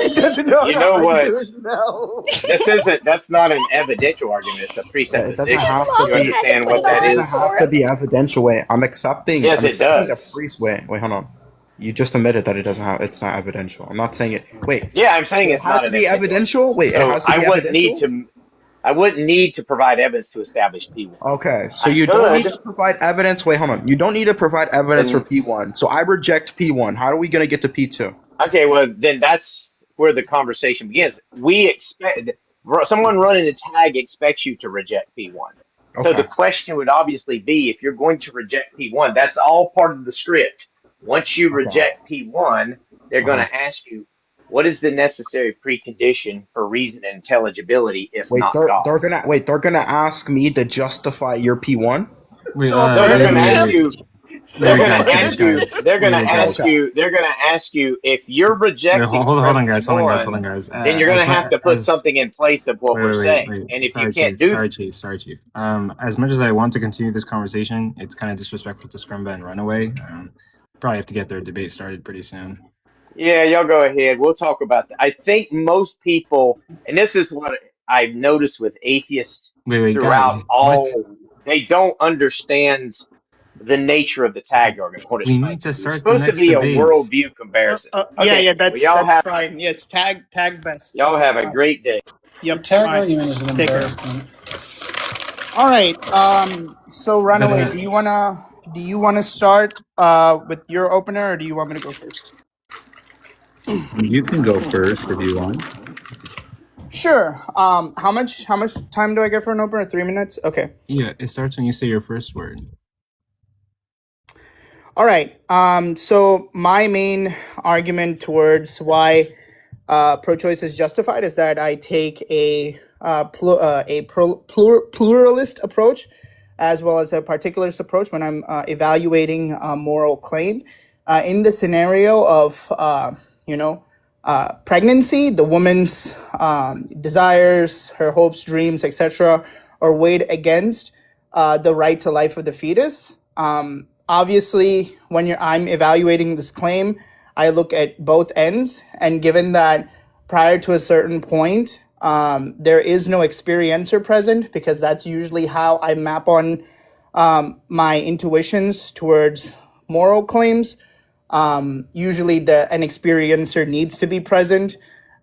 He doesn't know You how know to what? undo his belt. This isn't. That's not an evidential argument. It's a It doesn't presupposition. have Do to you be. understand put what it that on It his doesn't is? have to forehead. be evidential way. I'm accepting. Yes, I'm it accepting a does. priest way. Wait, hold on. You just admitted that it doesn't have. It's not evidential. I'm not saying it. Wait. Yeah, I'm saying So it it's has not to an be evidential argument. evidential. Wait, it So has to be evidential. I wouldn't need to provide evidence to establish P1. Okay, so I you don't need could, to provide evidence. Wait, hold on. You don't need to provide evidence for then P1. So I reject P1. How are we going to get to P2? okay, well then that's where the conversation begins. We expect someone running a tag expects you to reject P1. So the Okay. question would obviously be if you're going to reject P1, that's all part of the script. Once you Okay. reject P1, they're going Uh-huh. to ask you, what is the necessary precondition for reason and intelligibility if Wait, not God? they're gonna ask me to justify your P1? Wait, So No, they're going to ask wait. you. They're Wait, going guys, to guys, ask you. guys. They're going Wait, to wait, ask guys. Okay. you. They're going to ask you if you're Wait, rejecting hold on, premise guys. Hold on, guys. Hold on, one, guys. then you're going to have to put As something in place of what we're saying. wait. And if you Sorry, can't Chief. do, Sorry, Chief. As much as I want to continue this conversation, it's kind of disrespectful to Scrumba and Runaway. Probably have to get their debate started pretty soon. yeah, y'all go ahead. We'll talk about that. I think most people, and this is what I've noticed with atheists Wait, throughout guys. What? all, they don't understand the nature of the tag argument, what it's We trying need to to do. It's start the supposed to next be a debate. worldview comparison. Yeah, Okay, well, y'all that's have fine. Yes, tag best. y'all Okay, have a fine. great day. Yep, The tag fine. argument is an Take care. embarrassment. All right. So Runaway, But, do you wanna start with your opener, or do you want me to go first? You can go first if you want. Sure. How much time do I get for an opener? 3 minutes. Okay. yeah, it starts when you say your first word. All right. So my main argument towards why pro-choice is justified is that I take a pluralist approach as well as a particularist approach when I'm evaluating a moral claim. In the scenario of pregnancy, the woman's desires, her hopes, dreams, etc., are weighed against the right to life of the fetus. Obviously, when I'm evaluating this claim, I look at both ends, and given that prior to a certain point, there is no experiencer present, because that's usually how I map on my intuitions towards moral claims. Usually an experiencer needs to be present.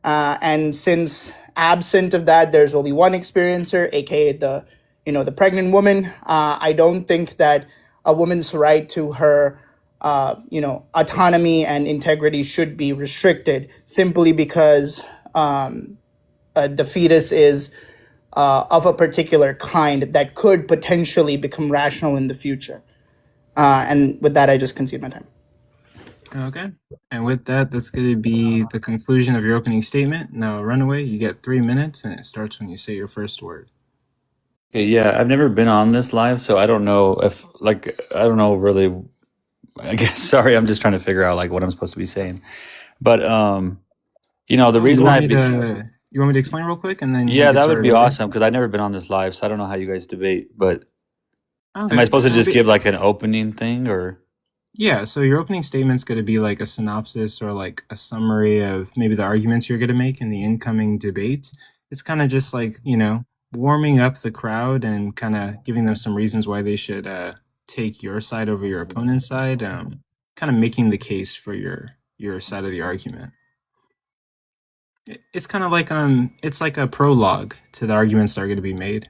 And since absent of that, there's only one experiencer, aka the pregnant woman. I don't think that a woman's right to her autonomy and integrity should be restricted simply because the fetus is of a particular kind that could potentially become rational in the future. And with that, I just concede my time. Okay. And with that, that's going to be the conclusion of your opening statement. Now, Runaway, you get 3 minutes, and it starts when you say your first word. Okay, yeah, I've never been on this live, so I don't know if, I don't know really, I guess, sorry, I'm just trying to figure out, what I'm supposed to be saying. But, the reason You want me to explain real quick, and then yeah, that would be awesome, because I've never been on this live, so I don't know how you guys debate, but am I supposed to just give, an opening thing, or? Yeah, so your opening statement's going to be like a synopsis or like a summary of maybe the arguments you're going to make in the incoming debate. It's kind of just warming up the crowd and kind of giving them some reasons why they should take your side over your opponent's side, kind of making the case for your side of the argument. It's kind of like it's like a prologue to the arguments that are going to be made.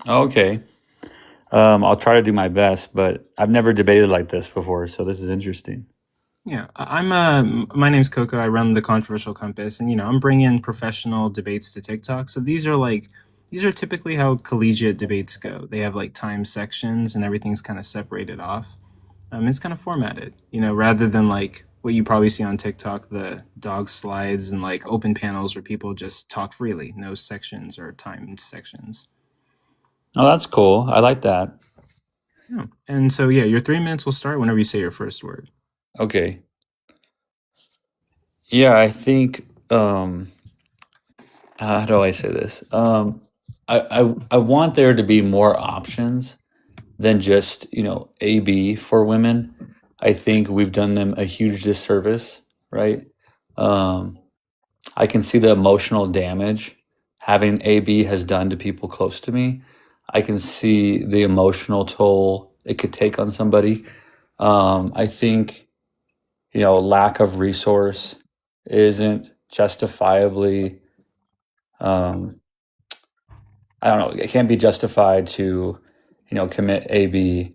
Okay. I'll try to do my best, but I've never debated like this before, so this is interesting. Yeah, my name's Coco. I run the Controversial Compass, and I'm bringing professional debates to TikTok. So these are typically how collegiate debates go. They have like time sections, and everything's kind of separated off. It's kind of formatted, rather than like what you probably see on TikTok, the dog slides and like open panels where people just talk freely, no sections or timed sections. Oh, that's cool. I like that. Yeah. And so, your 3 minutes will start whenever you say your first word. Okay. Yeah, I think how do I say this? I want there to be more options than just, AB for women. I think we've done them a huge disservice, right? I can see the emotional damage having AB has done to people close to me. I can see the emotional toll it could take on somebody. I think, lack of resource isn't justifiably, I don't know, it can't be justified to, commit AB.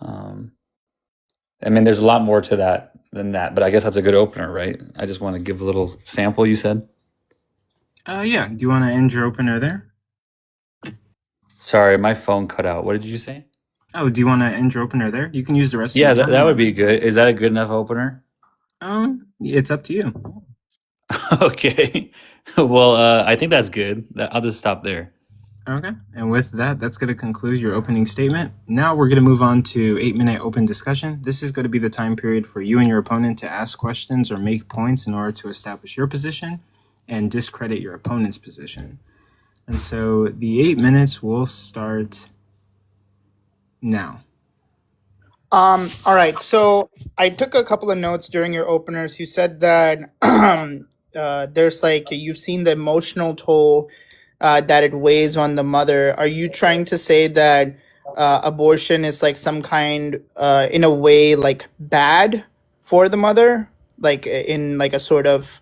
I mean, there's a lot more to that than that, but I guess that's a good opener, right? I just want to give a little sample, you said? Yeah. Do you want to end your opener there? Sorry, my phone cut out. What did you say? Oh, do you want to end your opener there? You can use the rest Yeah, of your time. that would be good. Is that a good enough opener? It's up to you. Okay. Well, I think that's good. I'll just stop there. Okay. And with that, that's going to conclude your opening statement. Now we're going to move on to 8-minute open discussion. This is going to be the time period for you and your opponent to ask questions or make points in order to establish your position and discredit your opponent's position. And so the 8 minutes will start now. All right. So I took a couple of notes during your openers. You said that there's like you've seen the emotional toll that it weighs on the mother. Are you trying to say that abortion is like some kind, in a way, like bad for the mother, like in like a sort of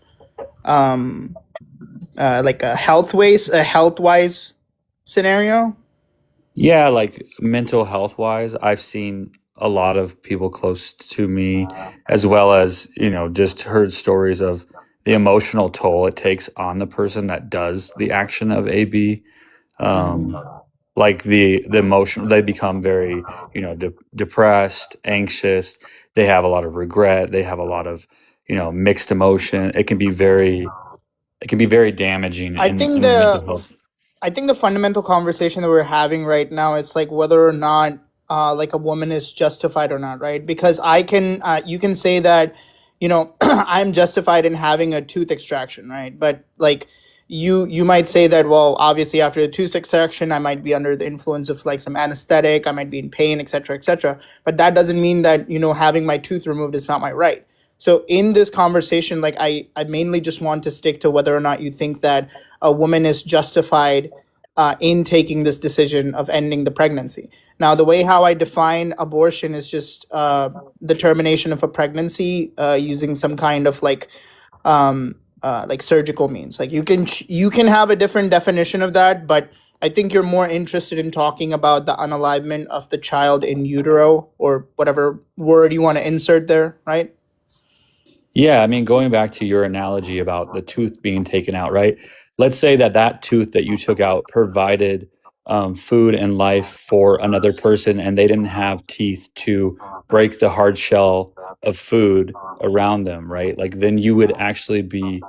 like a health wise scenario? Yeah, like mental health wise, I've seen a lot of people close to me, as well as, just heard stories of the emotional toll it takes on the person that does the action of AB. Like the emotion, they become very, depressed, anxious. They have a lot of regret. They have a lot of, mixed emotion. It can be very damaging I in think mental health. I think the fundamental conversation that we're having right now is like whether or not like a woman is justified or not, right? Because you can say that, I'm justified in having a tooth extraction, right? But like you might say that, well, obviously after the tooth extraction, I might be under the influence of like some anesthetic, I might be in pain, etc., etc. But that doesn't mean that, having my tooth removed is not my right. So in this conversation, like I mainly just want to stick to whether or not you think that a woman is justified in taking this decision of ending the pregnancy. Now, the way how I define abortion is just the termination of a pregnancy using some kind of like surgical means. Like you can have a different definition of that, but I think you're more interested in talking about the unalivement of the child in utero, or whatever word you want to insert there, right? Yeah, I mean, going back to your analogy about the tooth being taken out, right? Let's say that tooth that you took out provided food and life for another person, and they didn't have teeth to break the hard shell of food around them, right? Like then you would actually be,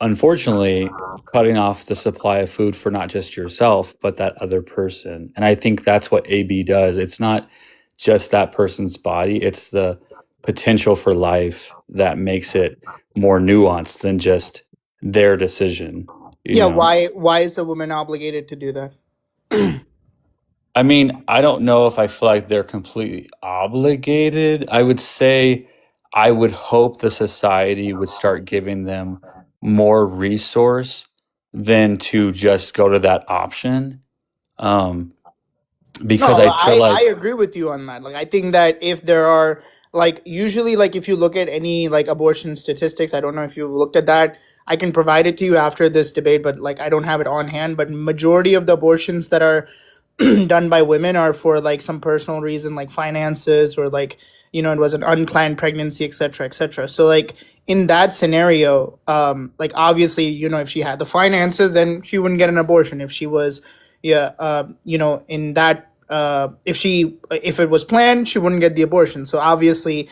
unfortunately, cutting off the supply of food for not just yourself, but that other person. And I think that's what AB does. It's not just that person's body, it's the potential for life that makes it more nuanced than just their decision. Yeah, why is a woman obligated to do that? I mean, I don't know if I feel like they're completely obligated. I would say I would hope the society would start giving them more resource than to just go to that option. because No, I feel I like agree with you on that. Like, I think that if there are, like, usually, like, if you look at any, like, abortion statistics, I don't know if you've looked at that. I can provide it to you after this debate, but, like, I don't have it on hand. But majority of the abortions that are done by women are for, like, some personal reason, like finances, or, like, it was an unplanned pregnancy, etc., etc. So, like, in that scenario, like, obviously, if she had the finances, then she wouldn't get an abortion. If she was, yeah, in that, if it was planned, she wouldn't get the abortion. So obviously,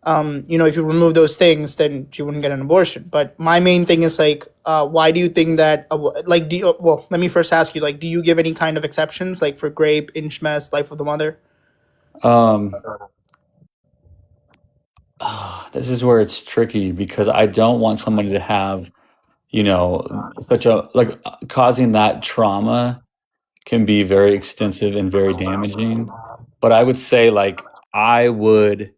if you remove those things, then she wouldn't get an abortion. But my main thing is, like, why do you think that, like, well, let me first ask you, like, do you give any kind of exceptions, like, for grape, inchmest, life of the mother? this is where it's tricky because I don't want somebody to have, such a like causing that trauma can be very extensive and very damaging. But I would say, like, I would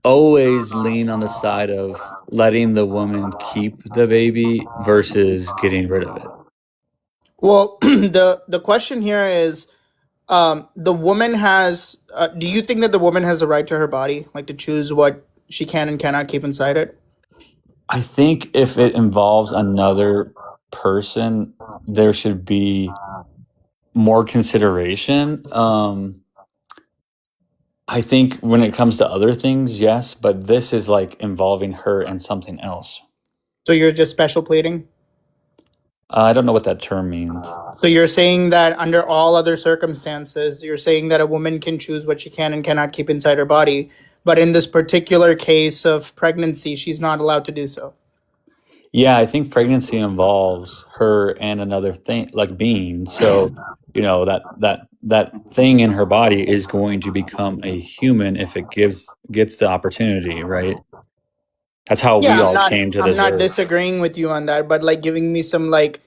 always lean on the side of letting the woman keep the baby versus getting rid of it. Well, the question here is, the woman has. Do you think that the woman has the right to her body, like, to choose what she can and cannot keep inside it? I think if it involves another person, there should be more consideration. I think when it comes to other things, yes, but this is like involving her and something else. So you're just special pleading? I don't know what that term means. So you're saying that under all other circumstances, you're saying that a woman can choose what she can and cannot keep inside her body, but in this particular case of pregnancy, she's not allowed to do so. Yeah, I think pregnancy involves her and another thing, like being. So, that thing in her body is going to become a human if it gets the opportunity, right? That's how we Yeah, all came to I'm this not earth. disagreeing with you on that, but, like, giving me some, like,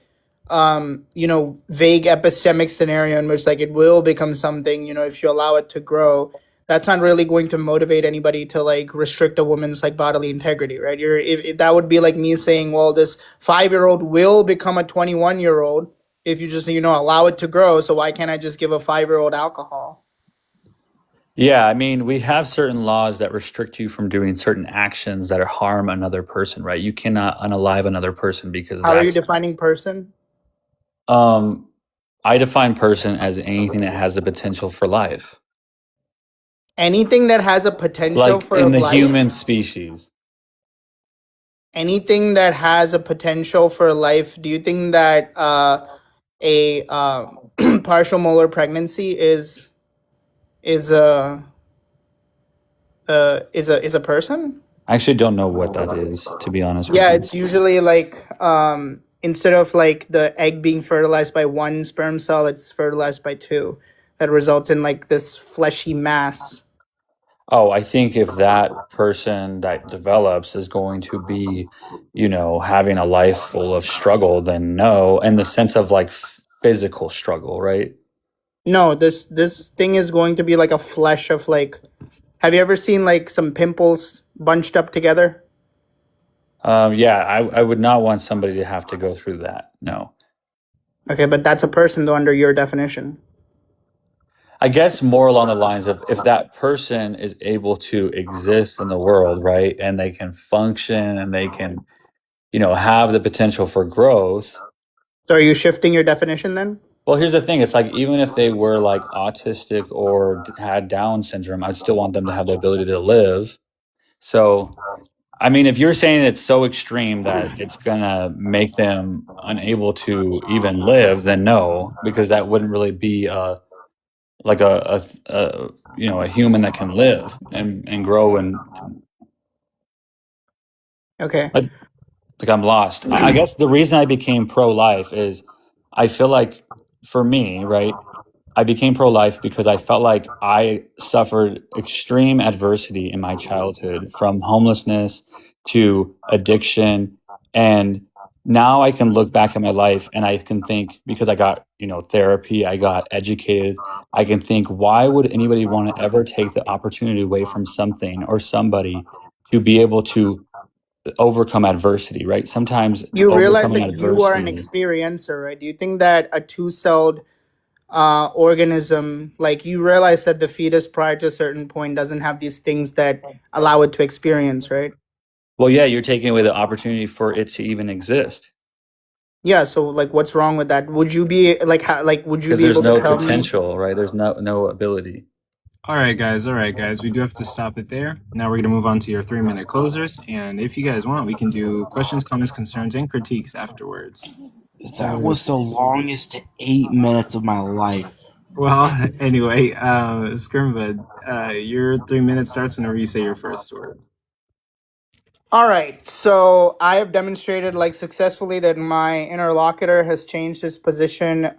vague epistemic scenario in which, like, it will become something, if you allow it to grow, that's not really going to motivate anybody to, like, restrict a woman's, like, bodily integrity, right? If that would be like me saying, well, this 5-year-old will become a 21-year-old if you just, allow it to grow. So why can't I just give a 5-year-old alcohol? Yeah, I mean, we have certain laws that restrict you from doing certain actions that harm another person, right? You cannot unalive another person because How are you that's defining person? I define person as anything that has the potential for life. Anything that has a potential Like for in the life? human species. Anything that has a potential for life. Do you think that a partial molar pregnancy is a person? I actually don't know what that is, to be honest with Yeah, you. it's usually like, instead of, like, the egg being fertilized by one sperm cell, it's fertilized by two. That results in, like, this fleshy mass. Oh, I think if that person that develops is going to be, having a life full of struggle, then no, in the sense of like physical struggle, right? No, this thing is going to be like a flesh of, like, have you ever seen, like, some pimples bunched up together? Yeah, I would not want somebody to have to go through that. No. Okay, but that's a person, though, under your definition. I guess more along the lines of if that person is able to exist in the world, right, and they can function and they can, have the potential for growth. So are you shifting your definition then? Well, here's the thing. It's like even if they were like autistic or had Down syndrome, I'd still want them to have the ability to live. So, I mean, if you're saying it's so extreme that it's going to make them unable to even live, then no, because that wouldn't really be a human that can live and grow and Okay. like I'm lost. I guess the reason I became pro-life is I feel like for me, right, I became pro-life because I felt like I suffered extreme adversity in my childhood, from homelessness to addiction, and now I can look back at my life and I can think, because I got, therapy, I got educated, I can think, why would anybody want to ever take the opportunity away from something or somebody to be able to overcome adversity, right? Sometimes You realize overcoming that you are an adversity. experiencer, right? Do you think that a two-celled organism, like you realize that the fetus prior to a certain point doesn't have these things that allow it to experience, right? Well, yeah, you're taking away the opportunity for it to even exist Yeah. So like, what's wrong with that? Would you be like, would you because be there's able to no tell me? potential, right? There's no ability. All right, guys. We do have to stop it there. Now we're gonna move on to your 3-minute closers, and if you guys want, we can do questions, comments, concerns, and critiques afterwards. That was the longest 8 minutes of my life. Well, anyway, Scrimbud, your 3 minutes starts whenever you say your first word. All right, so I have demonstrated like successfully that my interlocutor has changed his position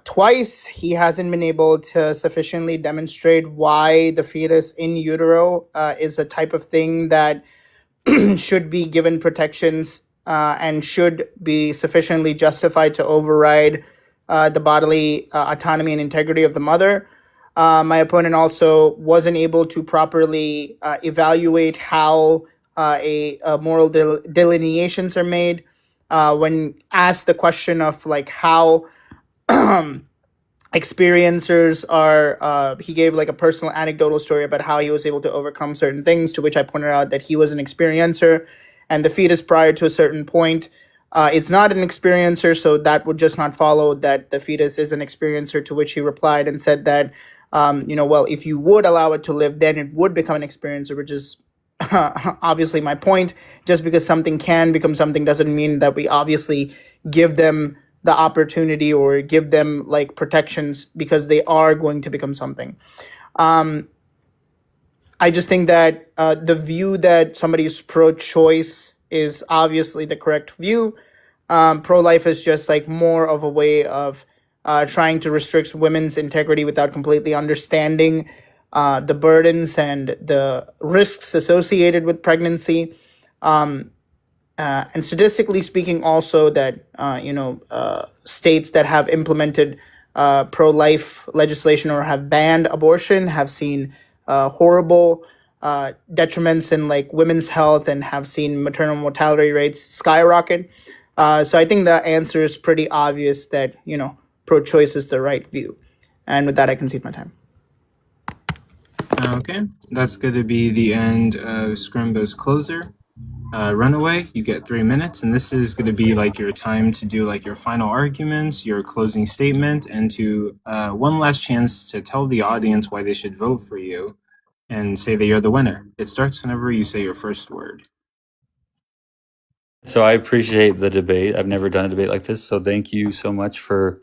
twice. He hasn't been able to sufficiently demonstrate why the fetus in utero is a type of thing that should be given protections and should be sufficiently justified to override the bodily autonomy and integrity of the mother. My opponent also wasn't able to properly evaluate how moral delineations are made when asked the question of like how experiencers are. He gave like a personal anecdotal story about how he was able to overcome certain things, to which I pointed out that he was an experiencer, and the fetus prior to a certain point is not an experiencer, so that would just not follow that the fetus is an experiencer, to which he replied and said that well, if you would allow it to live, then it would become an experiencer, which is obviously my point. Just because something can become something doesn't mean that we obviously give them the opportunity or give them like protections because they are going to become something. I just think that the view that somebody is pro-choice is obviously the correct view. Pro-life is just like more of a way of trying to restrict women's integrity without completely understanding the burdens and the risks associated with pregnancy. And statistically speaking, also that, states that have implemented pro-life legislation or have banned abortion have seen horrible detriments in like women's health and have seen maternal mortality rates skyrocket. So I think the answer is pretty obvious that, pro-choice is the right view. And with that, I concede my time. Okay, that's going to be the end of Scrimba's closer. Runaway, you get 3 minutes, and this is going to be like your time to do like your final arguments, your closing statement, and to one last chance to tell the audience why they should vote for you and say that you're the winner. It starts whenever you say your first word. So I appreciate the debate. I've never done a debate like this, so thank you so much for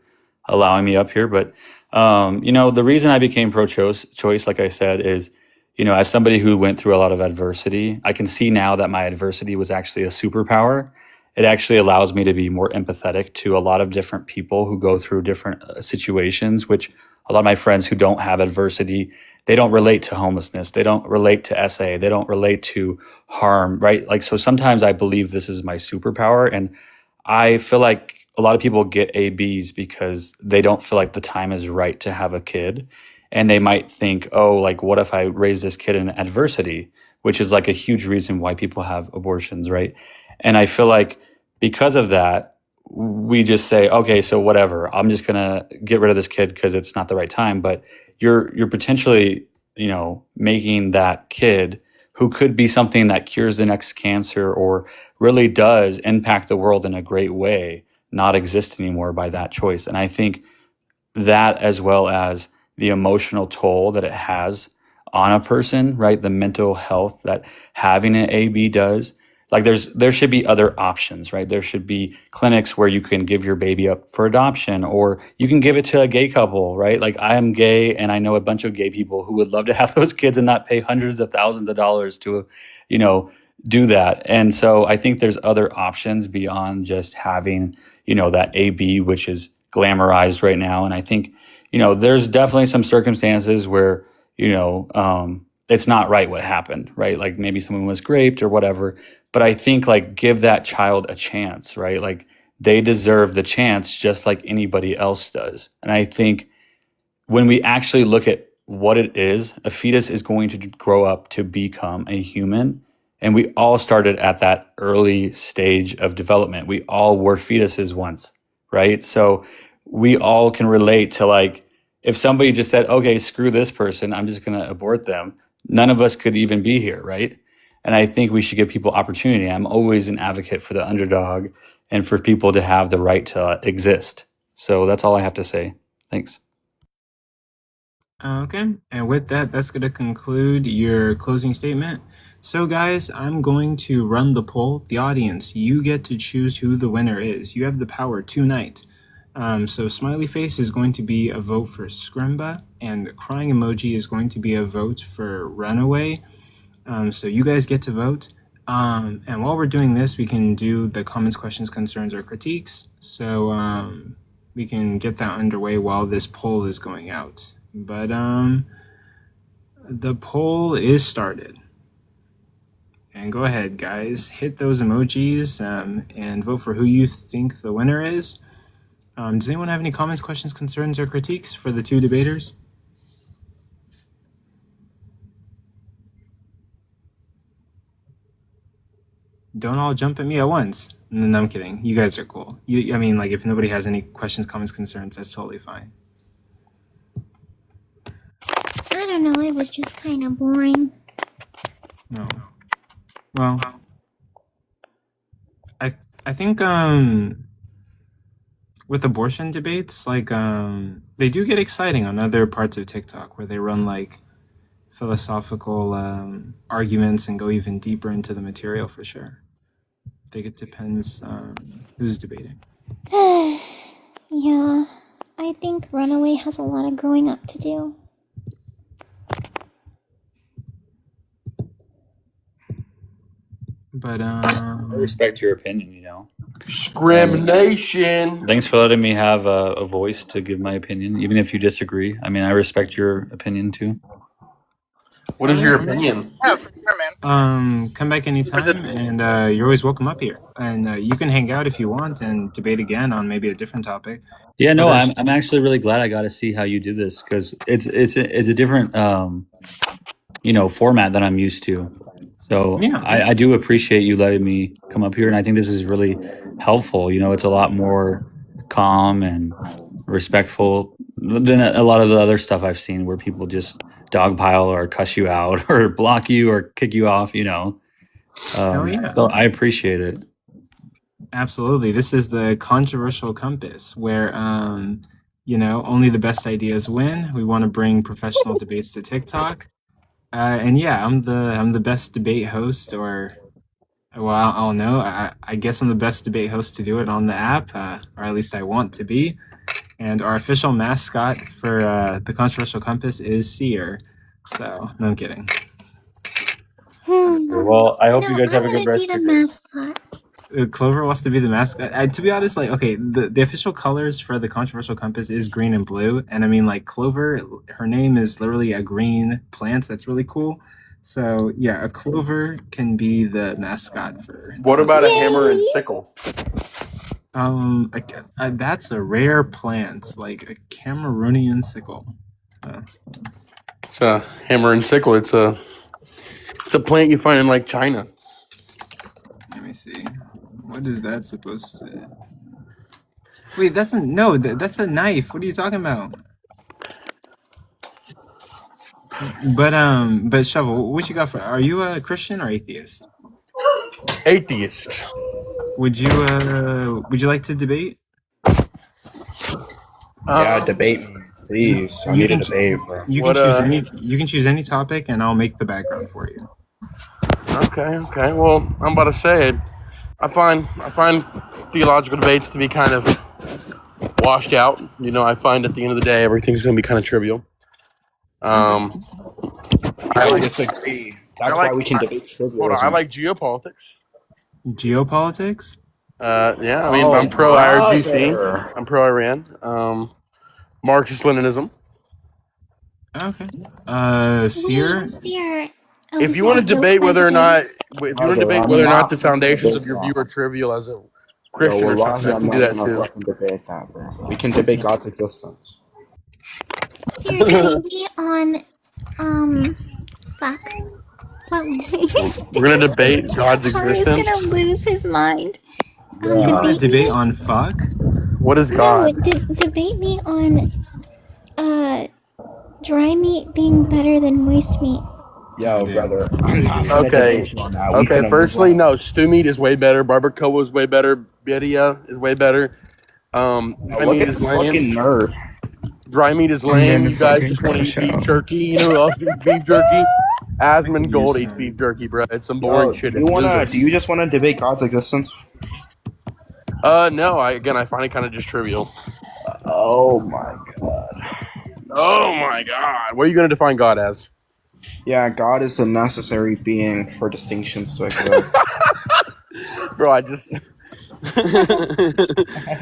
allowing me up here. But the reason I became pro-choice, like I said, is as somebody who went through a lot of adversity, I can see now that my adversity was actually a superpower. It actually allows me to be more empathetic to a lot of different people who go through different situations, which a lot of my friends who don't have adversity, they don't relate to homelessness. They don't relate to SA. They don't relate to harm, right? Like, so sometimes I believe this is my superpower. And I feel like a lot of people get ABs because they don't feel like the time is right to have a kid. And they might think, oh, like, what if I raise this kid in adversity, which is like a huge reason why people have abortions, right? And I feel like because of that, we just say, okay, so whatever, I'm just going to get rid of this kid because it's not the right time. But you're potentially, making that kid who could be something that cures the next cancer or really does impact the world in a great way, not exist anymore by that choice. And I think that, as well as the emotional toll that it has on a person, right? The mental health that having an AB does. Like there should be other options, right? There should be clinics where you can give your baby up for adoption, or you can give it to a gay couple, right? Like, I am gay and I know a bunch of gay people who would love to have those kids and not pay hundreds of thousands of dollars to, do that. And so I think there's other options beyond just having, that AB, which is glamorized right now. And I think, there's definitely some circumstances where, it's not right what happened, right? Like maybe someone was raped or whatever. But I think like give that child a chance, right? Like they deserve the chance just like anybody else does. And I think when we actually look at what it is, a fetus is going to grow up to become a human. And we all started at that early stage of development. We all were fetuses once, right? So we all can relate to like if somebody just said, okay, screw this person, I'm just going to abort them, none of us could even be here, right? And I think we should give people opportunity. I'm always an advocate for the underdog and for people to have the right to exist. So that's all I have to say. Thanks. Okay, and with that, that's going to conclude your closing statement. So, guys, I'm going to run the poll. The audience, you get to choose who the winner is. You have the power tonight. So, smiley face is going to be a vote for Scrimba, and the crying emoji is going to be a vote for Runaway. So, you guys get to vote. And while we're doing this, we can do the comments, questions, concerns, or critiques. So, we can get that underway while this poll is going out. But the poll is started. And go ahead, guys. Hit those emojis and vote for who you think the winner is. Does anyone have any comments, questions, concerns, or critiques for the two debaters? Don't all jump at me at once. No, I'm kidding. You guys are cool. I mean, like, if nobody has any questions, comments, concerns, that's totally fine. I don't know, it was just kind of boring. No. Well, I think with abortion debates, like they do get exciting on other parts of TikTok where they run like philosophical arguments and go even deeper into the material for sure. I think it depends who's debating. Yeah, I think Runaway has a lot of growing up to do. But I respect your opinion, you know. Discrimination. Thanks for letting me have a voice to give my opinion, even if you disagree. I mean, I respect your opinion too. What is your opinion? Yeah, for sure, man. Come back anytime, and you're always welcome up here. And you can hang out if you want and debate again on maybe a different topic. Yeah, no, I'm actually really glad I got to see how you do this because it's a different format than I'm used to. So yeah. I do appreciate you letting me come up here, and I think this is really helpful. You know, it's a lot more calm and respectful than a lot of the other stuff I've seen where people just dogpile or cuss you out or block you or kick you off, you know. Yeah. So I appreciate it. Absolutely. This is the controversial compass where, only the best ideas win. We want to bring professional debates to TikTok. And yeah, I'm the best debate host, or well, I don't know. I guess I'm the best debate host to do it on the app, or at least I want to be. And our official mascot for the controversial compass is Seer. So no, I'm kidding. Well, I hope you guys have a good rest of your day. Mascot. Clover wants to be the mascot. To be honest, like, okay, the official colors for the controversial compass is green and blue, and I mean, like, Clover, her name is literally a green plant. That's really cool. So yeah, a clover can be the mascot for. What about a hammer and sickle? That's a rare plant, like a Cameroonian sickle. It's a hammer and sickle. It's a plant you find in like China. Let me see. What is that supposed to? Wait, that's a knife. What are you talking about? But Shovel, what you got for? Are you a Christian or atheist? Atheist. Would you like to debate? Yeah, debate me, please. I need a debate, bro. You can choose any topic, and I'll make the background for you. Okay. Well, I'm about to say it. I find theological debates to be kind of washed out. You know, I find at the end of the day everything's going to be kind of trivial. I disagree. That's why we can debate trivialism. Hold on, I like geopolitics. Geopolitics? Yeah. I mean, I'm pro IRGC. I'm pro Iran. Marxist-Leninism. Okay. Seer. If you want to debate whether or not the foundations of your view are trivial as a Christian or something, I can do that too. Debate that, bro. We can debate God's existence. Seriously, on fuck. What was it? We're gonna debate God's existence. He's gonna lose his mind. Debate on fuck. What is God? No, debate me on dry meat being better than moist meat. Yo, brother, I'm not finna Okay. debate you on that. We Okay. finna move Firstly, on. no. Stew meat is way better. Barbacoa is way better. Birria is way better. Yo, Dry look meat at is this lame. fucking nerd. Dry meat is I'm lame. gonna You guys fucking just want to crash eat beef out. jerky. You know who else eats beef jerky? Asmund You Gold eats son. beef jerky, bro. It's some boring Yo, shit. It's losers. do you just wanna debate God's existence? No. I find it kind of just trivial. Oh my god. Oh my god. What are you gonna define God as? Yeah, God is the necessary being for distinctions to exist. Bro, I just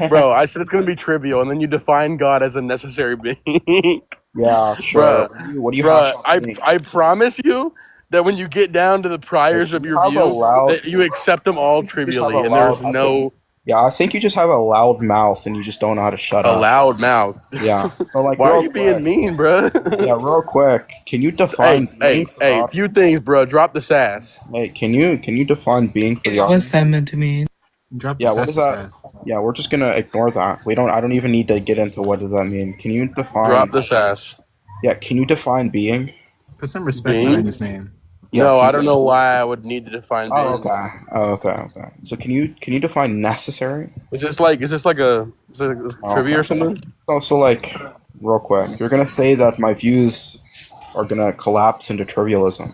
Bro, I said it's gonna be trivial, and then you define God as a necessary being. Yeah, sure. Bruh, What do you hash out to me? I promise you that when you get down to the priors of your view, that you accept them all trivially, and there's no Yeah, I think you just have a loud mouth and you just don't know how to shut a up. loud mouth. Yeah. So like, Why are real you being mean, bro? Yeah, real quick. Can you define being for God? Few things, bro. Drop the sass. Hey, can you define being for the What's audience? that meant to mean? Drop the Yeah, what sass is is that? Yeah, we're just gonna ignore that. I don't even need to get into what does that mean. Can you define? Drop the sass. Yeah, can you define being? Put some respect Being? behind his name. Yeah, No, can I you- don't know why I would need to define being. Okay. So can you define necessary? Is this like a trivia or something? So like, real quick, you're gonna say that my views are gonna collapse into trivialism.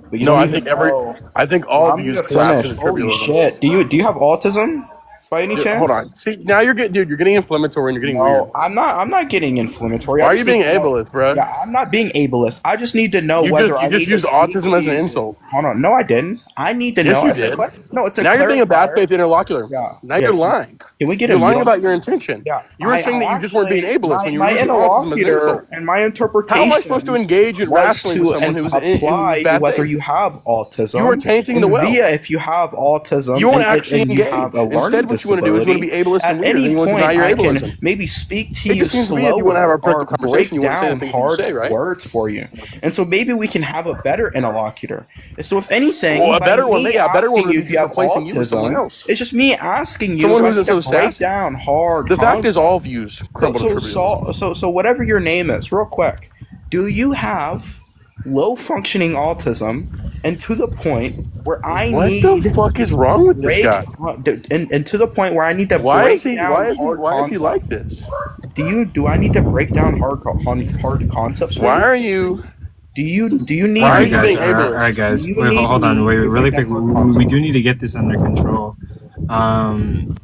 But you No, don't I even think know. I think all I'm views gonna collapse finish. into Holy trivialism. shit! Do you have autism by any chance? Hold on. See, now you're getting inflammatory and you're getting weird. No, I'm not getting inflammatory. Why I are just you being need to know- ableist, bro? Yeah, I'm not being ableist. I just need to know You whether just I need to used speak autism to as an you. insult. Hold on, no, I didn't. I need to Yes, know. you It's a did. no, it's a Now you're being a bad clarifier. faith interlocutor. Yeah. Now Yeah, you're lying. Can we get You're a lying mute? about your intention. Yeah. You were saying that you just weren't being ableist when you were my using autism as an interlocutor insult. and my How interpretation am I supposed to engage in was wrestling with to someone who's in apply bad whether faith? you have autism. You are tainting the and well. via if you have autism You won't and actually you engage. have a learning Instead, what you want to do is you want to be ableist and at weird, and any you want to point deny your I ableism. can maybe speak to It you just seems to me if you want to have slower a productive or conversation, break you want to say the down things you hard say, right? words for you. And so maybe we can have a better interlocutor. So if anything, Well, a by better one, me yeah, a better one asking would you be if you just have replacing you with someone autism, else. it's just me asking you Someone if who I isn't need so to break sassy. down hard The fact is, all concepts. views crumble to trivialism. So whatever your name is, real quick, do you have low functioning autism and to the point where I What need the fuck is wrong with this break guy? and to the point where I need to Why break is he down hard concepts? like this? Do I need to break down hard concepts for Why you? are you Do you need Why are Alright you guys, being ableist? alright guys. Do you Wait, need hold on, me wait, to really break quick. down hard We do concepts? need to get this under control. It's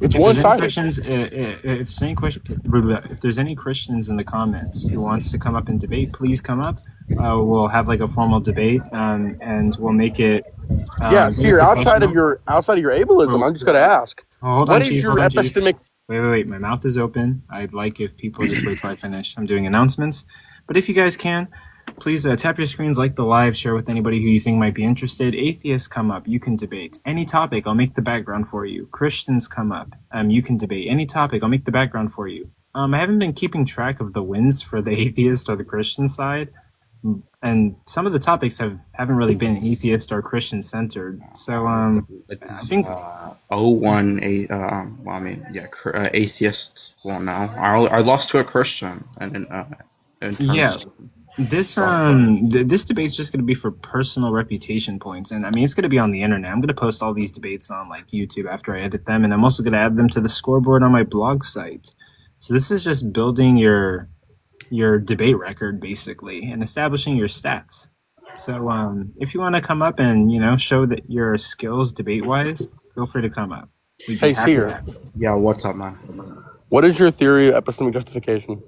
If there's any one-sided. questions, if there's any Christians in the comments who wants to come up and debate, please come up. We'll have like a formal debate, and we'll make it. Yeah, Very Seer, outside of professional. your ableism, I'm just gonna ask. Hold What on, is Chief. your Hold on, Chief. epistemic Wait. My mouth is open. I'd like if people just wait till I finish. I'm doing announcements. But if you guys can, please tap your screens, like the live, share with anybody who you think might be interested. Atheists come up. You can debate. Any topic, I'll make the background for you. Christians come up. You can debate. Any topic, I'll make the background for you. I haven't been keeping track of the wins for the atheist or the Christian side. And some of the topics haven't really been atheist or Christian centered. So I think 01 atheist. Well, no, I lost to a Christian, and in terms yeah, of this this debate's just gonna be for personal reputation points, and I mean it's gonna be on the internet. I'm gonna post all these debates on like YouTube after I edit them, and I'm also gonna add them to the scoreboard on my blog site. So this is just building your debate record basically and establishing your stats. So if you want to come up and show that your skills debate wise, feel free to come up. We'd be Hey, happy to Seer, have you. Yeah, what's up, man? what is your theory of epistemic justification?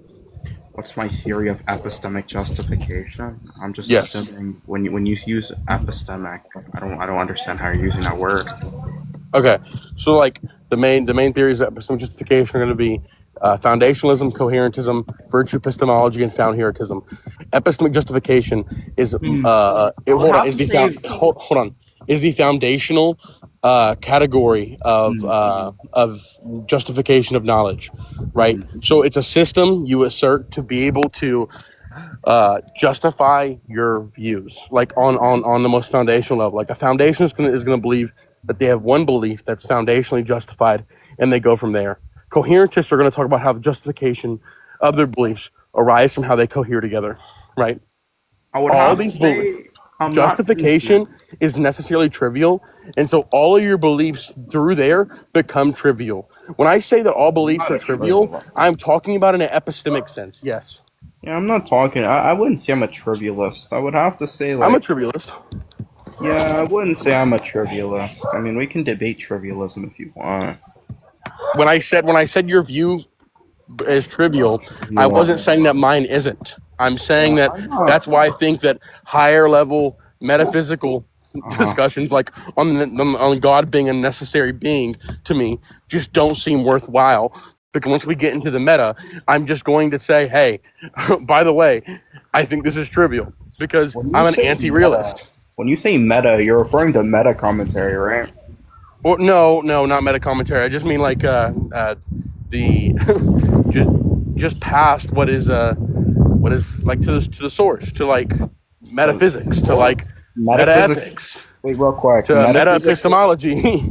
What's my theory of epistemic justification? I'm just Yes. assuming when you use epistemic, I don't understand how you're using that word. Okay, so like the main theories of epistemic justification are going to be foundationalism, coherentism, virtue epistemology, and found-heretism. Epistemic justification is is the foundational category of justification of knowledge, right? So it's a system you assert to be able to justify your views, like on the most foundational level. Like a foundation is gonna believe that they have one belief that's foundationally justified, and they go from there. Coherentists are going to talk about how the justification of their beliefs arise from how they cohere together, right? I would All have to these say beliefs. I'm not Justification is necessarily trivial, and so all of your beliefs through there become trivial. When I say that all beliefs not are a trivial, trivialist. I'm talking about in an epistemic sense. Yes, Yeah, I'm not talking. I wouldn't say I'm a trivialist. I would have to say I'm a like trivialist. yeah, I wouldn't say I'm a trivialist. I mean, we can debate trivialism if you want. When I said your view is trivial, I wasn't saying that mine isn't. I'm saying that that's why I think that higher level metaphysical discussions like on God being a necessary being to me just don't seem worthwhile, because once we get into the meta, I'm just going to say, hey, by the way, I think this is trivial because I'm an anti-realist. When you say meta, you're referring to meta commentary, right? Well, no, not meta commentary. I just mean like the just past what is like to the source, to like metaphysics, to like metaethics, Wait, real quick. to meta epistemology.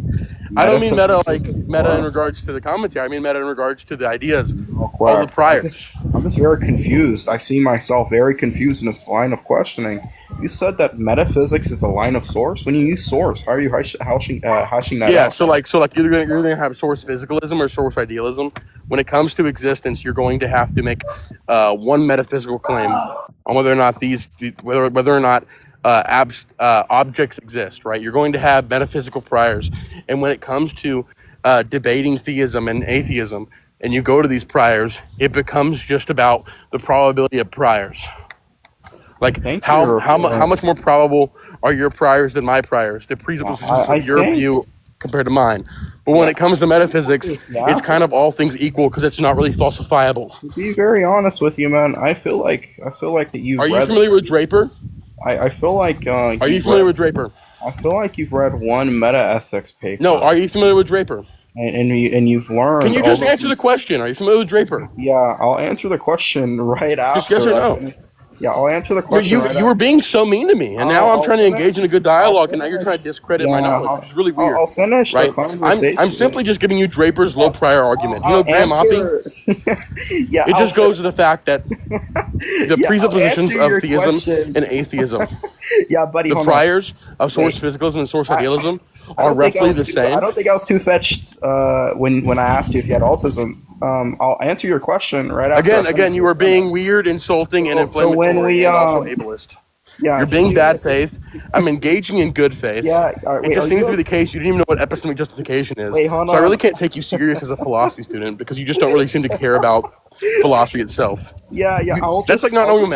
I don't mean meta like meta in regards to the commentary. I mean meta in regards to the ideas of the priors. I'm just very confused. I see myself very confused in this line of questioning. You said that metaphysics is a line of source. When you use source, how are you hashing that Yeah, out? so you're gonna have source physicalism or source idealism. When it comes to existence, you're going to have to make one metaphysical claim on whether or not whether or not objects exist. Right? You're going to have metaphysical priors, and when it comes to debating theism and atheism, and you go to these priors, it becomes just about the probability of priors. Like how much more probable are your priors than my priors? The presuppositions of your view compared to mine. But when it comes to metaphysics, it's kind of all things equal because it's not really falsifiable. To be very honest with you, man, I feel like that you've Are you read. familiar with Draper? I feel like. Are you familiar with Draper? I feel like you've read one meta ethics paper. No. Are you familiar with Draper? And you've learned. Can you just answer the question? Are you familiar with Draper? Yeah, I'll answer the question right after. Just yes or no? Yeah, I'll answer the question. You were being so mean to me, and now I'm trying to engage in a good dialogue, and now you're trying to discredit my knowledge, which is really weird. I'll finish right? the conversation. I'm simply just giving you Draper's low prior argument. You know Graham Hoppe? Yeah, it just goes to the fact that the presuppositions of theism and atheism, yeah, buddy, the priors of source physicalism and source idealism are roughly the same. I don't think I was too fetched when I asked you if you had autism. I'll answer your question right after. Again, you were being weird, insulting, and inflammatory, and also ableist. Yeah, you're being bad faith. I'm engaging in good faith. Yeah, it just seems to be the case. You didn't even know what epistemic justification is. Wait, hold so I on. really can't take you serious as a philosophy student because you just don't really seem to care about philosophy itself. Yeah. That's like not knowing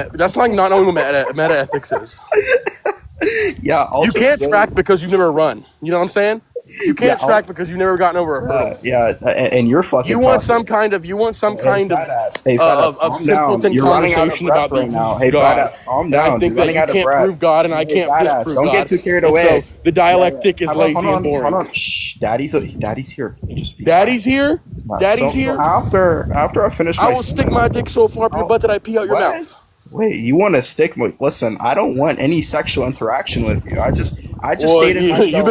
what meta ethics is. Yeah, you can't track because you've never run. You know what I'm saying? You can't track because you've never gotten over a hurdle. And you're fucking. You want some kind of simpleton conversation about right now. God. Hey, fat ass, calm down. I think that you can't prove God, and I can't disprove God. Don't get too carried away. So the dialectic is lazy and boring. Hold on. Shh, Daddy's here. Daddy's here. Daddy's here. After I finish, I will stick my dick so far up your butt that I pee out your mouth. Wait, you want to stick? Listen, I don't want any sexual interaction with you. I just stated myself.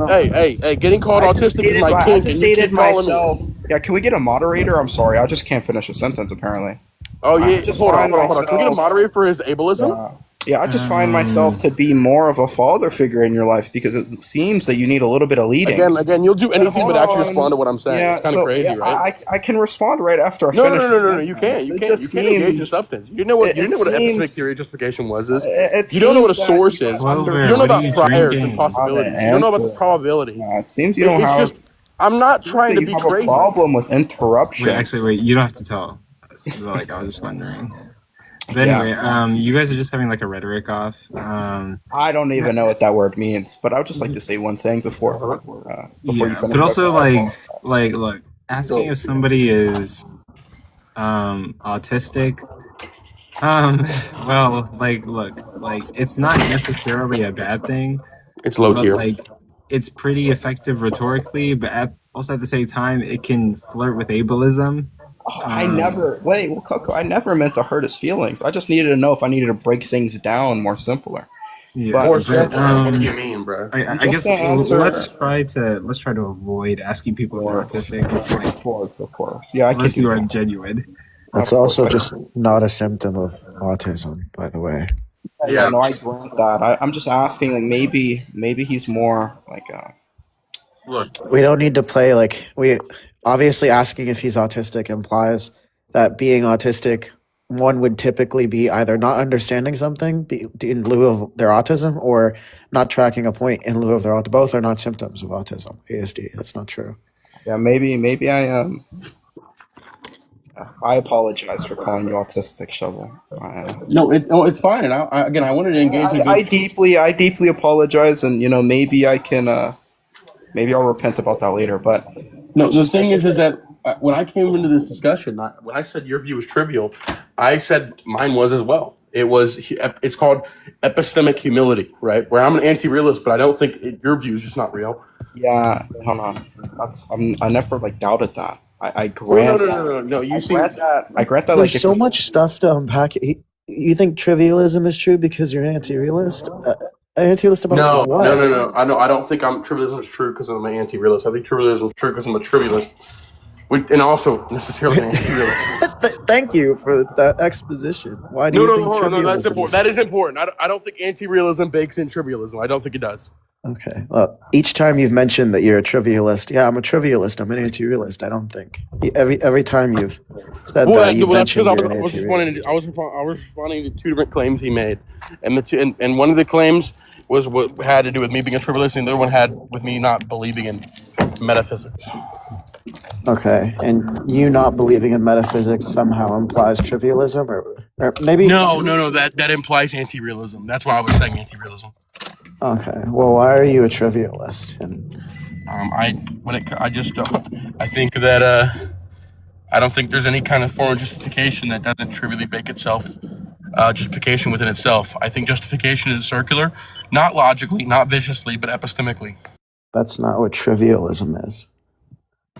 Hey, getting called autistic is my kink, and you keep calling me. Yeah, can we get a moderator? I'm sorry, I just can't finish a sentence apparently. Oh yeah, hold on. Can we get a moderator for his ableism? Yeah, I just find myself to be more of a father figure in your life because it seems that you need a little bit of leading. Again, you'll do anything but actually respond to what I'm saying. Yeah, it's kind of crazy, right? I can respond right after I finish. No, you can't. You can't engage in substance. You know what an epistemic theory of justification was. You don't know what a source is. You don't know about priors and possibilities. You don't know about the probability. It seems you don't have. It's just, I'm not trying to be crazy. A problem with interruptions. Wait, you don't have to tell us. I was just wondering. But anyway, you guys are just having like a rhetoric off. I don't even know what that word means, but I would just like to say one thing before you finish. But also, look, asking if somebody is autistic. Look, it's not necessarily a bad thing. It's low tier. It's pretty effective rhetorically, but also at the same time, it can flirt with ableism. I never meant to hurt his feelings. I just needed to know if I needed to break things down more simpler. Yeah, more simple. What do you mean, bro? I guess let's try to avoid asking people if they're autistic. Of course. Yeah, unless you are genuine. That's also just not a symptom of autism, by the way. Yeah, no, I grant that. I'm just asking, like, maybe he's more like Look, We don't need to play like we obviously asking if he's autistic implies that being autistic one would typically be either not understanding something in lieu of their autism or not tracking a point in lieu of their autism. Both are not symptoms of autism. ASD. That's not true. Yeah, maybe I apologize for calling you autistic, Shovel. no, it's fine. I wanted to engage. I deeply apologize, and maybe I can maybe I'll repent about that later. But no, the thing is that when I came into this discussion, when I said your view was trivial, I said mine was as well. It's called epistemic humility, right? Where I'm an anti-realist, but I don't think your view is just not real. Yeah, hold on. I never doubted that. I grant No. I grant that. There's so much stuff to unpack. You think trivialism is true because you're an anti-realist? An anti-realist about what? No. I don't think trivialism is true because I'm an anti-realist. I think trivialism is true because I'm a trivialist, and also necessarily an anti-realist. Thank you for that exposition. Why do you think hold on. No, that's trivialism important. That is important. I don't think anti-realism bakes in trivialism. I don't think it does. Okay. Well, each time you've mentioned that you're a trivialist, yeah, I'm a trivialist. I'm an anti-realist. I don't think every time you've said that, you mentioned you're an anti-realist. I was responding to two different claims he made, and one of the claims was what had to do with me being a trivialist, and the other one had with me not believing in metaphysics. Okay, and you not believing in metaphysics somehow implies trivialism, or maybe no. That implies anti-realism. That's why I was saying anti-realism. Okay. Well, why are you a trivialist? I think that I don't think there's any kind of form of justification that doesn't trivially bake itself justification within itself. I think justification is circular, not logically, not viciously, but epistemically. That's not what trivialism is.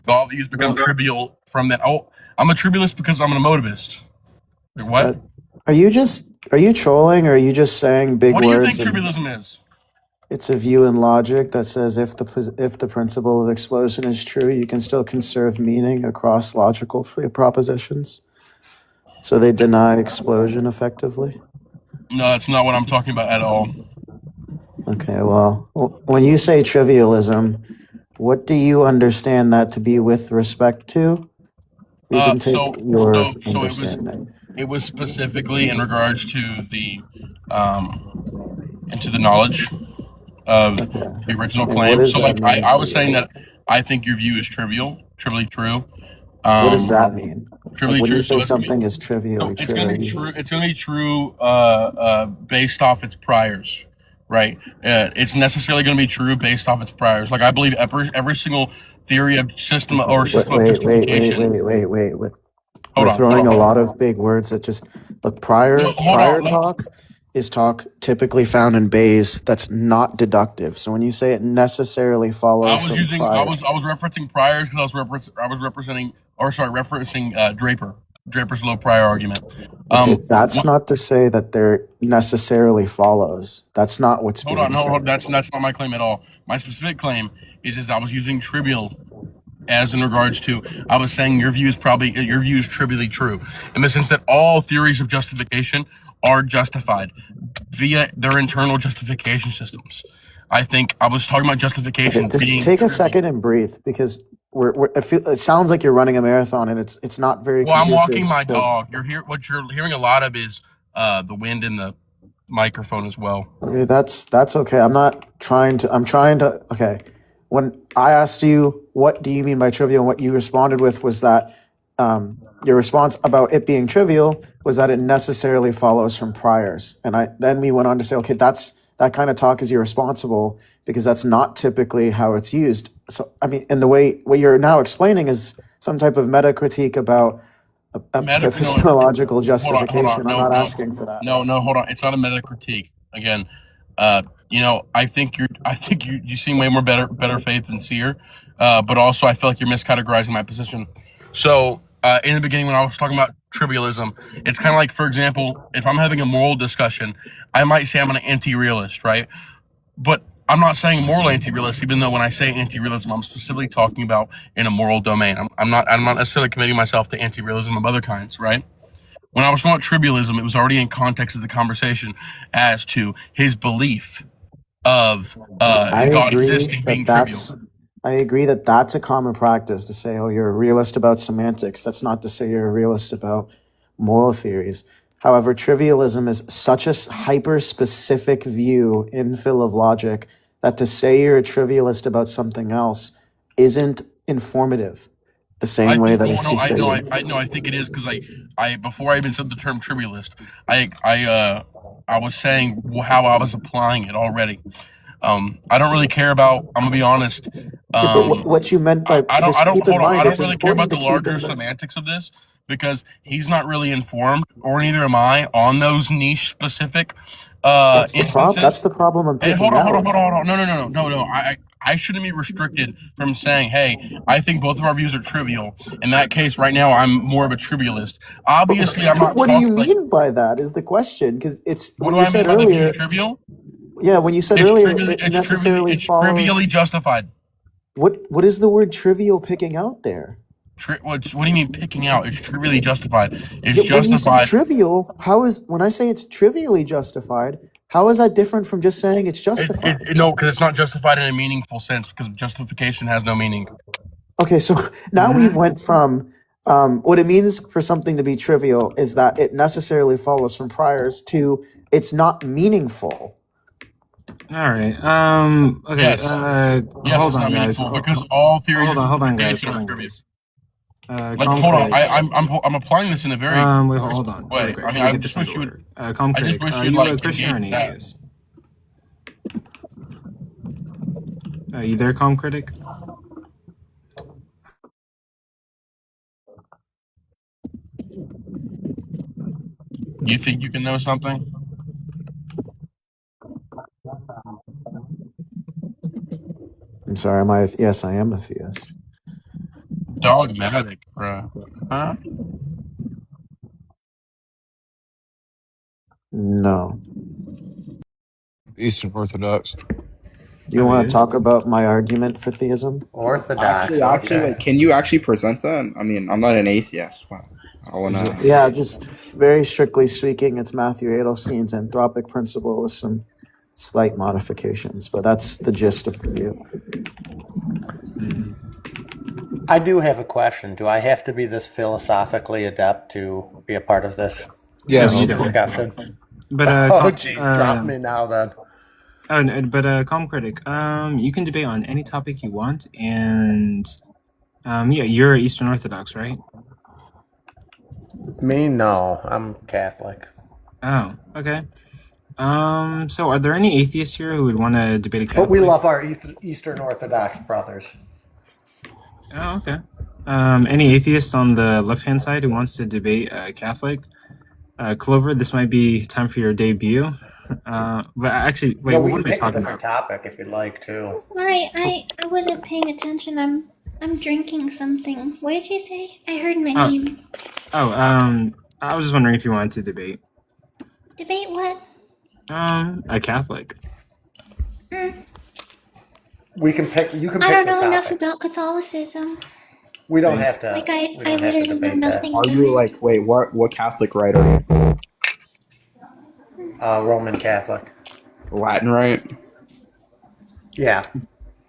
All views become trivial from that. Oh, I'm a trivialist because I'm an emotivist. Like, what? Are you trolling, or are you just saying big words? What do you think trivialism is? It's a view in logic that says if the principle of explosion is true, you can still conserve meaning across logical propositions. So they deny explosion effectively? No, that's not what I'm talking about at all. Okay, well, when you say trivialism, what do you understand that to be with respect to? We can take your understanding. It was specifically in regards to the into the knowledge of the original claim. So I was saying that I think your view is trivially true. What does that mean? Trivially when true. you say something is trivially true, it's going to be true based off its priors, right? It's necessarily going to be true based off its priors. Like I believe every single theory of system or system of justification. Wait. We're throwing a lot of big words that just look. Prior talk is talk typically found in Bayes that's not deductive. So when you say it necessarily follows, I was referencing priors because I was referencing Draper. Draper's low prior argument. That's not to say that there necessarily follows. That's not what's being said. Hold on. That's not my claim at all. My specific claim is I was using trivial as in regards to, I was saying your view is trivially true in the sense that all theories of justification are justified via their internal justification systems. I think I was talking about justification being take a second and breathe, because it sounds like you're running a marathon and it's not very well. I'm walking my dog. What you're hearing a lot of is the wind in the microphone as well. Okay, that's okay. I'm trying to okay. When I asked you, what do you mean by trivial? And what you responded with was that your response about it being trivial was that it necessarily follows from priors. And then we went on to say, okay, that kind of talk is irresponsible because that's not typically how it's used. So, I mean, and the way what you're now explaining is some type of meta critique about epistemological justification. I'm not asking for that. No, hold on. It's not a meta critique. Again, I think you seem way more better faith than Seer, but also I feel like you're miscategorizing my position. So in the beginning, when I was talking about trivialism, it's kind of like, for example, if I'm having a moral discussion, I might say I'm an anti-realist, right? But I'm not saying moral anti-realist, even though when I say anti-realism, I'm specifically talking about in a moral domain. I'm not necessarily committing myself to anti-realism of other kinds, right? When I was talking about trivialism, it was already in context of the conversation as to his belief of I God agree existing being that trivial. I agree that that's a common practice to say, oh, you're a realist about semantics. That's not to say you're a realist about moral theories. However, trivialism is such a hyper-specific view in Phil of Logic that to say you're a trivialist about something else isn't informative. The same way that if you say I think it is because I before I even said the term trivialist, I was saying how I was applying it already. I don't really care about. I'm gonna be honest. but what you meant by I don't. just keep in mind, I don't it's really care about important the to keep larger in. semantics of this because he's not really informed, or neither am I, on those niche specific instances. That's the problem I'm picking Hold out. on. No. I shouldn't be restricted from saying, hey, I think both of our views are trivial. In that case, right now, I'm more of a trivialist. Obviously, I'm not. What do you mean by that? Is the question? Because it's What when do you I said mean by the earlier. view's trivial? Yeah, when you said earlier, it necessarily follows. Trivially justified. What is the word trivial picking out there? What do you mean picking out? It's trivially justified. It's Yeah, when you say justified. trivial, when I say it's trivially justified, how is that different from just saying it's justified? No, because it's not justified in a meaningful sense. Because justification has no meaning. Okay, so now we've went from what it means for something to be trivial is that it necessarily follows from priors to it's not meaningful. All right. Okay. Yes. Yes, hold it's on, not guys. meaningful because all theories of Hold on, guys. justification are trivial. Like, hold on. I'm applying this in a very wait, hold on. way. Really I mean, I just wish you would. I just wish you'd like a Christian or an engage that. atheist? You there, Calm Critic? You think you can know something? I'm sorry, yes, I am a theist. Dogmatic, bro. Huh? No. Eastern Orthodox. Do you want to talk about my argument for theism? Actually, like, can you actually present that? I mean, I'm not an atheist. But I wanna. Yeah, just very strictly speaking, it's Matthew Adelstein's anthropic principle with some slight modifications, but that's the gist of the view. I do have a question. Do I have to be this philosophically adept to be a part of this discussion? But oh, geez, drop me now then. But Calm Critic, you can debate on any topic you want, and yeah, you're Eastern Orthodox, right? Me, no, I'm Catholic. Oh, okay. So are there any atheists here who would want to debate a Catholic? But we love our Eastern Orthodox brothers. Oh, okay. Any atheist on the left-hand side who wants to debate Catholic? Clover, this might be time for your debut. But actually, wait, we what can are we pick a talking different about? topic if you'd like to. All right, I wasn't paying attention. I'm drinking something. What did you say? I heard my name. I was just wondering if you wanted to debate. Debate what? A Catholic. We can pick. You can. I pick don't the know enough topic. about Catholicism. We don't have to. Like I literally know nothing. Are you like what Catholic rite are you? Roman Catholic. Latin rite? Yeah.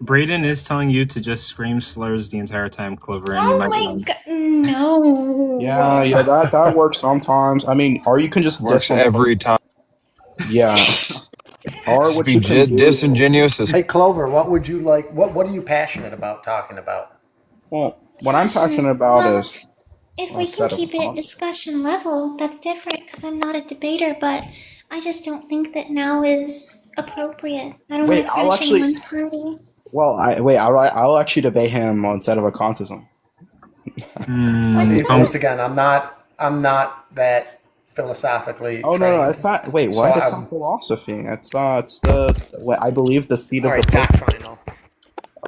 Braden is telling you to just scream slurs the entire time, Clover, and you Oh might my win. god, no. Yeah, that works sometimes. I mean, or you can just Works every time. Yeah. Or Just what be you can do. disingenuous as Hey Clover, what would you like? What are you passionate about talking about? Well, what I'm passionate about is. If we can keep it at discussion level, that's different because I'm not a debater, but I just don't think that now is appropriate. I don't want to crash anyone's party. Well, I'll actually debate him instead of a occultism. Once again, I'm not that philosophically. Oh no, it's not. Wait, what? So it's not philosophy. It's the. What I believe the seed of the. Doctrinal.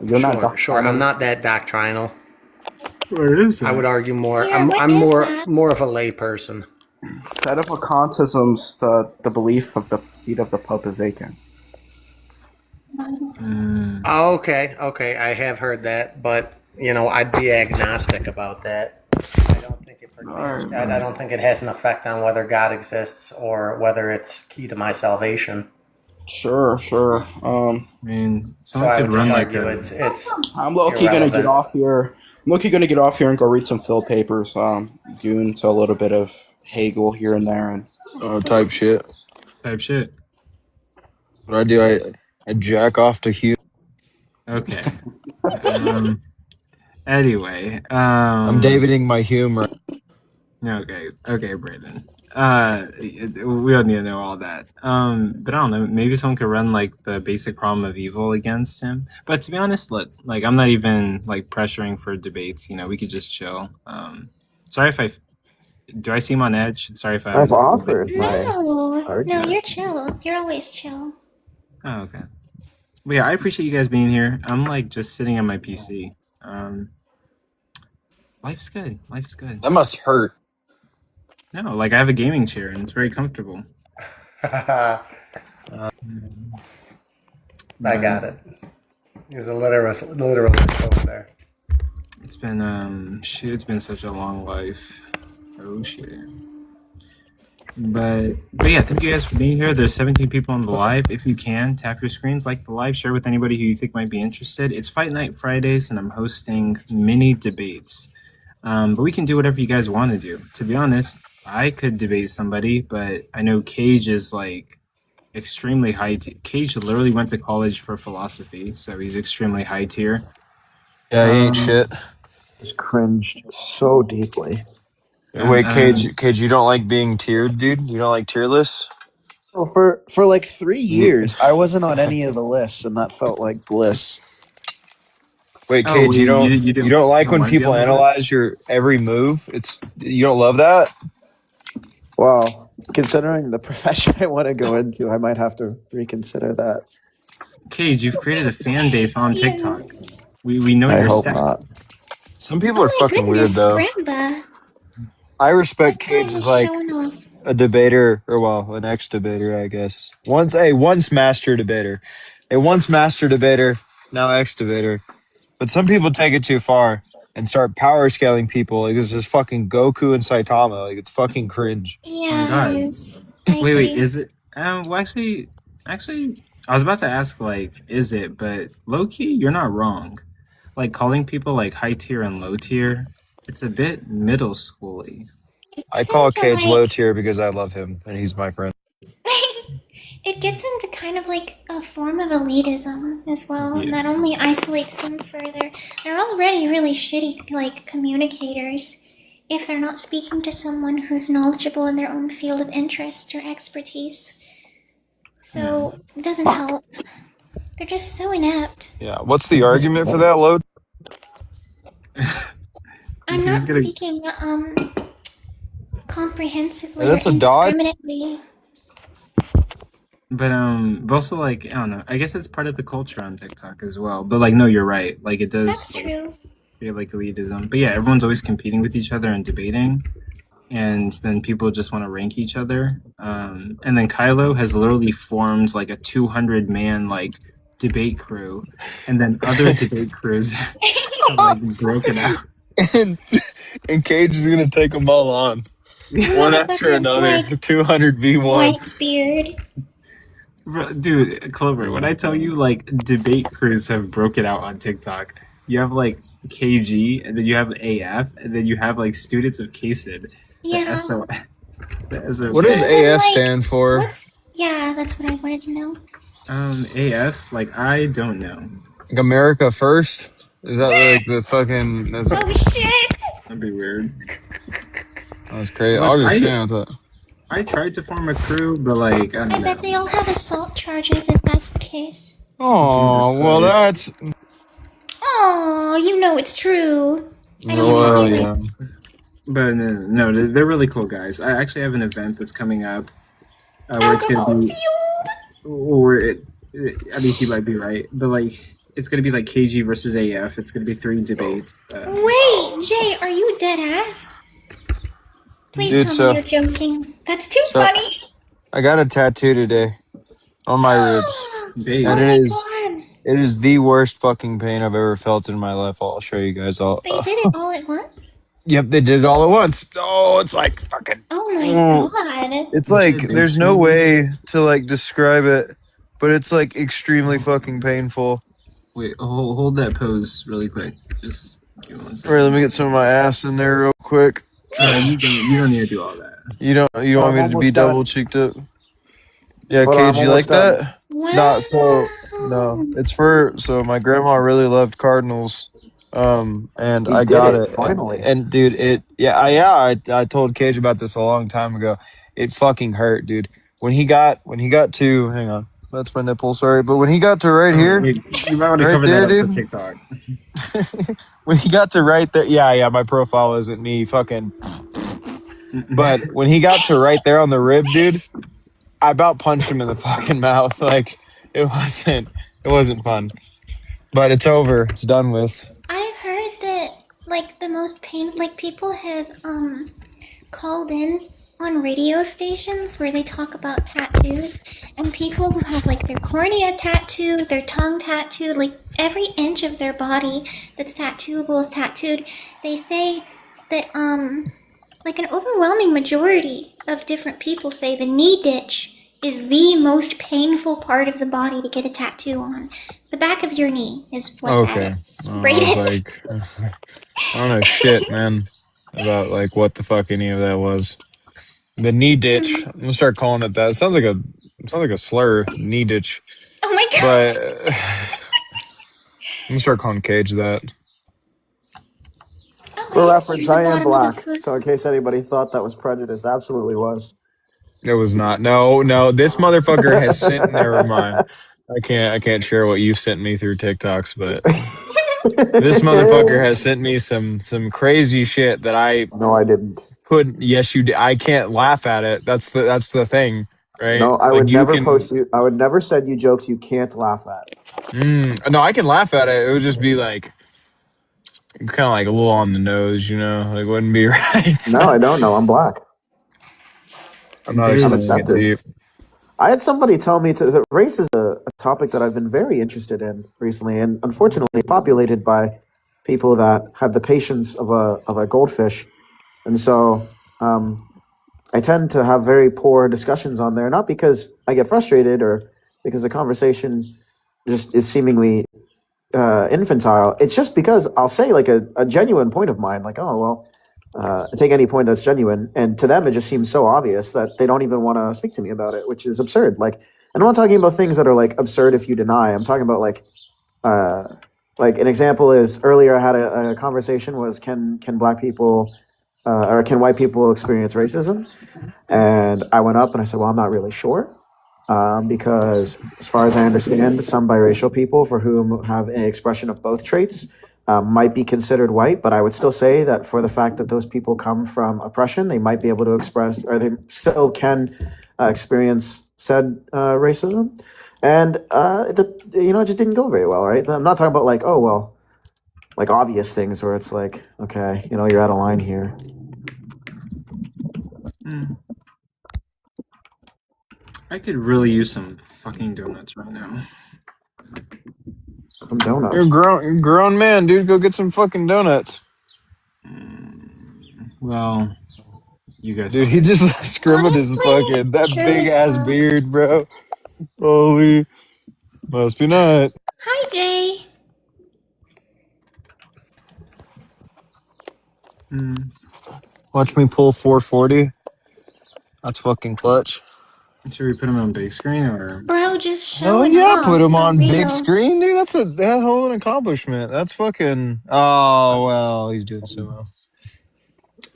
You're not doctrinal. Sure. I'm not that doctrinal. What is that? I would argue more. Sierra, I'm what more of a lay person. Set of occultism's the belief of the seat of the Pope is vacant. Oh, okay, I have heard that, but I'd be agnostic about that. I don't think it pertains. I don't think it has an effect on whether God exists or whether it's key to my salvation. Sure. I mean, So someone I could would just run like argue a. it's I'm low-key gonna get irrelevant. off here. I'm low-key gonna get off here and go read some Phil papers. Go into a little bit of Hegel here and there, and type shit. What I do, I jack off to Hugh. Okay. Anyway, I'm Daviding my humor. Okay, Brandon. We don't need to know all that. But I don't know. Maybe someone could run like the basic problem of evil against him. But to be honest, look, like I'm not even like pressuring for debates. We could just chill. Sorry if do I seem on edge? Sorry if I've offered my No, argument. you're chill. You're always chill. Oh, okay. Well, yeah, I appreciate you guys being here. I'm like just sitting on my PC. Life's good. Life's good. That must hurt. No, like I have a gaming chair and it's very comfortable. I got it. There's a literalist over there. It's been it's been such a long life. Oh shit. But yeah, thank you guys for being here. There's 17 people on the live. If you can, tap your screens, like the live, share with anybody who you think might be interested. It's Fight Night Fridays, and I'm hosting mini debates. But we can do whatever you guys want to do. To be honest, I could debate somebody, but I know Cage is like extremely high. Cage literally went to college for philosophy, so he's extremely high tier. Yeah, he ain't shit. Just cringed so deeply. Wait, Cage, you don't like being tiered, dude? You don't like tier lists? Well, for like 3 years, I wasn't on any of the lists, and that felt like bliss. Wait, Cage, you don't like when people analyze your every move? You don't love that? Well, considering the profession I want to go into, I might have to reconsider that. Cage, you've created a fan base on TikTok. We know I your hope stats. not. Some people are fucking weird, though. Grandpa. I respect Cage as like Showing off. a debater, or well, an ex-debater, I guess. Once master debater. A once master debater, now ex-debater. But some people take it too far and start power scaling people. Like this is fucking Goku and Saitama. Like it's fucking cringe. Yeah, Wait, is it? Well, actually, I was about to ask like, is it? But low key, you're not wrong. Like calling people like high tier and low tier, it's a bit middle schooly. I call Cage low tier because I love him and he's my friend. It gets into kind of like a form of elitism as well. Yeah. That only isolates them further. They're already really shitty like communicators if they're not speaking to someone who's knowledgeable in their own field of interest or expertise. So it doesn't help. They're just so inept. Yeah. What's the argument for that, low? I'm not speaking comprehensively Hey, that's or a dodge? indiscriminately. But also like I don't know. I guess it's part of the culture on TikTok as well. But like no, you're right. Like it does. That's true. Be like elitism. But yeah, everyone's always competing with each other and debating, and then people just want to rank each other. And then Kylo has literally formed like a 200-man like debate crew, and then other debate crews have like broken out. And Cage is gonna take them all on, one after another. Like 200v1. White beard. Bro, dude, Clover, when I tell you like debate crews have broken out on TikTok, you have like KG, and then you have AF, and then you have like students of KSID. Yeah. What does AF stand for? Yeah, that's what I wanted to know. AF, like I don't know. Like America First? Is that like the fucking? Oh shit! That'd be weird. That's crazy. I'll just stand with that. I tried to form a crew, but like I don't know. bet they all have assault charges if that's the case. Oh, well that's. Oh, you know it's true. Well, yeah. But no, they're really cool guys. I actually have an event that's coming up where it's gonna be, I mean, he might be right, but like it's gonna be like KG versus AF. It's gonna be 3 debates. Wait, Jay, are you dead ass? Please tell me you're joking. That's too funny. I got a tattoo today on my ribs, and it is It is the worst fucking pain I've ever felt in my life. I'll show you guys all. They did it all at once? Yep, they did it all at once. Oh, it's like fucking. Oh my god. It's like there's no way to like describe it, but it's like extremely fucking painful. Wait, hold that pose really quick. Just give me 1 second. All right, let me get some of my ass in there real quick. You don't need to do all that. You don't want me to be double cheeked up? Yeah, Cage, you like that? Wow. No, it's for so my grandma really loved Cardinals, and You I did got it, it. finally. And dude, I told Cage about this a long time ago. It fucking hurt, dude. When he got to, hang on, that's my nipple. Sorry, but when he got to right here, You might want to right cover there, that up dude. for TikTok. When he got to right there, yeah, my profile isn't me, fucking. But when he got to right there on the rib, dude, I about punched him in the fucking mouth. Like it wasn't fun. But it's over. It's done with. I've heard that like the most pain, like people have called in on radio stations where they talk about tattoos, and people who have like their cornea tattooed, their tongue tattooed, like every inch of their body that's tattooable is tattooed. They say that like an overwhelming majority of different people say the knee ditch is the most painful part of the body to get a tattoo on. The back of your knee is what Okay. that is. I Rated. was like, I don't know shit, man, about like what the fuck any of that was. The knee ditch. I'm gonna start calling it that. It sounds like a slur. Knee ditch. Oh my god. But I'm gonna start calling Cage that. For reference, I am black, so in case anybody thought that was prejudice, absolutely was. It was not. No. This motherfucker has sent. Never mind. I can't share what you sent me through TikToks, but this motherfucker has sent me some crazy shit that I. No, I didn't. Couldn't. Yes, you did. I can't laugh at it. That's the thing, right? No, I Like, would you never can- post you. I would never send you jokes you can't laugh at. No, I can laugh at it. It would just be like, kind of like a little on the nose, you know? Like, wouldn't be right. No, I don't know. I'm black. I'm not I'm explaining it accepted. deep. I had somebody tell me that race is a topic that I've been very interested in recently, and unfortunately populated by people that have the patience of a goldfish, and so I tend to have very poor discussions on there, not because I get frustrated or because the conversation just is seemingly infantile. It's just because I'll say like a genuine point of mine, like, oh, well, take any point that's genuine, and to them it just seems so obvious that they don't even want to speak to me about it, which is absurd. Like, and I'm not talking about things that are like absurd if you deny. I'm talking about like an example is earlier I had a conversation was can black people or can white people experience racism? And I went up and I said, well, I'm not really sure. Because as far as I understand, some biracial people for whom have an expression of both traits might be considered white, but I would still say that for the fact that those people come from oppression, they might be able to express, or they still can experience said racism. And it just didn't go very well, right? I'm not talking about like, oh, well, like obvious things where it's like, okay, you're out of line here. I could really use some fucking donuts right now. Some donuts. You're a grown man, dude. Go get some fucking donuts. Well, you guys. Dude, he just scrimmed his fucking that big ass beard, bro. Holy, must be not. Hi, Jay. Watch me pull 440. That's fucking clutch. Should we put him on big screen or? Bro, just Oh showing yeah, off. put him on for big real. screen, dude. That's a hell of an accomplishment. That's fucking. Oh well, he's doing sumo.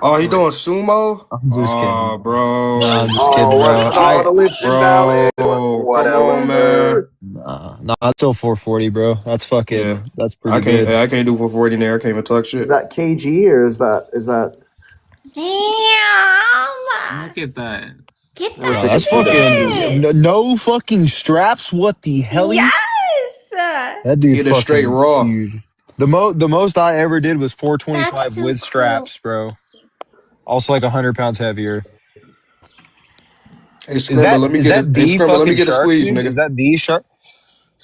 Oh, he doing sumo? I'm just kidding, bro. No, I'm just kidding, bro. Come on, man. Nah, that's still 440, bro. That's fucking. That's pretty good. I can't do 440 there. I can't even talk shit. Is that KG or is that? Damn. Look at that. Get Bro, that. that's fucking no fucking straps. What the hell? Yes. That dude's Get it fucking straight raw. huge. The most I ever did was 425 That's so with straps, bro. Also like 100 pounds heavier. Hey, Scrubber, let me get a squeeze, dude? nigga. Is that the shark?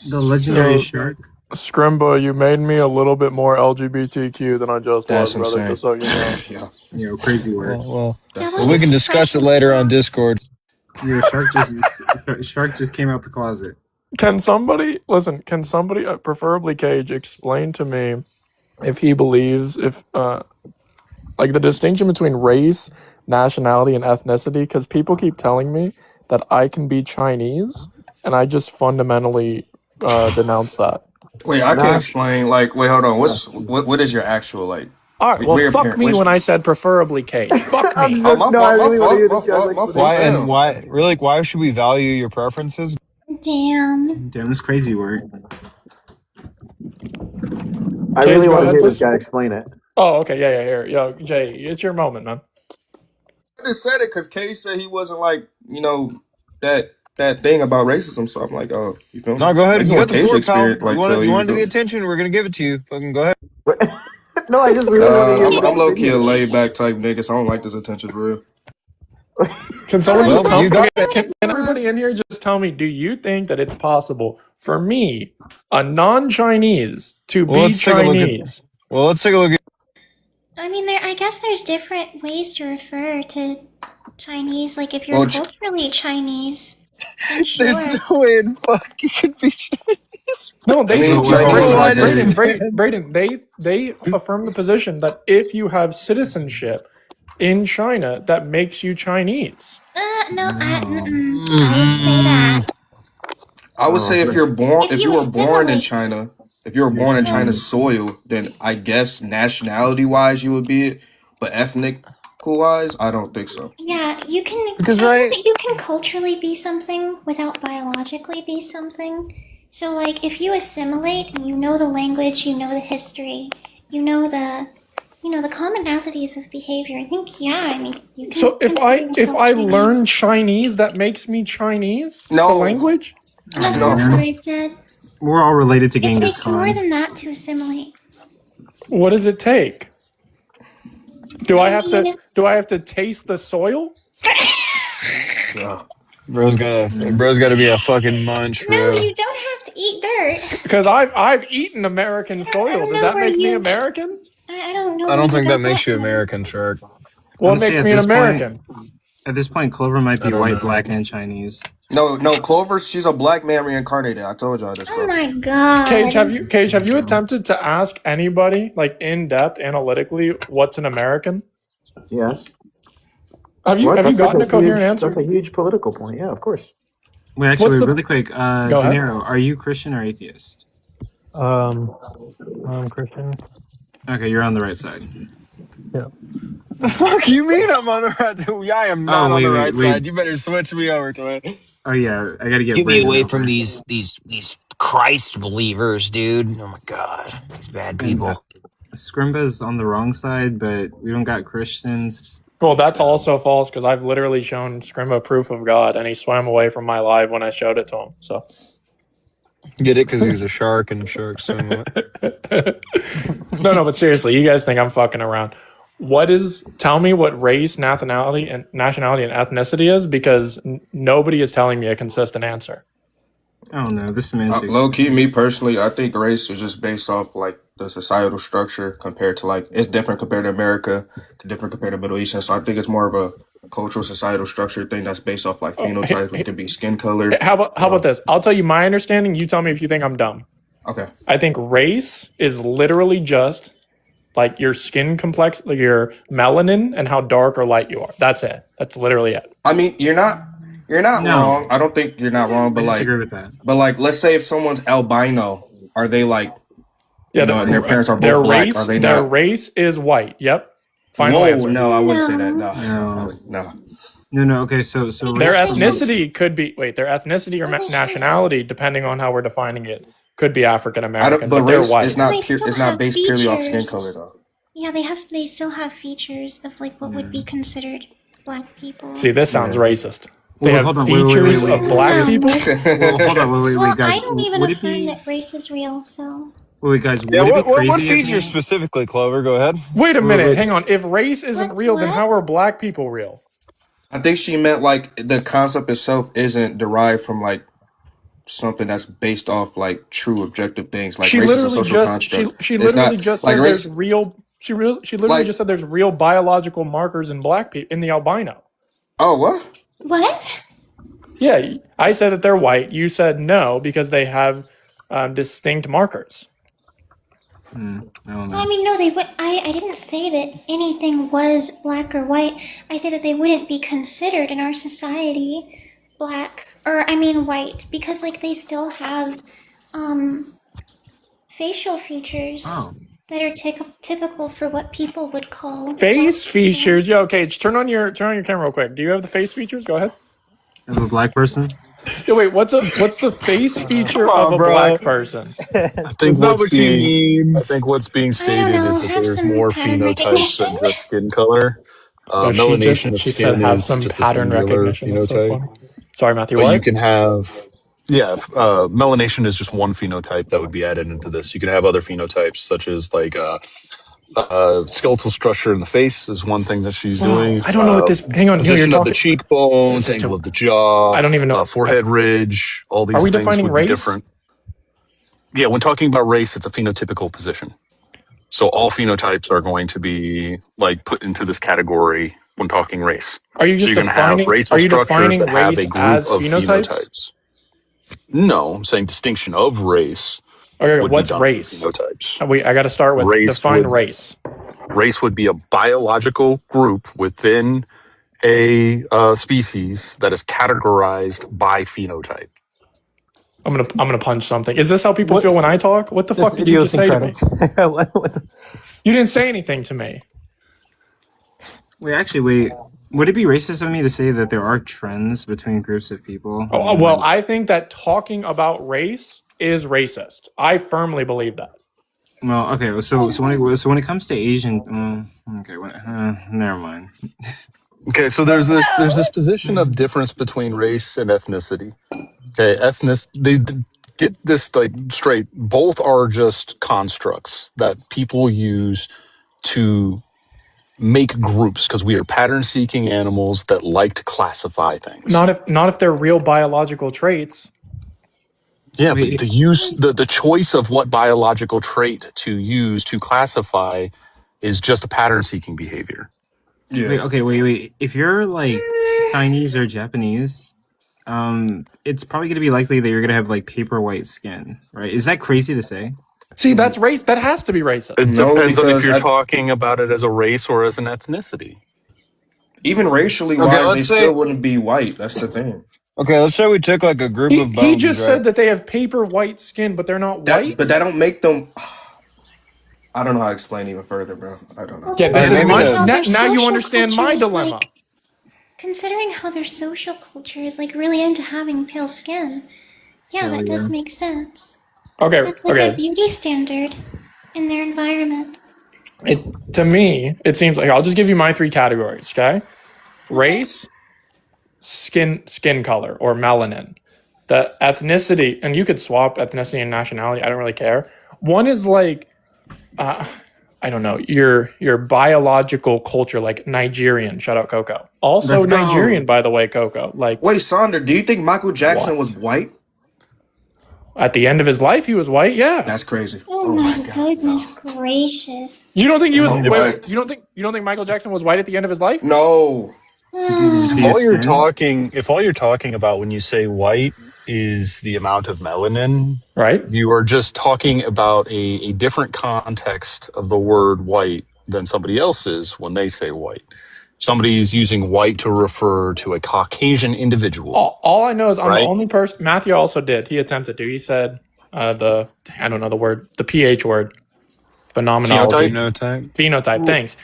The legendary Yo, shark. Scrimba, you made me a little bit more LGBTQ than I just That's was, brother. insane. Just so you know. Yeah. Crazy work. Well, That's we can discuss it later on Discord. Shark just came out the closet. Can somebody listen? Can somebody, preferably Cage, explain to me if he believes like the distinction between race, nationality, and ethnicity? Because people keep telling me that I can be Chinese, and I just fundamentally denounce that. Wait, I can explain. Like, wait, hold on. What is your actual like? All right, well, fuck me when I said preferably Cage. Fuck me. My fault. Why and why? Really, why should we value your preferences? Damn. Damn, this crazy work. I Cage, really go want to ahead, hear this please. guy explain it. Oh, okay, yeah, here. Yo, Jay, it's your moment, man. I just said it because Kay said he wasn't like that thing about racism. So I'm like, oh, you feel me? No, go ahead. Like, You got the Kay's floor, pal. experience, like, You wanted go. the attention. We're gonna give it to you. Fucking go ahead. No, I just really want to hear I'm this low key a opinion. laid back type nigga, so I don't like this attention for real. Can someone just tell you me? got Can everybody in here just tell me? Do you think that it's possible for me, a non-Chinese, to be Let's take a look at. Chinese? Well, let's take a look at. I mean, I guess there's different ways to refer to Chinese. Like if you're Well, culturally Chinese, then sure. There's no way in fuck you could be Chinese. No, they I mean, do. Chinese Braden, they affirm the position that if you have citizenship in China, that makes you Chinese. No, I didn't say that. I would say if you're born, if you were born in assimilate. China, if you were born in China's soil, then I guess nationality wise you would be it, but ethnic wise, I don't think so. Yeah, you can. Because, I right- think that you can culturally be something without biologically be something. So, like, if you assimilate and you know the language, you know the history, you know the commonalities of behavior. I think, yeah, I mean, you can. So if I yourself Chinese. learn Chinese, that makes me Chinese. No. The language. That's not what I said. We're all related to It Genghis takes more Khan. than that to assimilate. What does it take? Do I have to taste the soil? Bro's gotta be a fucking munch, bro. No, you don't have to eat dirt. Because I've eaten American soil. Does that make me American? I don't know. I don't think where that makes you from. American, Shark. Well, it Honestly, makes at me an this American. At this point, Clover might be I don't white, know. black, and Chinese. No, Clover, she's a black man reincarnated. I told y'all this, bro. Oh my god. Cage, have you attempted to ask anybody, like in depth, analytically, what's an American? Yes. Have you gotten a coherent answer? That's a huge political point. Yeah, of course. Wait, actually, really quick. De ahead. Niro, are you Christian or atheist? I'm Christian. Okay, you're on the right side. Yeah. The fuck you mean I'm on the right? Yeah, I am not on the right side. You better switch me over to it. Oh yeah, I gotta get. Get me Brandon away over. from these Christ believers, dude. Oh my god, these bad people. Scrimba's on the wrong side, but we don't got Christians. Well, that's also false because I've literally shown Scrimba proof of God, and he swam away from my live when I showed it to him. So Get it? Because he's a shark and sharks swim away. no, but seriously, you guys think I'm fucking around? Tell me what race, nationality, and ethnicity is, because nobody is telling me a consistent answer. I don't know. The semantics. Low key, me personally, I think race is just based off like the societal structure compared to like it's different compared to America, different compared to Middle Eastern. So I think it's more of a cultural societal structure thing that's based off like phenotypes, which can be skin color. How about this? I'll tell you my understanding. You tell me if you think I'm dumb. Okay. I think race is literally just like your skin complex, like your melanin, and how dark or light you are. That's it. That's literally it. I mean, you're not wrong. I don't think you're not wrong, but I like, disagree with that. but like, let's say if someone's albino, are they like, Yeah, and their parents are their both black? race, Are they their not? race is white. Yep. Final Whoa, answer. no, I wouldn't say that. No. Okay, so Their ethnicity could be their ethnicity or nationality, depending on how we're defining it, could be African American, but they're race white. is not They pure, still it's not have based purely off skin features. color though. Yeah, they still have features of like what would be considered black people. See, this sounds racist. Well, They have hold on, features wait. of black people. Well, hold on, wait, Well, guys. I don't even Would it affirm be? that race is real, so. Wait, guys. Yeah, Would it be what crazy if features specifically, Clover? Go ahead. Wait a minute, hang on. If race isn't What's real, then what? how are black people real? I think she meant like the concept itself isn't derived from like something that's based off like true objective things. Like She race is a literally social just construct. she It's literally not just like said race. there's real. She literally Like, just said there's real biological markers in black people in the albino. oh, what? What? Yeah, I said that they're white. You said no because they have distinct markers. I don't know. I mean, no, they would. I didn't say that anything was black or white. I said that they wouldn't be considered in our society black, or I mean white, because like they still have facial features that are typical for what people would call Face black features. Yeah, okay. Turn on your camera real quick. Do you have the face features? Go ahead. Of a black person? Yeah, wait, what's the face feature Come of on, a bro. black person? I think what's being stated is that there's more phenotypes than just skin color. No, Melanation of she said skin have is some just a pattern singular recognition. That's so phenotype. funny. Sorry, Matthew. But What? you can have, melanation is just one phenotype that would be added into this. You can have other phenotypes such as like skeletal structure in the face is one thing that she's doing. I don't know what this. Hang on, Position you're of the talking. cheekbones, angle of the jaw. I don't even know. Forehead ridge. All these Are we things defining would be race? different. Yeah, when talking about race, it's a phenotypical position. So all phenotypes are going to be like put into this category when talking race. Are you just so you're going to have defining? racial Are you structures defining that have race a group as of phenotypes? No, I'm saying distinction of race. Okay, would what's be done through race? Phenotypes. Wait, I got to start with define race. Race would be a biological group within a species that is categorized by phenotype. I'm gonna punch something. Is this how people feel when I talk? What the That's fuck did you just say to me? idiosyncratic. You didn't say anything to me. Wait. Would it be racist of me to say that there are trends between groups of people? Oh, well, I think that talking about race is racist. I firmly believe that. Well, okay. So when it comes to Asian, never mind. Okay, so there's this position of difference between race and ethnicity. Okay, they get this like straight. Both are just constructs that people use to make groups because we are pattern-seeking animals that like to classify things. Not if they're real biological traits. Yeah, but the choice of what biological trait to use to classify is just a pattern-seeking behavior. Yeah. Wait. If you're like Chinese or Japanese, it's probably gonna be likely that you're gonna have like paper white skin, right? Is that crazy to say? See, that's race. That has to be racist. It depends on if you're talking about it as a race or as an ethnicity. Even racially wise, they still wouldn't be white. That's the thing. Okay, let's say we took like a group of bones. He just said that they have paper white skin, but they're not white. But that don't make them. I don't know how to explain even further, bro. I don't know. Yeah, this is now you understand my dilemma. Like, considering how their social culture is like really into having pale skin, yeah, that does make sense. Okay, That's like a beauty standard in their environment. To me, it seems like I'll just give you my 3 categories. Okay, race, skin color or melanin, the ethnicity, and you could swap ethnicity and nationality. I don't really care. One is like, I don't know, your biological culture, like Nigerian. Shout out Coco. Also Nigerian, by the way, Coco. Like, wait, Sonder, do you think Michael Jackson was white? At the end of his life, he was white. Yeah, that's crazy. Oh my goodness gracious! You don't think he was? Wait, you don't think Michael Jackson was white at the end of his life? No. If all you're talking about when you say white is the amount of melanin, right? You are just talking about a different context of the word white than somebody else is when they say white. Somebody is using white to refer to a Caucasian individual. All I know is I'm the only person. Matthew also did. He attempted to. He said I don't know the word, the PH word, phenomenology. Phenotype. Thanks.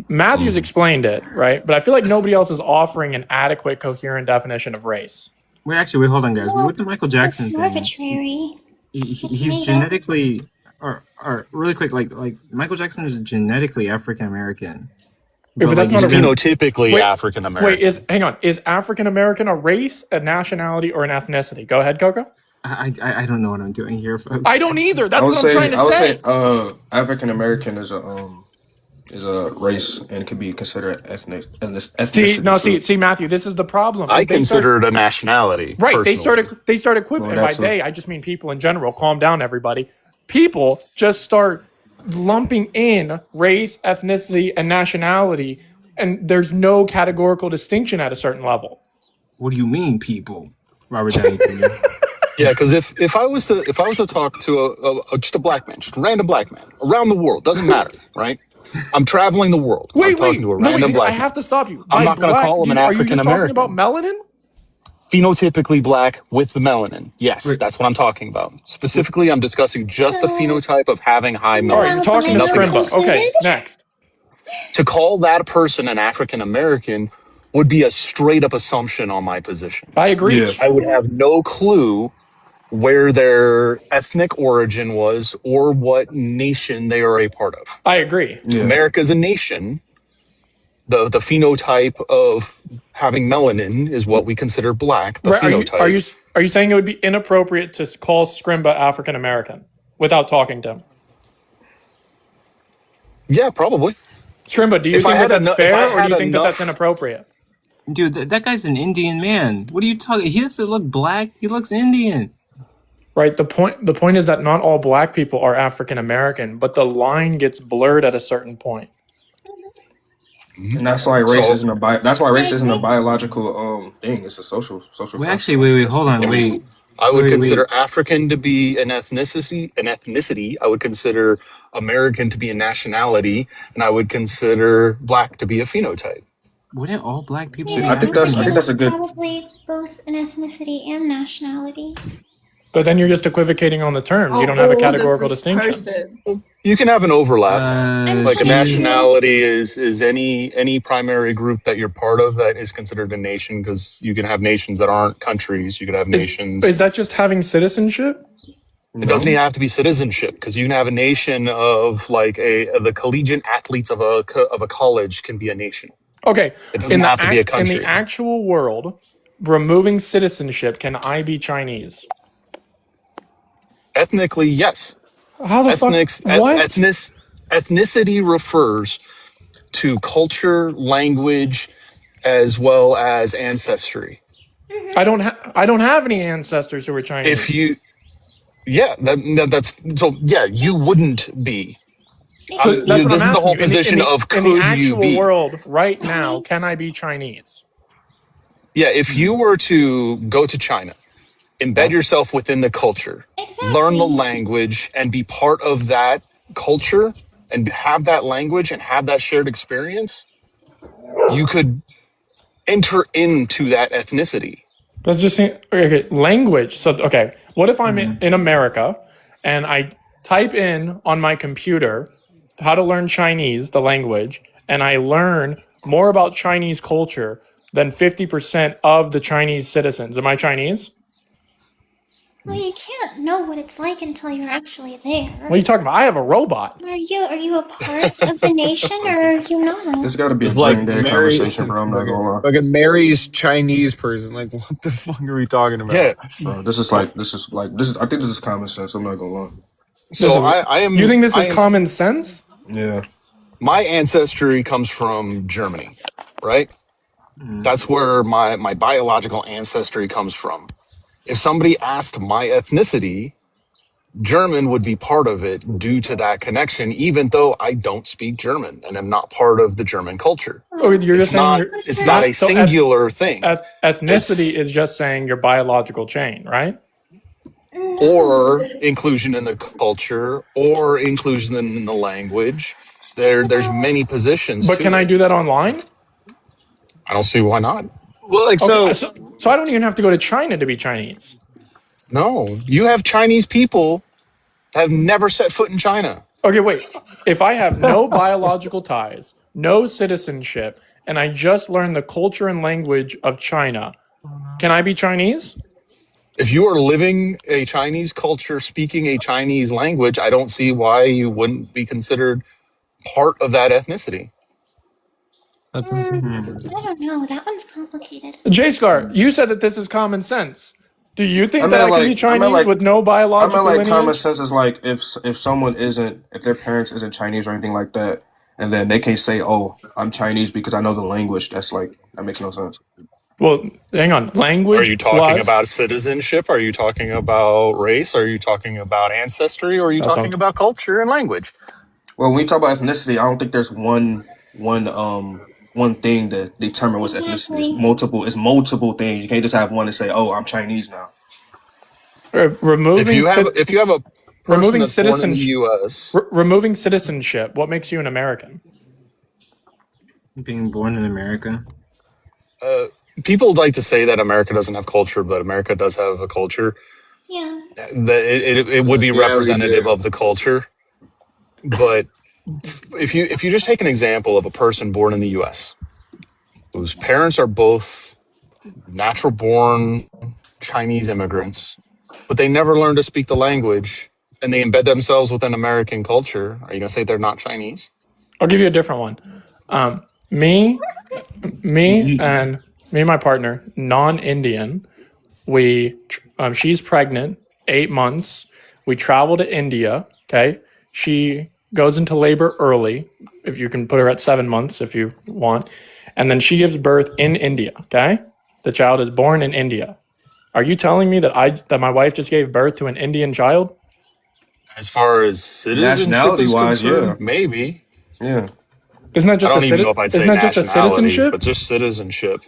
Matthew's explained it, right? But I feel like nobody else is offering an adequate, coherent definition of race. Wait, hold on, guys. With the Michael Jackson thing, arbitrary. He's genetically, or really quick, like Michael Jackson is genetically African American. But that's not phenotypically African American. Hang on. Is African American a race, a nationality, or an ethnicity? Go ahead, Coco. I don't know what I'm doing here, folks. I don't either. That's what I'm trying to say. I would say African American is is a race and can be considered ethnicity See, Matthew, this is the problem. I Is they start consider it a nationality. right. Personally. They start equipping. And by they, I just mean people in general. Calm down, everybody. People just start lumping in race, ethnicity, and nationality, and there's no categorical distinction at a certain level. What do you mean, people? Robert Downey Jr. Yeah, because if I was to talk to just a black man, just a random black man around the world, doesn't matter, right? I'm traveling the world. I'm talking to a random black man. I have to stop you. I'm not going to call him an African American. Are you just talking about melanin? Phenotypically black with the melanin. Yes, that's what I'm talking about. Specifically, I'm discussing just the phenotype of having high melanin. All right, you're talking to Scrimba. Okay, next. To call that person an African American would be a straight up assumption on my position. I agree. Yeah. I would have no clue where their ethnic origin was or what nation they are a part of. I agree. Yeah. America is a nation. The phenotype of having melanin is what we consider black. The phenotype. Are you saying it would be inappropriate to call Scrimba African American without talking to him? Yeah, probably. Scrimba, do you think that's fair, or do you think that's inappropriate? Dude, that guy's an Indian man. What are you talking? He doesn't look black. He looks Indian. Right. The point is that not all black people are African American, but the line gets blurred at a certain point. And that's why race isn't a biological thing. It's a social. Wait, actually, wait, hold on, wait. I would consider African to be an ethnicity. I would consider American to be a nationality, and I would consider black to be a phenotype. Wouldn't all black people? I think that's a good. Probably both an ethnicity and nationality. But then you're just equivocating on the terms. You don't have a categorical distinction. You can have an overlap. Like a nationality is any primary group that you're part of that is considered a nation, because you can have nations that aren't countries. You could have nations. Is that just having citizenship? It doesn't even have to be citizenship, because you can have a nation of like the collegiate athletes of a college can be a nation. Okay. It doesn't have to be a country. In the actual world, removing citizenship, can I be Chinese? Ethnically, yes. How the fuck? What? Ethnicity refers to culture, language, as well as ancestry. I don't have any ancestors who are Chinese. If you, that's so. Yeah, you wouldn't be. So this is the whole position of could you be? In the actual world right now, can I be Chinese? Yeah, if you were to go to China, embed yourself within the culture, learn the language, and be part of that culture, and have that language and have that shared experience, you could enter into that ethnicity. Let's just say, okay, language. So, okay, what if I'm in America and I type in on my computer how to learn Chinese, the language, and I learn more about Chinese culture than 50% of the Chinese citizens? Am I Chinese? Well, you can't know what it's like until you're actually there. What are you talking about? I have a robot. Are you a part of the nation, or are you not? There's got to be a brain dead conversation, bro. I'm not gonna lie. Like a Mary's Chinese person. Like, what the fuck are we talking about? Yeah, bro. This is. I think this is common sense. I'm not gonna lie. So I am. You think this is common sense? Yeah. My ancestry comes from Germany, right? That's where my biological ancestry comes from. If somebody asked my ethnicity, German would be part of it due to that connection, even though I don't speak German and am not part of the German culture. Oh, you're just saying it's not a singular thing. Ethnicity is just saying your biological chain, right? Or inclusion in the culture, or inclusion in the language. There's many positions. But can I do that online? I don't see why not. Well, like so I don't even have to go to China to be Chinese. No, you have Chinese people that have never set foot in China. Okay, wait. If I have no biological ties, no citizenship, and I just learn the culture and language of China, can I be Chinese? If you are living a Chinese culture, speaking a Chinese language, I don't see why you wouldn't be considered part of that ethnicity. I don't know. That one's complicated. J-Scar, you said that this is common sense. Do you think that I can be Chinese with no biological lineage? Common sense is like if someone isn't, if their parents isn't Chinese or anything like that, and then they can't say, "Oh, I'm Chinese because I know the language." That's like that makes no sense. Well, hang on. Are Language you talking plus. about citizenship? Are you talking about race? Are you talking about ancestry? Or are you That's what talking about culture and language? Well, when we talk about ethnicity, I don't think there's one thing that determine what's ethnicity. It's Exactly. multiple. It's multiple things. You can't just have one and say, "Oh, I'm Chinese now." Removing If you have a person removing that's born in the citizenship. U.S. Removing citizenship. What makes you an American? Being born in America. People like to say that America doesn't have culture, but America does have a culture. Yeah. It would be Yeah, we representative do. of the culture. But if you just take an example of a person born in the U.S. whose parents are both natural born Chinese immigrants, but they never learn to speak the language and they embed themselves within American culture, are you going to say they're not Chinese? I'll give you a different one. Me and my partner, non-Indian. She's pregnant, 8 months. We travel to India. Okay, she goes into labor early. If you can put her at 7 months, if you want, and then she gives birth in India. Okay, the child is born in India. Are you telling me that my wife just gave birth to an Indian child? As far as citizenship Nationality is wise, concerned, yeah, maybe. yeah. Isn't that I just don't even know if I'd say isn't that just a nationality, citizenship? but just citizenship.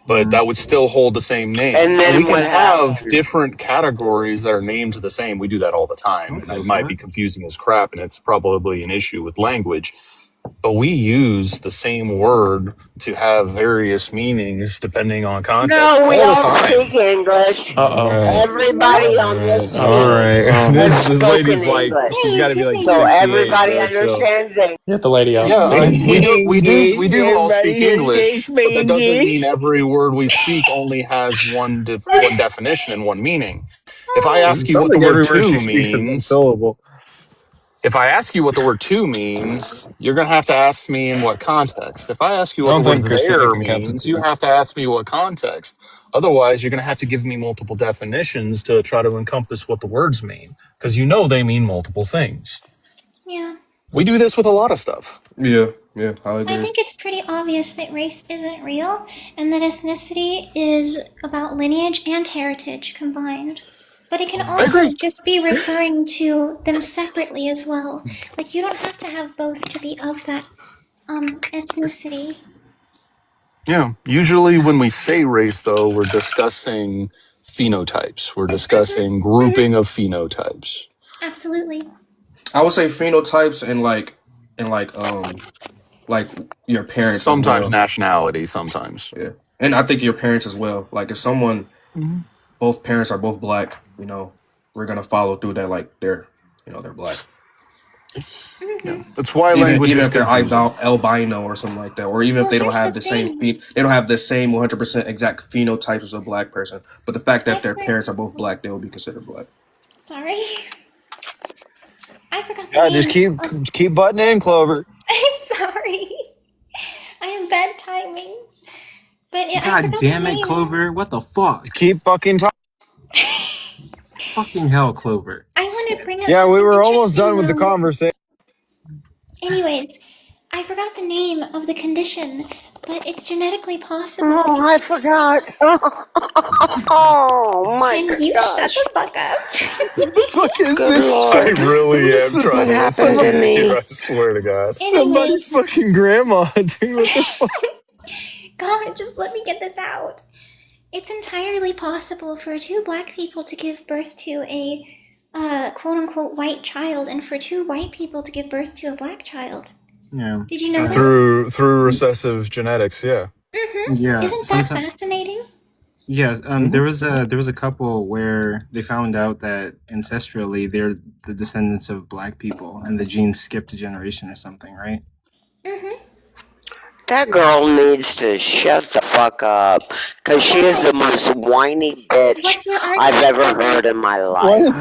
But that would still hold the same name. And then we can what have happened? different categories that are named the same. We do that all the time. And it might be confusing as crap, and it's probably an issue with language. But we use the same word to have various meanings depending on context No, we all the all time. speak English. Everybody on this team All right. has This spoken lady's like, English. she's got to be like So 68, everybody bro. Chill. understands English. Get the lady out. Yeah, we do all speak English, English. but that doesn't mean every word we speak only has one definition and one meaning. If I ask It you sounds what the like word every word she two speaks is one means, syllable. if I ask you what the word two means, you're going to have to ask me in what context. If I ask you I what the don't word think Christina there can count to means, you two. have to ask me what context. Otherwise, you're going to have to give me multiple definitions to try to encompass what the words mean, because you know they mean multiple things. Yeah. We do this with a lot of stuff. Yeah, I I agree. think it's pretty obvious that race isn't real and that ethnicity is about lineage and heritage combined. But it can also just be referring to them separately as well. Like, you don't have to have both to be of that ethnicity. Yeah. Usually when we say race, though, we're discussing phenotypes. We're discussing grouping of phenotypes. Absolutely. I would say phenotypes and like your parents as Sometimes well. nationality, sometimes. Yeah, and I think your parents as well. Like if someone, both parents are both black, we're gonna follow through that. Like they're black. Yeah. That's why Even language is if they're confusing. albino or something like that, or even if they don't here's have the the same thing. they don't have the same 100% exact phenotypes as a black person, but the fact that their heard- parents are both black, they will be considered black. Sorry. I forgot the Yeah, name. just keep butting in, Clover. I'm sorry. I have bad timing. But I God forgot damn the it, name. Clover! What the fuck? Keep fucking talking. Fucking hell, Clover. I want to bring up Yeah, we something were almost interesting, done with the though. conversation. Anyways, I forgot the name of the condition, but it's genetically possible. Oh, I forgot. Oh my Can you gosh. shut the fuck up? What the fuck is Good this? Lord. I really am trying to listen happened to to me? you. I swear to God. Somebody's fucking grandma, dude. What the fuck? God, just let me get this out. It's entirely possible for two black people to give birth to a quote-unquote white child and for two white people to give birth to a black child. Yeah. Did you know that? Through recessive genetics, yeah. Mm-hmm. Yeah. Isn't that fascinating? Yeah, there was a couple where they found out that ancestrally they're the descendants of black people, and the genes skipped a generation or something, right? Mm-hmm. That girl needs to shut the fuck up, because she is the most whiny bitch I've ever heard in my life.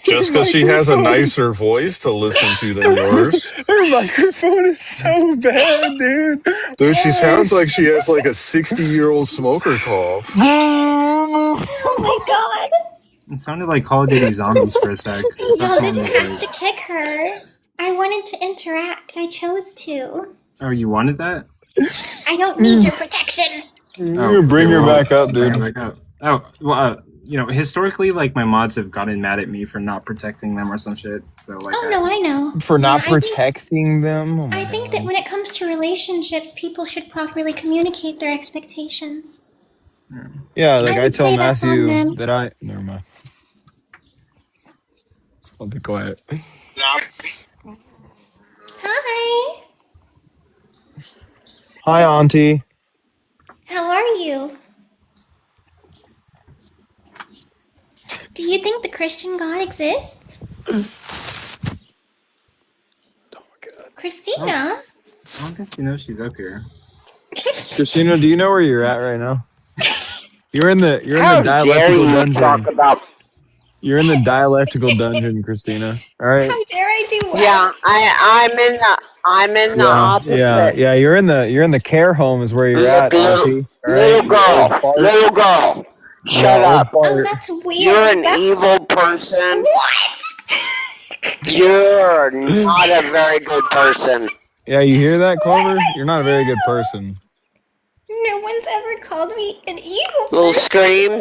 Just because she has a nicer voice to listen to than yours. Her microphone is so bad, dude. Dude, she sounds like she has like a 60-year-old smoker cough. Oh my god! It sounded like Call of Duty Zombies for a sec. Y'all didn't have to kick her. I wanted to interact. I chose to. Oh, you wanted that? I don't need your protection. Oh, Bring okay, her well, back up, bring dude. her back up. Oh, well, historically, like, my mods have gotten mad at me for not protecting them or some shit. So, like, Oh no, I know. For not Yeah, I think- protecting them? Oh my I think that when it comes to relationships, people should properly communicate their expectations. Yeah, like I I would tell say that's on Matthew them. that I. Never mind. I'll be quiet. Hi. Hi, Auntie. How are you? Do you think the Christian God exists? Christina? I don't think she knows she's up here. Christina, do you know where you're at right now? You're in the How dare dialectical you dungeon. talk about? You're in the dialectical dungeon, Christina. All right. How dare I do what? Yeah, I'm in the opposite. Yeah. You're in the care home is where you're at, Auntie. All right. Little girl, shut up. Oh, that's weird. You're an evil person. What? You're not a very good person. Yeah, you hear that, Clover? You're not a very good person. No one's ever called me an evil Little person.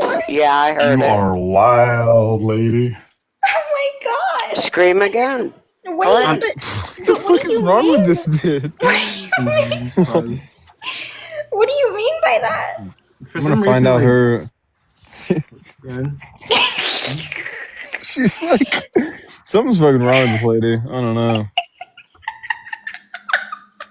screams. Yeah, I heard You it. are wild, lady. Oh my god. Scream again. Wait, What the fuck is wrong with this bitch? What do you mean by that? For I'm some gonna find reason, out like- her. Good. She's like, something's fucking wrong with this lady. I don't know.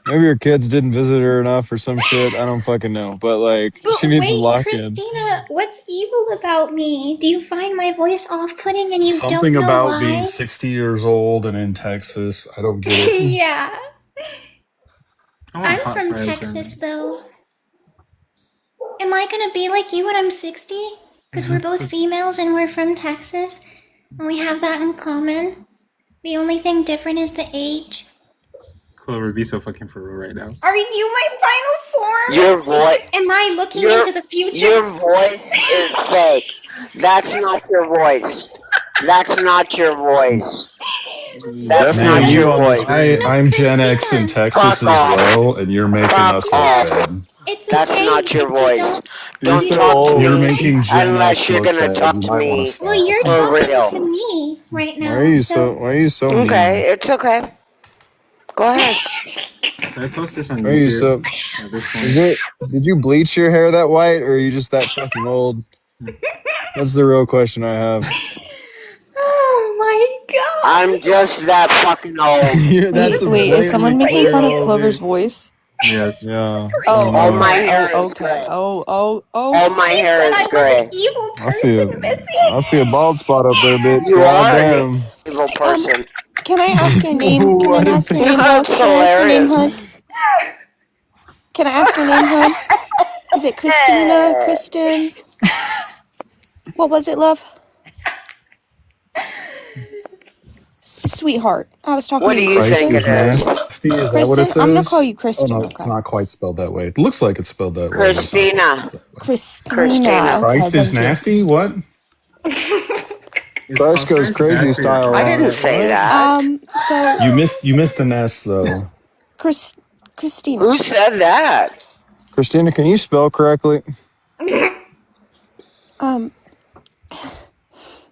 Maybe her kids didn't visit her enough or some shit. I don't fucking know. But like, But she needs wait, to lock in. Christina, what's evil about me? Do you find my voice off-putting and you Something don't know about why? being 60 years old and in Texas. I don't get it. Yeah. I'm hot from fries Texas, though. Am I gonna be like you when I'm 60? Because we're both females and we're from Texas, and we have that in common. The only thing different is the age. Clover, be so fucking for real right now. Are you my final form? Your voice. Am I looking Your- into the future? Your voice is fake. That's not your voice. That's not your voice. That's Man, not your voice. I'm Gen X in Texas Fuck as off. well, and you're making Fuck us look off. bad. It's That's okay not your if you voice. Don't You're talk to You're me making Gen unless X you're look gonna bad. talk You to might want me to stop. Well, you're for talking real. to me right now. Why are you so mean? Okay, it's okay. Go ahead. Can I post this on Why are you YouTube? so? At this point? Is it? Did you bleach your hair that white, or are you just that fucking old? That's the real question I have. Oh my god. I'm just that fucking old. That's a Wait, is someone blatantly making fun of clear, Clover's dude. voice? Yes. Yeah. Oh, All my hair is okay. gray. Oh. All my hair is gray. Evil I see a bald spot up there, bitch. You God are damn. an evil person. Can I ask your name? Can I ask your name, That's Hud? Can I ask your name, Hud? hilarious. Can I ask your name, Hud? Is it Christina? Kristen? What was it, love? Sweetheart. I was talking What to do you, you Christ think is it is? nasty. Is that what it Kristen? says? I'm gonna call you Oh Kristen. no, Okay. it's not quite spelled that way. It looks like it's spelled that way. but it's not Christina. Christina. Okay, Christ is thank you. nasty. What? Christ goes crazy style. I didn't say that. So You missed an S though. Christina. Who said that? Christina, can you spell correctly?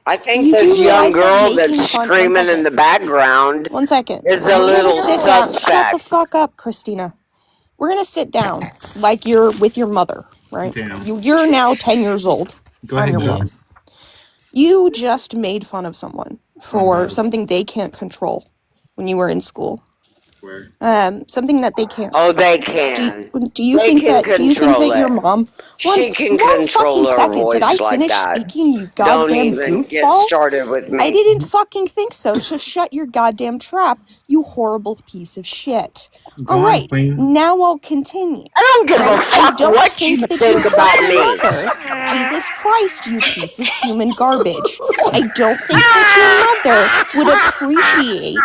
I think You do this young realize that girl making that's fun- screaming in the background One second. is a We're little gonna sit down. Shut the suspect. fuck up, Christina. We're gonna sit down like you're with your mother, right? Damn. You're now 10 years old. Go I'm ahead, your Joe. mom. You just made fun of someone for something they can't control when you were in school. Where? Something that they can't. Oh, they can. Do you They think can that? Do you think control that your it. mom? She can one control fucking her second. Did I voice like finish that. speaking? You Don't goddamn even get goofball. started with me. I didn't fucking think so. So shut your goddamn trap, you horrible piece of shit. Go All on, right, Queen. now I'll continue. I don't give a I fuck don't what think you that think you're about fucking me. mother. Jesus Christ, you piece of human garbage. I don't think that your mother would appreciate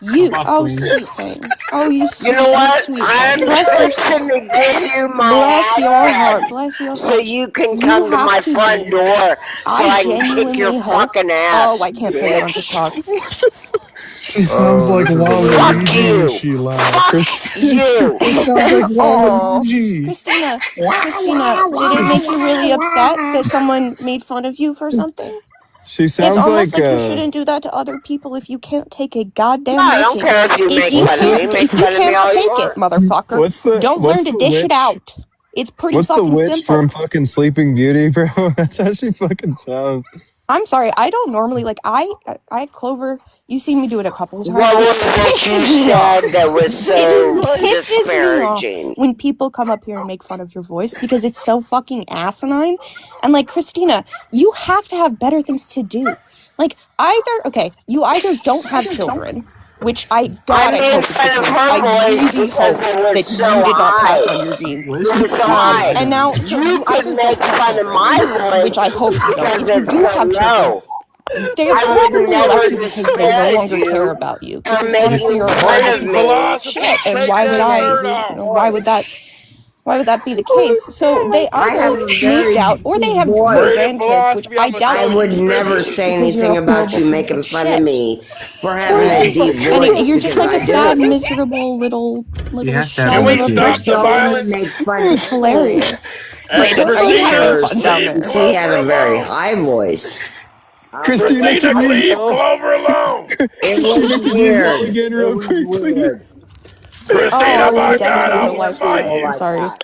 you. Oh, sweet thing. Oh, you sweet, You know what? sweet I'm thing. Bless fixing to give you my Bless your heart. address Bless your so heart. you can You come to have my to front be. door so I can kick your genuinely hope. fucking ass. Oh, I can't say that on bitch. TikTok. She sounds like this is a little Fuck Waluigi when you. she laughs. Fuck you. She sounds like Oh, Waluigi. Christina, did it make you really upset that someone made fun of you for something? She It's sounds almost like like you shouldn't do that to other people if you can't take a goddamn No, I don't licking. care if you If make you fun of me. can't, Make if you fun of me cannot all you take it, want. motherfucker, don't learn to dish it out. It's pretty What's the fucking witch simple. from fucking Sleeping Beauty, bro? That's how she fucking sounds. I'm sorry, I don't normally like I Clover. You see me do it a couple of times. What It was it you pisses me off. said that was so It pisses me off disparaging? when people come up here and make fun of your voice because it's so fucking asinine. And like Christina, you have to have better things to do. Like you either don't have children, which I made hope is the fun of case. her I voice really because hope it was that so you did not pass high. on your genes. What is she It was so high. And now so You you could either make don't have fun of children, my voice which I hope you don't. because If you it's do so have children, low. they I would probably never left you because they no disparage longer care you about you. for Because honestly, making you're a fun horrible of piece me. of shit. And why would that be the case? So they I have either a moved very out or they deep have voice. grandkids, which I doubt I you would do never say because you're anything a about horrible you piece making of fun of shit. me for having a deep Anyway, voice you're just because like a I sad, do. miserable little He has to have shell an of a issue. person. Don't even make fun of It's me. hilarious. But But are you having hers, fun down there? she had a very high voice. Christina, can you yell? It was Christina, can you yell weird. again It real was quick, weird. please? Oh, we Don't dedicated say a life to you. people I'm like sorry. that.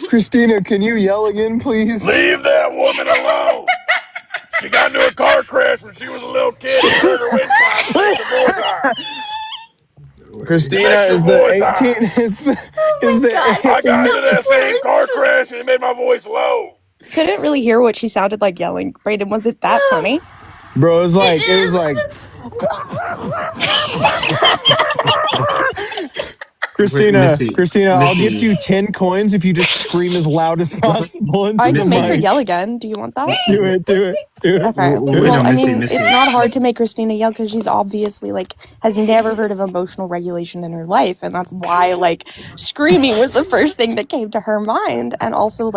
Christina, can you yell again, please? Leave that woman alone. She got into a car crash when she was a little kid and hurt her windpipe and makes her voice high. Christina, Makes her is the voice high. 18 is the I got into that same car crash and it made my voice low. Couldn't really hear what she sounded like yelling. Brayden, was it that funny? Bro, it was like Christina, I'll gift you 10 coins if you just scream as loud as possible into I the can make her mic. yell again. Do you want that? Do it. Okay. Wait, Well, no, I Missy, mean, Missy. it's not hard to make Christina yell because she's obviously has never heard of emotional regulation in her life, and that's why screaming was the first thing that came to her mind, and also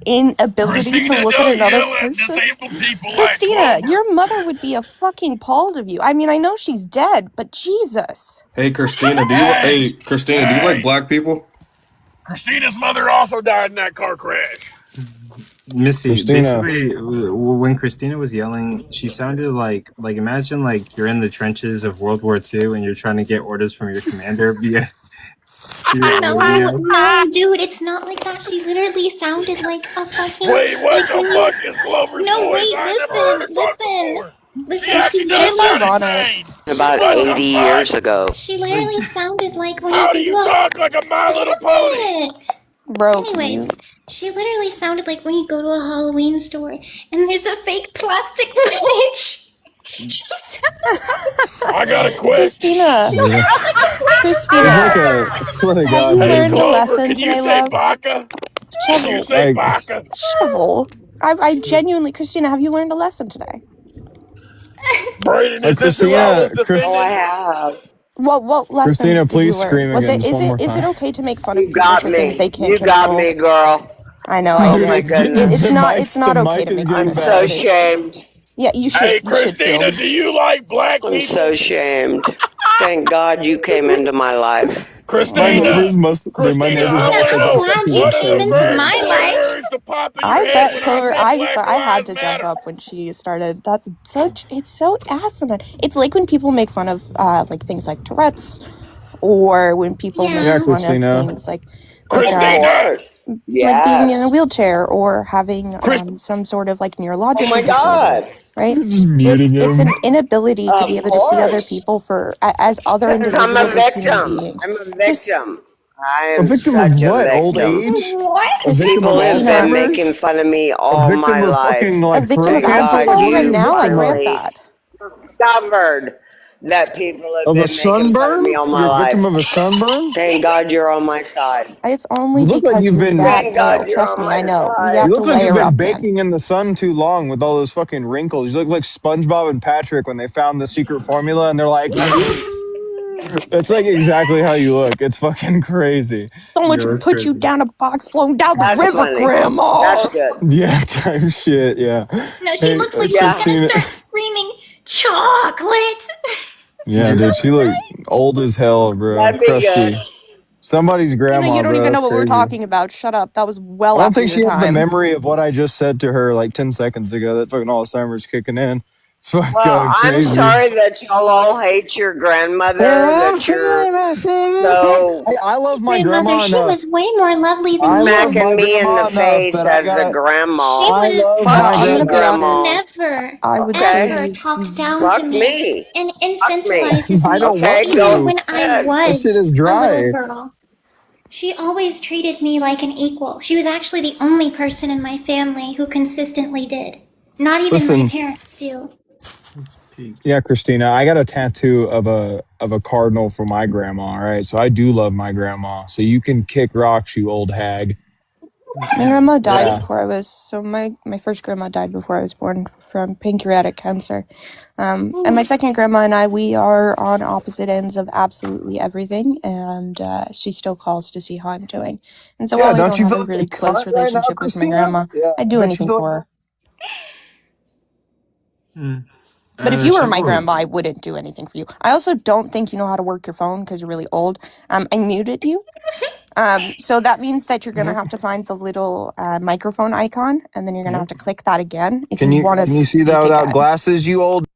inability to look at another person. Christina, your mother would be a fucking appalled of you. I mean, I know she's dead, but Jesus. Hey, Christina, do you like black people? Christina's mother also died in that car crash. Missy, Christina. basically, when Christina was yelling, she sounded like imagine you're in the trenches of World War II and you're trying to get orders from your commander via No, dude, it's not like that. She literally sounded like a fucking. Wait, what the when you- fuck is Clover's No, voice? wait, I never heard her talk before. listen. She just literally. About What the 80 fuck? years ago. She literally sounded like when How you do you go to talk like a My Little Pony? it. Bro, Anyways, she literally sounded like when you go to a Halloween store and there's a fake plastic witch. I gotta quit. Christina. Christina. I swear to Have God. you dude. learned a lesson Can today, you say love? baka? Shovel. Can you say baka? Shovel. I genuinely, Christina, have you learned a lesson today? Brayden, is this who I was defending? Oh, I have. What lesson Christina, did please you learn? scream Was again, it just one more is it time. okay to make fun of You people got for things me. they can't You control? got me, girl. I know, Oh I did. my goodness. It's not okay to make fun I'm of so people. ashamed. Yeah, you should. Hey, you should feel. Christina, do you like black people? I'm so ashamed. Thank God you came into my life. My neighbors must. Dude, my neighbors must think I'm fucking retarded. I bet Clover. I'm sorry. I had to jump up when she started. That's such. It's so asinine. It's like when people make fun of things like Tourette's, or when people make fun Christina. of things like being in a wheelchair or having some sort of neurological Oh my God. disorder, right? Just muting It's an him. inability to be able to see other people as other Because I'm a individuals as human victim. beings. I'm a victim. I A am victim such of a what? Old victim. age? What? A victim People of have been Alzheimer's? making fun of me A all victim my of life. fucking A victim of Thank God alcohol you right now. I grant finally that. discovered that people have Of been a making fun of sunburn? me all my You're a life. victim of a sunburn? Thank God you're on my side. It's only You look like because you've you're been. that Thank God pale. you're Trust on me, my I know. side. You have You to look like you've layer been up, man. baking in the sun too long with all those fucking wrinkles. You look like SpongeBob and Patrick when they found the secret formula and they're like, that's like exactly how you look. It's fucking crazy. Someone should put you down a box flowing down the river, funny. Grandma. That's good. Yeah, time shit. Yeah. No, she looks like she's Christina. gonna start screaming chocolate. Yeah, dude, she looked old as hell, bro. That'd be good. Crusty. Somebody's grandma, You don't bro. even know That's what we're crazy. talking about. Shut up. That was I well don't after think your she has the time. memory of what I just said to her like 10 seconds ago. That fucking Alzheimer's kicking in. It's fucking Well, going I'm crazy. sorry that y'all all hate your grandmother. That you're so Hey, I love my Grandmother, grandma she enough. was way more lovely than I love you. my smacking me in grandma the enough face that I as a gotta. grandma. She I would have love Fuck my I'm you, gonna be grandma. grandma. honest. never, I would Okay? ever say talk down Fuck to me me. and Fuck me. infantilizes I me don't want Okay, even go to. when I ahead. That shit was is a little dry. girl. She always treated me like an equal. She was actually the only person in my family who consistently did. Not even my Listen, parents do. yeah, Christina, I got a tattoo of a cardinal for my grandma. All right, so I do love my grandma. So you can kick rocks, you old hag. My grandma died Yeah. before I was my first grandma died before I was born from pancreatic cancer. And my second grandma and I, we are on opposite ends of absolutely everything, and she still calls to see how I'm doing. And so Yeah, while I don't don't you have feel a like really a close cunt right now, relationship with my Christina? grandma, Yeah, I'd do don't you anything feel for like her. But if you were my grandma, I wouldn't do anything for you. I also don't think you know how to work your phone because you're really old. I muted you. So that means that you're gonna have to find the little microphone icon, and then you're gonna have to click that again if you want to can you see that speak without again. glasses, you old?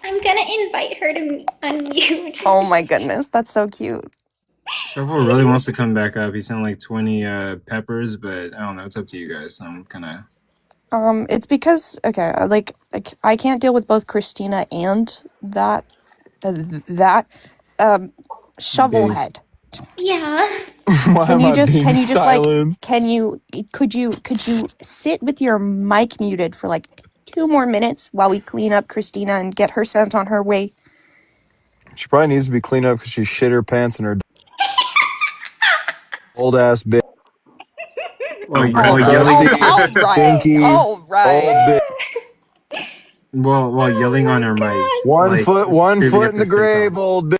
I'm gonna invite her to unmute. Oh my goodness, that's so cute. Shovel really wants to come back up. He sounded like 20 peppers, but I don't know. It's up to you guys. I'm kind of. It's because okay, like I can't deal with both Christina and that shovel Beast. head. Yeah. Why am I being Can you just like silenced? could you sit with your mic muted for like 2 more minutes while we clean up Christina and get her sent on her way? She probably needs to be cleaned up because she shit her pants in her old ass bitch. Well, Crusty, All right, stinky, all old right. bitch. while yelling on her mic, One like foot in the previous TikTok. grave, old bitch.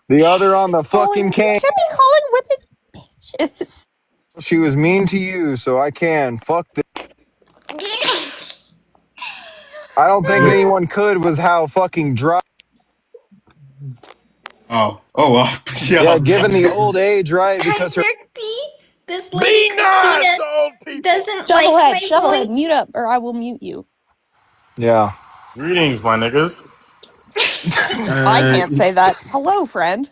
The other on the fucking You cane. can't be calling women bitches. She was mean to you, so I can. Fuck this. I don't think anyone could with how fucking dry. Oh well. Yeah, Yo. given the old age, right? Because her. This lady Christina doesn't like my Shovelhead, voice. mute up or I will mute you. Yeah. Greetings, my niggas. I can't say that. Hello, friend.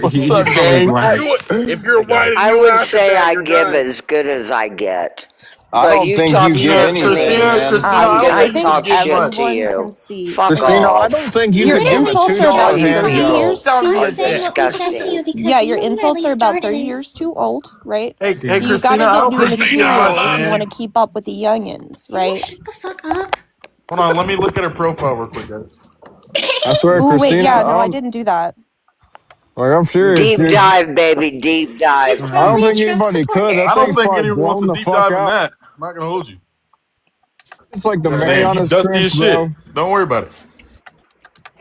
What's He's up, probably gang? black. If you're white and I you would laugh at say that, I you're give done. as good as I get. I So don't you think talk you give shit to anything, me, man. Christina, I'm I don't I gonna think you think can talk give shit to much. everyone you. can see. Fuck Christina, I off. don't think you Your could give a insults are $2 about All you 30 people years too are Saying what we said to you disgusting. because Yeah, your you insults literally are about 30 started it. years too old, right? Hey, So you got Christina, to I get don't new think you materials give if much, you want to man. keep up with the youngins, right? Shut the fuck up. Hold on, let me look at her profile real quick, guys. I swear, Ooh, wait, Christina, yeah, no, I didn't do that. I'm serious, Deep dude. dive, baby, deep dive. She's I don't probably a think Trump anybody could. supporter. That I don't thing's think probably anyone wants blown to the deep fuck dive in out. that. I'm not gonna hold you. It's like the Got a name, you Marianas dusty Trench, as shit. bro. Don't worry about it.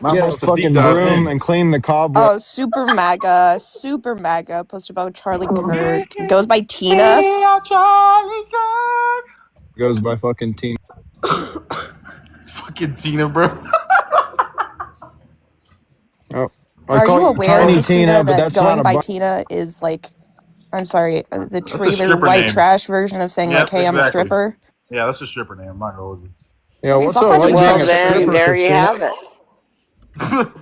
Not Get a much to deep fucking dive broom in. and clean the cobweb. Oh, super mega, posted about Charlie Kirk. Goes by Tina. Goes by fucking Tina. Fucking Tina, bro. Oh, I Are call you you aware, Tiny Tina, Christina, but that that's not going a. by Tina is like, I'm sorry, the That's a trailer stripper white name. trash version of saying like, Yep, hey, I'm a exactly. stripper? Yeah, that's a stripper name. I'm not gonna hold you. Yeah, It's what's up? Why are you being 100% Well, a then, stripper, there you Christina? have it.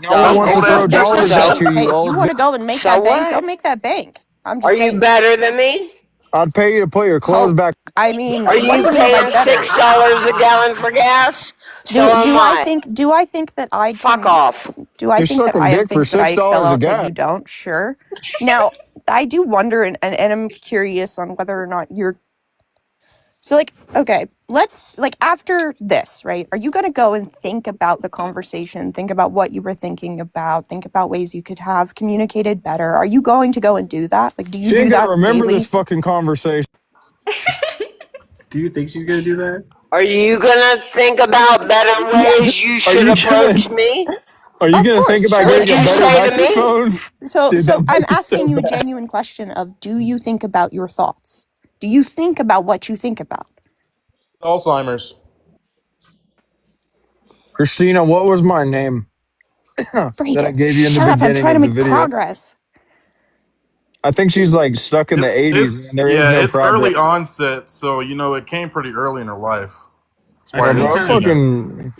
No one wants to throw There's dollars nothing. at you, you Hey, if you old want bitch. to go and make So that bank, go what? make that bank. I'm Are just you saying. better than me? I'd pay you to put your clothes Oh, back. I mean, Are what do you you mean by paying better? $6 a gallon for gas? So am Do I I. think that I Fuck can? off. Do I You're think that sucking I have dick for things that I excel $6 a at that gas. you don't? Sure. Now, I do wonder, and I'm curious on whether or not you're. So, like, okay, let's, like, after this, right? Are you going to go and think about the conversation, think about what you were thinking about, think about ways you could have communicated better? Are you going to go and do that? Like, do you She ain't do gonna that remember daily? this fucking conversation. Do you think she's gonna do that? Are you gonna think about better ways Yes. you Are should you gonna? approach me? Are you Of gonna think course, about sure. What'd getting a you better say to me? microphone? So Dude, that I'm mic is asking so you a bad. genuine question of, do you think about your thoughts? Do you think about what you think about? Alzheimer's. Christina, what was my name that I gave you in the Shut up! I'm beginning trying to of the make video? progress. I think she's like stuck in the 80s, and there is no It's progress. early onset, so it came pretty early in her life. I Well, feel bro, kind of fucking.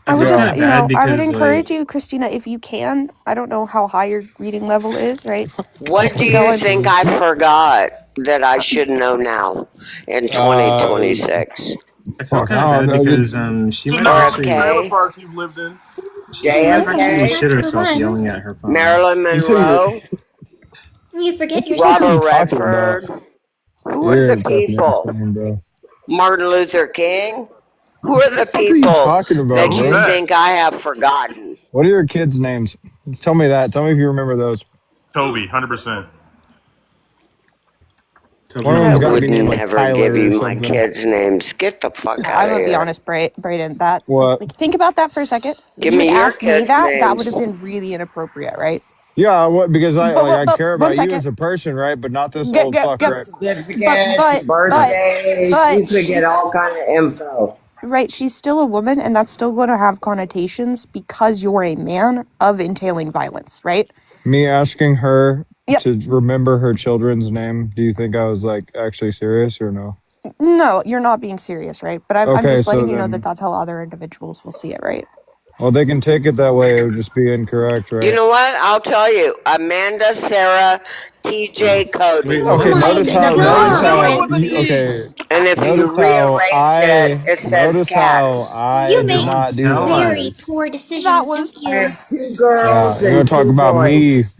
I would feel just, kind of bad I would because encourage like you, Christina, if you can. I don't know how high your reading level is, right? What Just do keep you going. think I forgot that I should know now in 2026? I feel Fuck, kind I of don't bad know. because she To might know the actually trailer RFK, parks you've lived in. she might actually JFK, shit That's for herself one. yelling at her phone. Marilyn You say you're. Monroe, You forget What the fuck are you Robert yourself. talking about? Redford. Who are You're the a fucking people? insane, bro. Martin Luther King? Who What are the the fuck are you people talking about, that Who's you bro? that? think I have forgotten? What are your kids' names? Tell me that. Tell me if you remember those. Toby, 100%. One of I them's got to would be named like never give Tyler or you my something. kids' names. Get the fuck out I'm of gonna be here. honest, Braden. That What? like, think about that for a second. If Give you had me your asked me kids' that would names. have been really inappropriate, right? Yeah, what? Because I But care one about you second. as a person, right? But not this Get, old get, fuck, get, right? Certificates, but, birthdays, you could get she's all kind of info. right. She's still a woman, and that's still going to have connotations because you're a man of entailing violence, right? Me asking her Yep. to remember her children's name. Do you think I was like actually serious or no? No, you're not being serious, right? But I'm Okay, just so letting you know that then, that's how other individuals will see it, right? well, they can take it that way. It would just be incorrect, You right? know what? I'll tell you. Amanda, Sarah, TJ, Cody. Wait, Okay, hold on. notice how. Notice Knew it how. was a T. Okay, And if you notice how rearrange it, I. it says Notice how cats. I You did make Don't not do tell that. very us. poor That decisions, was don't I you? have 2 Yeah, girls you're gonna and talk 2 about me, boys.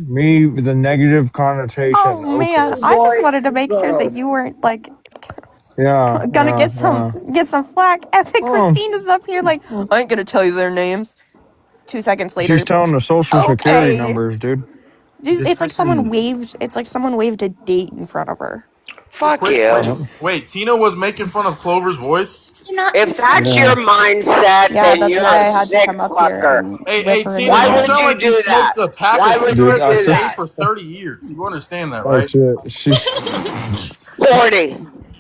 with the negative connotation. oh man, Okay. 2 I just boys, wanted to 2 make sure that girls. you weren't like Yeah, gonna yeah, yeah. get some flack. And then Oh, Christina's up here like, I ain't gonna tell you their names. 2 seconds she's later, telling the social security okay. numbers, dude. Just, This it's like someone person waved. It's like someone waved a date in front of her. Fuck Wait, wait, you. Yep. wait. Tina was making fun of Clover's voice? Do not If that's insult Yeah. your her. mindset, Yeah, then that's you're why a I had to sick come up here fucker. and Hey, rip her a new Tina, Why you one. would sound you like you do that? smoked a pack of Why would you Dude, cigarettes I a do said, day that? for 30 years. You understand that, oh right? shit, she 40.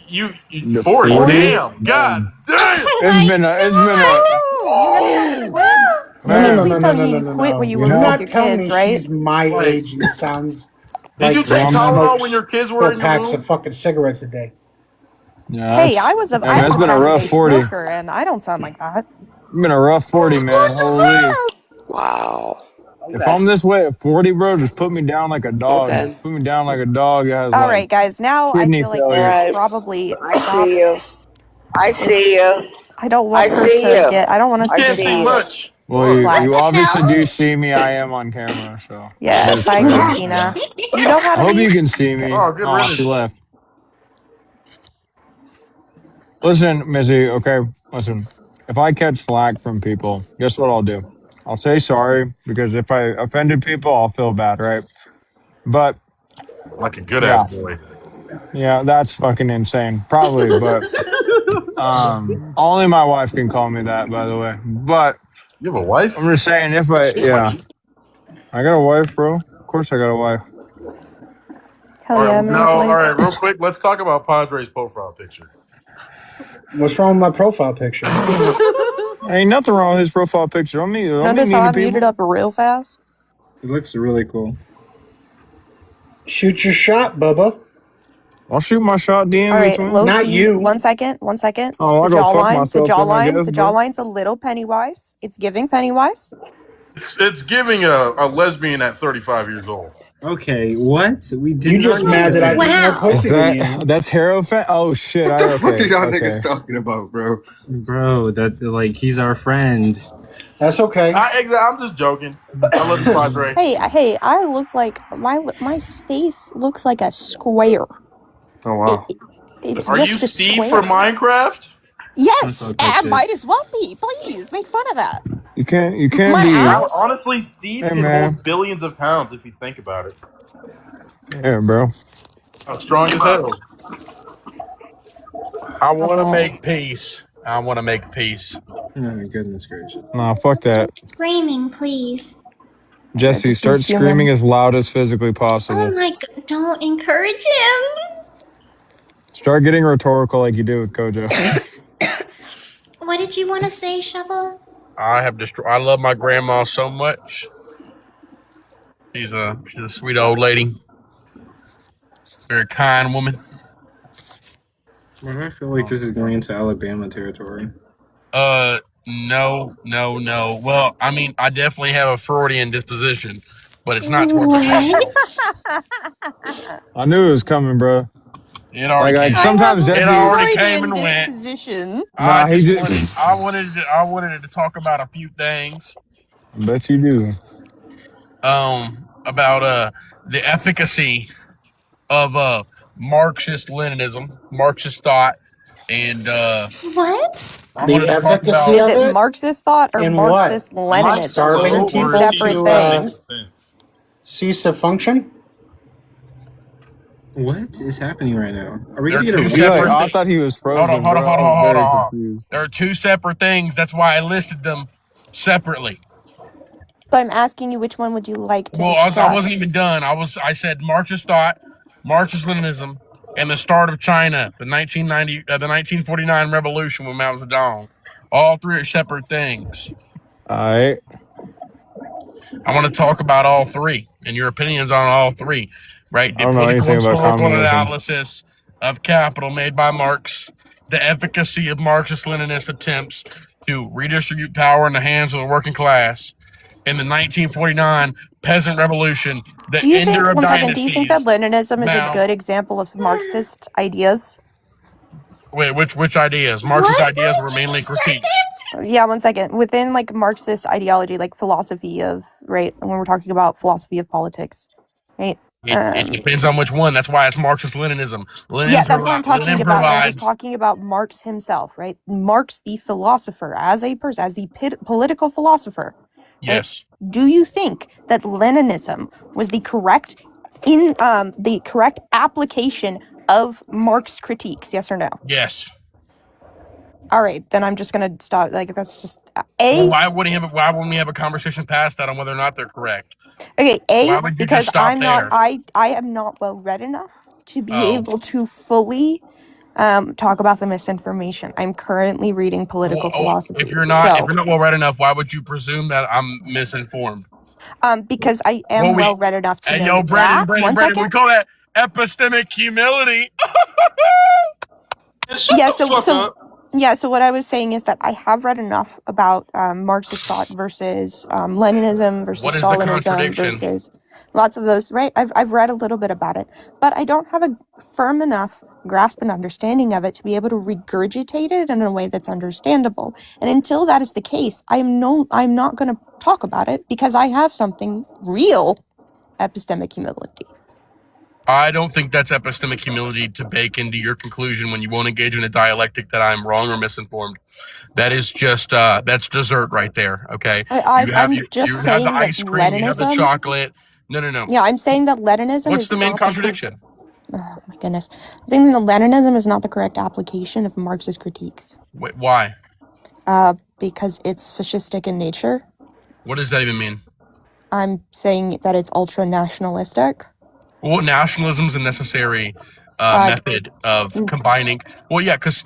You the 40. 40. Damn. God Man, damn. Oh it's my been a Woo! You're gonna have to Whoa. quit. No, no, Can you no, man. no, please no, tell no, me no, you no, quit when no. you You were Do with know, not your tell kids, me right? she's my Like, age and sounds did you like take well, she man. Tylenol when smokes your kids were 4 in your packs room? of fucking cigarettes a day. Yeah, Hey, that's. I mean, I'm it's a been a rough everyday 40. smoker, and I don't sound like that. It's been a rough 40, man. Holy. Wow. If I'm this way at 40, bro, just put me down like a dog. Okay. Put me down like a dog that has All like right, guys. Now I kidney feel like we All failure. should right. probably I stop see you. I see this. you. I don't I want her see to you. get. I don't want You us to I can't get see see you. much. Well, Fuck. What you the obviously hell? do see me. I am on camera, so it Yeah. is Bye, clear. Yeah. Christina. Do you know how I to hope leave? you can see me. Oh, good Oh, she riddance. left. Listen, Missy, okay, listen. If I catch flack from people, guess what I'll do? I'll say sorry because if I offended people, I'll feel bad, right? But Like a good ass yeah, boy. yeah, that's fucking insane. Probably, but only my wife can call me that, by the way. But You have a wife? I'm just saying, if I, Shit, yeah, Mikey. I got a wife, bro. Of course, I got a wife. Hell All yeah, right, now, all Mosley. right, real quick, let's talk about Padre's profile picture. What's wrong with my profile picture? Ain't nothing wrong with his profile picture. Don't be Notice how mean to I muted people. up real fast? it looks really cool. Shoot your shot, Bubba. I'll shoot my shot. DM All me, right, twin. low Not key. you. 1 second. 1 second. Oh, The I'll go fuck jawline. The myself then, I jawline. guess, The bro. jawline's a little Pennywise. It's giving Pennywise. It's giving a lesbian at 35 years old. Okay, what? We did You not just use mad the that same. I've eaten more Wow. Is pussy than you. that's Hierophant? Oh shit! What the fuck Okay, is y'all okay. niggas talking about, bro? Bro, that like he's our friend. That's okay. I'm just joking. I love you, Padre. Hey, I look like my face looks like a square. Oh It, wow. it- it's Are you just a Steve from square. Minecraft? Don't Yes, talk that I shit. might as well be. Please make fun of that. You can't My be. eyes. Honestly, Steve Hey can man. hold billions of pounds if you think about it. Yeah, bro. How strong as hell. I want to Awful. make peace. I want to make peace. Oh, goodness gracious. Nah, fuck that. Stop screaming, please. Jesse, Just be start screaming human. as loud as physically Oh possible. my god, don't encourage him. Start getting rhetorical like you do with Kojo. What did you want to say, Shovel? I have destroyed. I love my grandma so much. She's a sweet old lady, very kind woman. Why do I feel like this is going into Alabama territory? No, no, no. Well, I mean, I definitely have a Freudian disposition, but it's not towards What? I knew it was coming, bro. It already Like came. I have sometimes a It Jesse. already came Freudian and went. disposition. Nah, he did. I wanted to talk about a few things. I bet you do. About the efficacy of Marxist Leninism, Marxist thought, and What? I The wanted to talk efficacy about Is of it it Marxist thought or in what? Marxist Leninism? Those are Starving two people separate to things. cease to function? What is happening right now? Are we there are gonna get two a He like, separate. I thought he was Hold on, frozen, hold on, bro. hold I on, was hold on, very hold on. confused. There are two separate things. That's why I listed them separately. So I'm asking you, which one would you like to Well, I wasn't even discuss? done. I said Marxist thought, Marxist Leninism, and the start of China, the 1949 revolution with Mao Zedong. All three are separate things. All right. I want to talk about all three and your opinions on all three, right? I The don't know political anything and about historical communism. analysis of capital made by Marx, the efficacy of Marxist-Leninist attempts to redistribute power in the hands of the working class, in the 1949 peasant revolution, the Do you ender think, of one second, do you think that dynasties. Leninism is a Mao, good example of Marxist ideas? wait, which ideas? Marxist What? ideas Why were did you mainly just start critiques. Yeah, one second. Within like Marxist ideology, like philosophy of, right, when we're talking about philosophy of politics, right? It depends on which one. That's why it's Marxist-Leninism. Yeah, that's what I'm talking Lenin about. And I'm just provides. talking about Marx himself, right? Marx, the philosopher, as a person, as the political philosopher. Right? Yes. Do you think that Leninism was the correct application of Marx critiques? Yes or no? Yes. All right, then I'm just gonna stop. Like that's just Well, why wouldn't we have a conversation past that on whether or not they're correct? Okay, Why would you because just stop there? I am not well read enough to be Oh. able to fully talk about the misinformation. I'm currently reading political philosophy. If you're not well read enough, why would you presume that I'm misinformed? Because I am well read enough to know that. Brendan, we call that epistemic humility. Yeah, so what I was saying is that I have read enough about Marxist thought versus Leninism versus What is the Stalinism contradiction? versus lots of those, right? I've read a little bit about it, but I don't have a firm enough grasp and understanding of it to be able to regurgitate it in a way that's understandable. And until that is the case, I'm not going to talk about it because I have something real epistemic humility. I don't think that's epistemic humility to bake into your conclusion when you won't engage in a dialectic that I'm wrong or misinformed. That is just that's dessert right there. Okay, I'm just you have saying the that ice cream, you have the Leninism. chocolate. No. Yeah, I'm saying that Leninism What's is the main not contradiction? Oh my goodness. I'm saying that Leninism is not the correct application of Marxist critiques. Wait, why? Because it's fascistic in nature. What does that even mean? I'm saying that it's ultra-nationalistic. Well, nationalism is a necessary method of combining. Well, yeah, because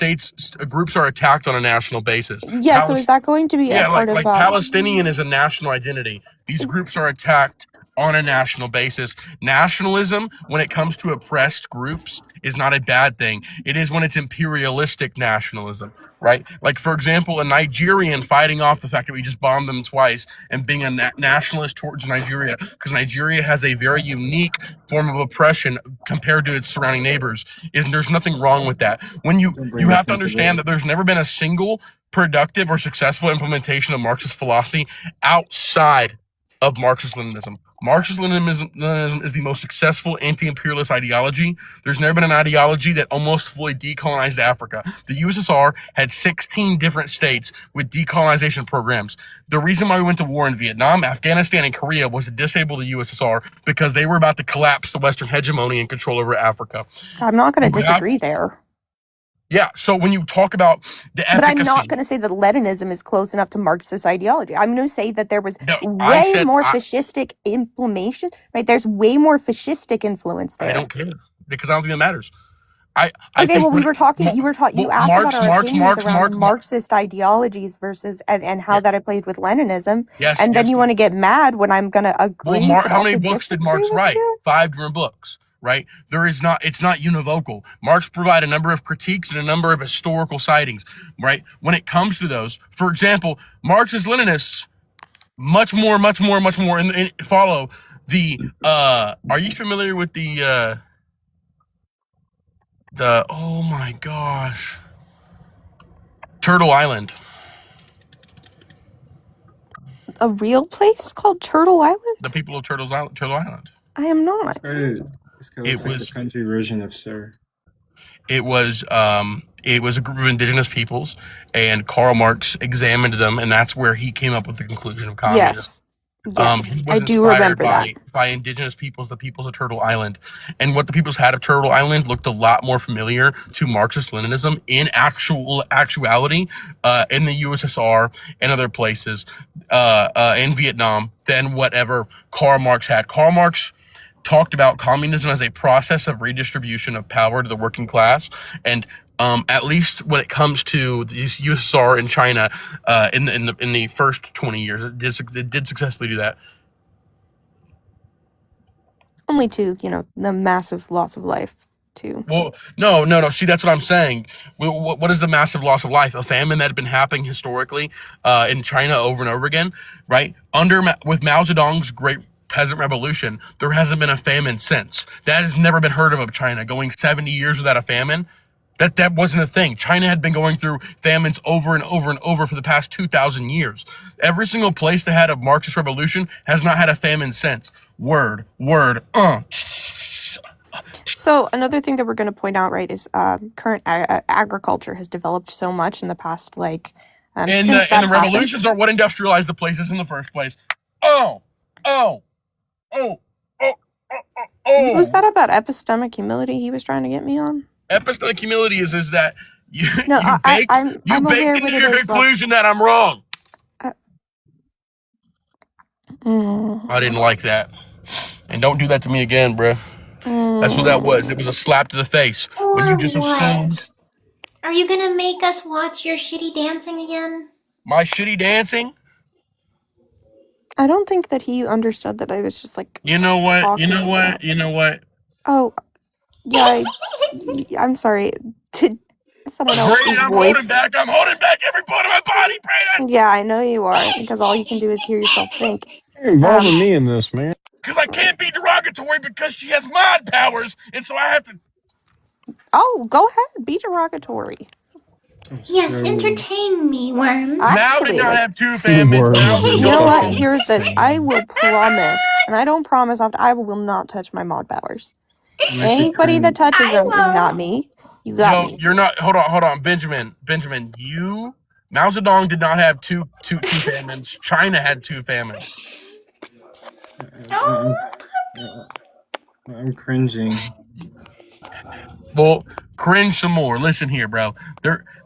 groups are attacked on a national basis. Yeah, so is that going to be a part like of... Palestinian is a national identity. These groups are attacked on a national basis. Nationalism, when it comes to oppressed groups, is not a bad thing. It is when it's imperialistic nationalism, right? Like, for example, a Nigerian fighting off the fact that we just bombed them twice and being a nationalist towards Nigeria, because Nigeria has a very unique form of oppression compared to its surrounding neighbors. There's nothing wrong with that. When you have to understand that there's never been a single productive or successful implementation of Marxist philosophy outside of Marxist-Leninism. Marxist-Leninism is the most successful anti-imperialist ideology. There's never been an ideology that almost fully decolonized Africa. The USSR had 16 different states with decolonization programs. The reason why we went to war in Vietnam, Afghanistan, and Korea was to disable the USSR because they were about to collapse the Western hegemony and control over Africa. I'm not going to disagree there. Yeah, so when you talk about the efficacy... But I'm not going to say that Leninism is close enough to Marxist ideology. I'm going to say that there was way more fascistic implementation, right? There's way more fascistic influence there. I don't care, because I don't think that matters. I Okay, think well, we when were talking. You asked about our opinions around Marxist ideologies versus and how that I played with Leninism, Yes, and then yes. you want to get mad when I'm gonna agree. Well, but how many also books did disagree Marx with write? you? 5 different books, right? It's not univocal. Marx provided a number of critiques and a number of historical sightings, right? When it comes to those, for example, Marxist Leninists much more, and follow the. Are you familiar with the? Oh my gosh, Turtle Island. A real place called Turtle Island? The people of Turtle Island. I am not. This guy looks like the country version of Sir. It was a group of indigenous peoples, and Karl Marx examined them, and that's where he came up with the conclusion of communism. Yes. He Yes, I was do inspired remember that. by indigenous peoples, the peoples of Turtle Island, and what the peoples had of Turtle Island looked a lot more familiar to Marxist-Leninism in actuality in the USSR and other places in Vietnam than whatever Karl Marx had. Karl Marx talked about communism as a process of redistribution of power to the working class, and at least when it comes to the USSR and China, in the first 20 years, it did successfully do that. Only to the massive loss of life too. Well, no. See, that's what I'm saying. What is the massive loss of life? A famine that had been happening historically in China over and over again, right? With Mao Zedong's Great Peasant Revolution, there hasn't been a famine since. That has never been heard of China going 70 years without a famine. That wasn't a thing. China had been going through famines over and over and over for the past 2,000 years. Every single place that had a Marxist revolution has not had a famine since. Word. So another thing that we're going to point out, right, is current agriculture has developed so much in the past, like and since the revolutions are what industrialized the places in the first place. Oh. Was that about epistemic humility he was trying to get me on? Epistemic humility is that you baked into your conclusion that I'm wrong. I didn't like that. And don't do that to me again, bruh. That's what that was. It was a slap to the face. When you just assumed. Are you gonna make us watch your shitty dancing again? My shitty dancing? I don't think that he understood that I was just like. You know what? Oh, yeah. I'm sorry. Someone else's voice. I'm holding back every part of my body, Brayden. Yeah, I know you are, because all you can do is hear yourself think. You're involving me in this, man. Because I can't be derogatory because she has mod powers, and so I have to. Oh, go ahead, be derogatory. Yes, entertain me, Worm. Mao did not have 2 famines. You know what? Here's this. I will promise, and I don't promise often, I will not touch my mod powers. Anybody that touches them is not me. You got me. You're not. Hold on, Benjamin. Mao Zedong did not have two famines. China had 2 famines. I'm cringing. Well, cringe some more. Listen here, bro.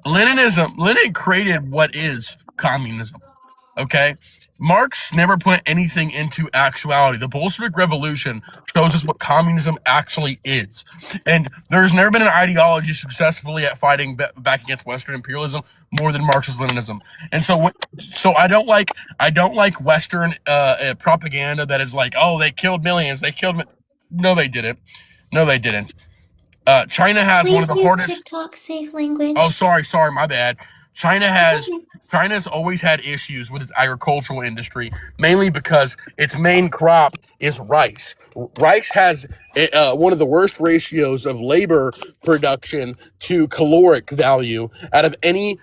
Lenin created what is communism. Okay? Marx never put anything into actuality. The Bolshevik Revolution shows us what communism actually is. And there's never been an ideology successfully at fighting back against Western imperialism more than Marxist-Leninism. And so I don't like Western propaganda that is like, oh, they killed millions. No, they didn't. China has one of the hardest. TikTok safe language. Oh, sorry, my bad. China's always had issues with its agricultural industry, mainly because its main crop is rice. Rice has one of the worst ratios of labor production to caloric value out of any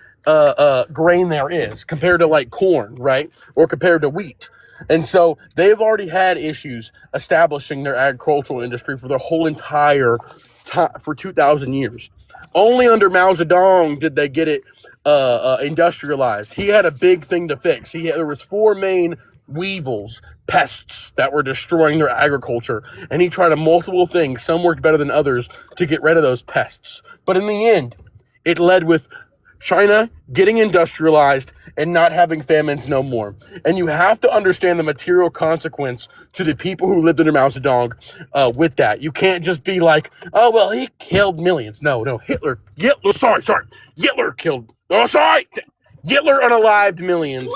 grain there is, compared to like corn, right? Or compared to wheat. And so they've already had issues establishing their agricultural industry for their whole entire time, for 2,000 years. Only under Mao Zedong did they get it industrialized. He had a big thing to fix. There was 4 main weevils, pests that were destroying their agriculture, and he tried multiple things. Some worked better than others to get rid of those pests. But in the end, it led with China getting industrialized and not having famines no more. And you have to understand the material consequence to the people who lived under Mao Zedong with that. You can't just be like, oh, well, he killed millions. No, Hitler killed, Hitler unalived millions.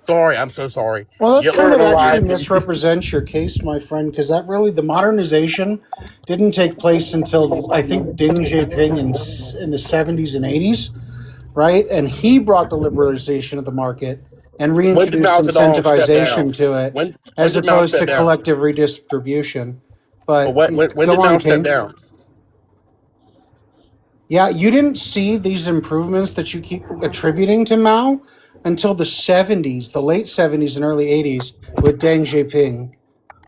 Sorry, I'm so sorry. Well, that Hitler kind of actually unalived. misrepresents your case, my friend, because that really, the modernization didn't take place until, I think, Deng Xiaoping in the 70s and 80s, right? And he brought the liberalization of the market and reintroduced Mao Zedong step incentivization to it, When as did Mao opposed step to down? collective redistribution. But When go did on, Mao step King. down? Yeah, you didn't see these improvements that you keep attributing to Mao until the 70s, the late 70s and early 80s with Deng Xiaoping.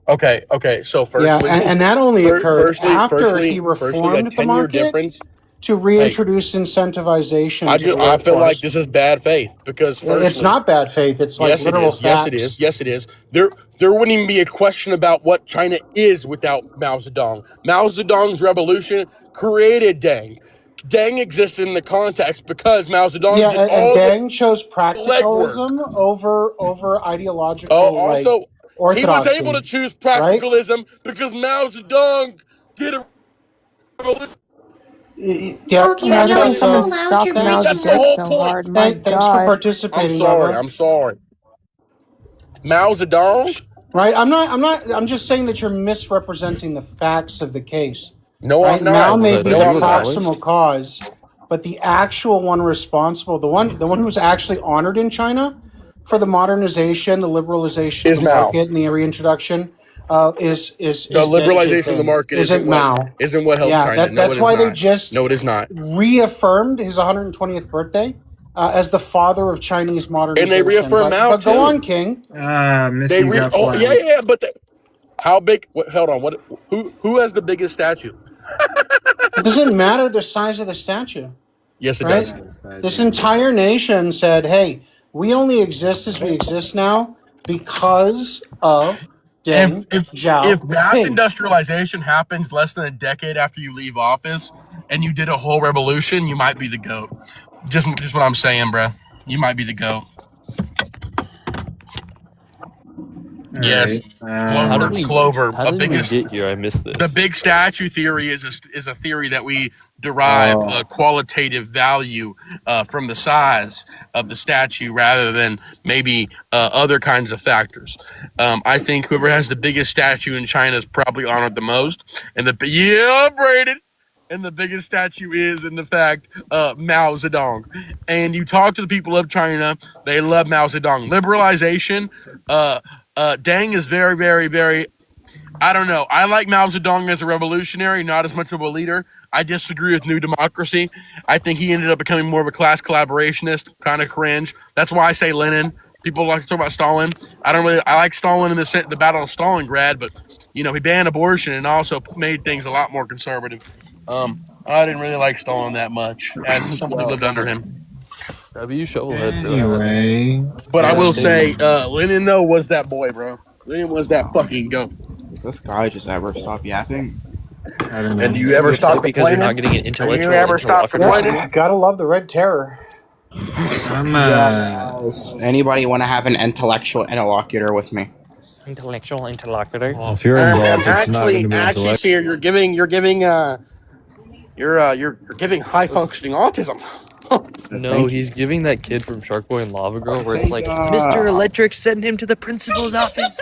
Okay. So firstly, and that only occurred after firstly, he a reformed the 10-year market difference. to reintroduce incentivization to the I feel like workforce. this is bad faith because firstly, It's not bad faith. It's like yes, it literal is. facts. Yes, it is. There wouldn't even be a question about what China is without Mao Zedong. Mao Zedong's revolution created Deng. Deng existed in the context because Mao Zedong Yeah, did and all Deng chose legwork. practicalism over ideological Also, he was orthodoxy. able to choose practicalism because Mao Zedong did a revolution. Yeah, Okay, Imagine y'all seeing so someone loud, suck your Mao's That's the dick whole so point. hard. My Thanks for God. participating, I'm brother. sorry. Mao Zedong? Right? I'm just saying that you're misrepresenting the facts of the case. No, Right? I'm not. Mao may be No, the I'm not. proximal cause, but the actual one responsible, the one who was actually honored in China for the modernization, the liberalization Is of the Mao. market, and the reintroduction is The Deng liberalization of the Xiaoping. market Isn't Mao? isn't what helped Yeah, China. that's why they just No, it is not. reaffirmed his 120th birthday as the father of Chinese modernization. And they reaffirmed Mao but too. go on, King. Missy got flagged. Yeah, but how big? Hold on. Who has the biggest statue? It doesn't matter the size of the statue. Yes, it Right? does. This entire nation said, hey, we only exist as we exist now because of Deng Xiaoping. If mass industrialization happens less than a decade after you leave office, and you did a whole revolution, you might be the GOAT. Just what I'm saying, bro. You might be the GOAT. Yes, Clover. How did we get here? I missed this. The big statue theory is a theory that we derive qualitative value from the size of the statue rather than maybe other kinds of factors. I think whoever has the biggest statue in China is probably honored the most. And Braden. And the biggest statue is, in the fact, Mao Zedong. And you talk to the people of China, they love Mao Zedong. Liberalization, Deng is very, very, very, I don't know. I like Mao Zedong as a revolutionary, not as much of a leader. I disagree with New Democracy. I think he ended up becoming more of a class collaborationist, kind of cringe. That's why I say Lenin. People like to talk about Stalin. I like Stalin in the Battle of Stalingrad, but he banned abortion and also made things a lot more conservative. I didn't really like Stalin that much as someone who lived under him. W shovelhead. Anyway, But I will say, Lenin though was that boy, bro. Lenin was that fucking goat. Does this guy just ever stop yapping? I don't know. And do you ever stop because you're complaining? not getting an intellectual You ever stop complaining? You gotta love the Red Terror. Yes. Anybody want to have an intellectual interlocutor with me? Intellectual interlocutor. Well, if you're involved, it's not going to be intellectual. Sir, you're giving high functioning autism. No, he's giving that kid from Shark Boy and Lava Girl where it's like, Mr. Electric, send him to the principal's office.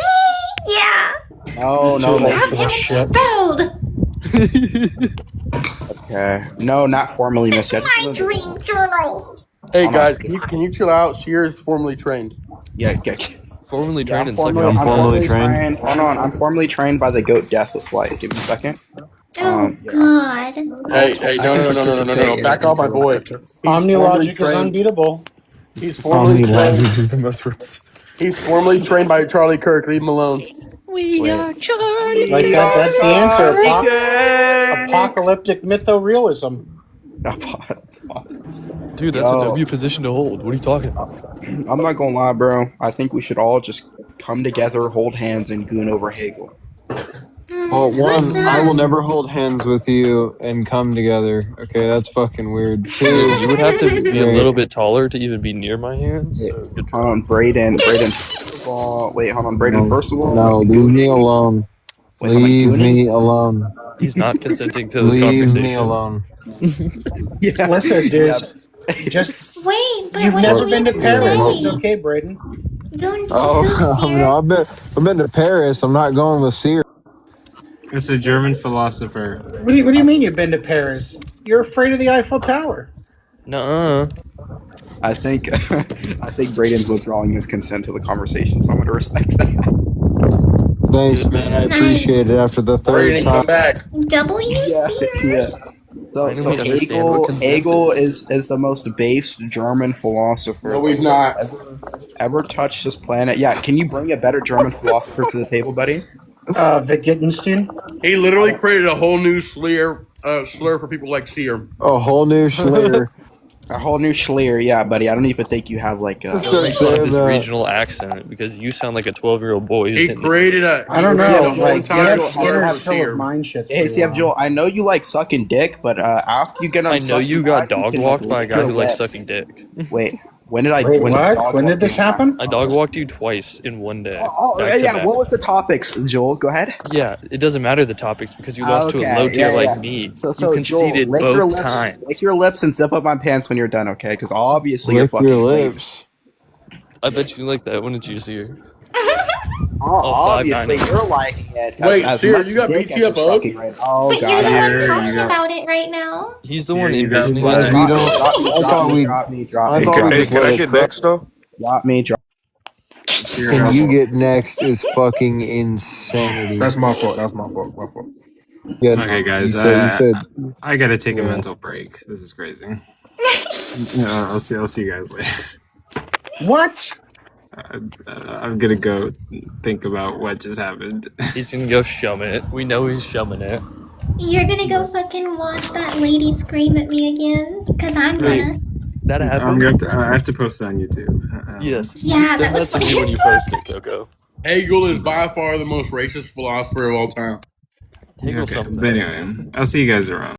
Yeah. Oh, no. Have him expelled. Okay. No, not formally, Miss. My dream journal. Hey guys, can you chill out? Sierra's formally trained. Yeah. Formally trained in I'm formally trained. Hold on, I'm formally trained by the Goat Death with Light. Give me a second. Oh God. Hey, no. Back off my boy. Omnilogic is unbeatable. He's formally trained. is the most. He's formally trained by Charlie Kirk. Leave him alone. We are Charlie. Like that's the answer. Apocalyptic mytho-realism. Dude, that's a W position to hold. What are you talking about? I'm not gonna lie, bro. I think we should all just come together, hold hands, and goon over Hegel. Well, Who's one, I will that? never hold hands with you and come together. Okay, that's fucking weird. Yeah, Two, you would have to be a great. little bit taller to even be near my hands. Wait, So good hold try. on, Brayden. First of all, wait, hold on, Brayden. No, First of all, no, leave me alone. wait, hold on, Leave Goonie. me alone. He's not consenting to this Leave me conversation. alone. Yeah. Listen, dude. Yeah. Just Wait, but you've what never did been to you Paris. say? It's okay, Braden. Going to Oh, who, Seer? no, I've been to Paris. I'm not going with Sear. It's a German philosopher. What do you mean you've been to Paris? You're afraid of the Eiffel Tower. Nuh-uh. I think Brayden's withdrawing his consent to the conversation, so I'm gonna respect that. Thanks, man. I appreciate it. After the third time. back. W, Seer? Yeah. So Finally understand what consent Hegel is. is the most base German philosopher No, we've not. ever touched this planet. Yeah, can you bring a better German philosopher to the table, buddy? Wittgenstein. He literally created a whole new slur for people like Seer. A whole new Schleer. A whole new Schleer, yeah, buddy. I don't even think you have like a... Don't make fun of his regional accent because you sound like a 12-year-old boy. He created a... I don't know. a whole Like, entire Skinner's slur for full Seer. of mind shit. Hey, see, Joel, I know you like sucking dick, but after you get on I know you got dog walked by a guy who likes lips. sucking dick. Wait, when did I... Wait, when what? When did this happen? I dog walked you twice in one day. Oh, back to yeah, back. what was the topics, Joel? Go ahead. Yeah, it doesn't matter the topics because you lost to a low tier like me. So you conceded Joel, lick your both lips, times. lick your lips and zip up my pants when you're done, okay? Because obviously you're Lick fucking your lazy. lips. I bet you like that when it's juicier. Obviously, 5'9". you're liking it. Wait, as Seer, much you got dick as BTFO'd? you're sucking right now. Oh, But God. you're the one you talking got- about it right now. He's the one you got envisioning one. that. We don't. I thought we. Drop me. I Hey, thought we just can let I it get cook. next though? Drop me. And you get next is fucking insanity. That's my fault. That's my fault. My fault. Yeah, Okay, guys. You said I gotta take a Yeah. mental break. This is crazy. I'll see you guys later. What? I'm gonna go think about what just happened. He's gonna go shum it. We know he's shumming it. You're gonna go fucking watch that lady scream at me again? Because I'm gonna. That I'm happened? going to. I have to post it on YouTube. Yes. Yeah, Send that was to me funny when as you fuck. post it, Coco. Hegel is by far the most racist philosopher of all time. Hegel Okay, something. but anyway, I'll see you guys around.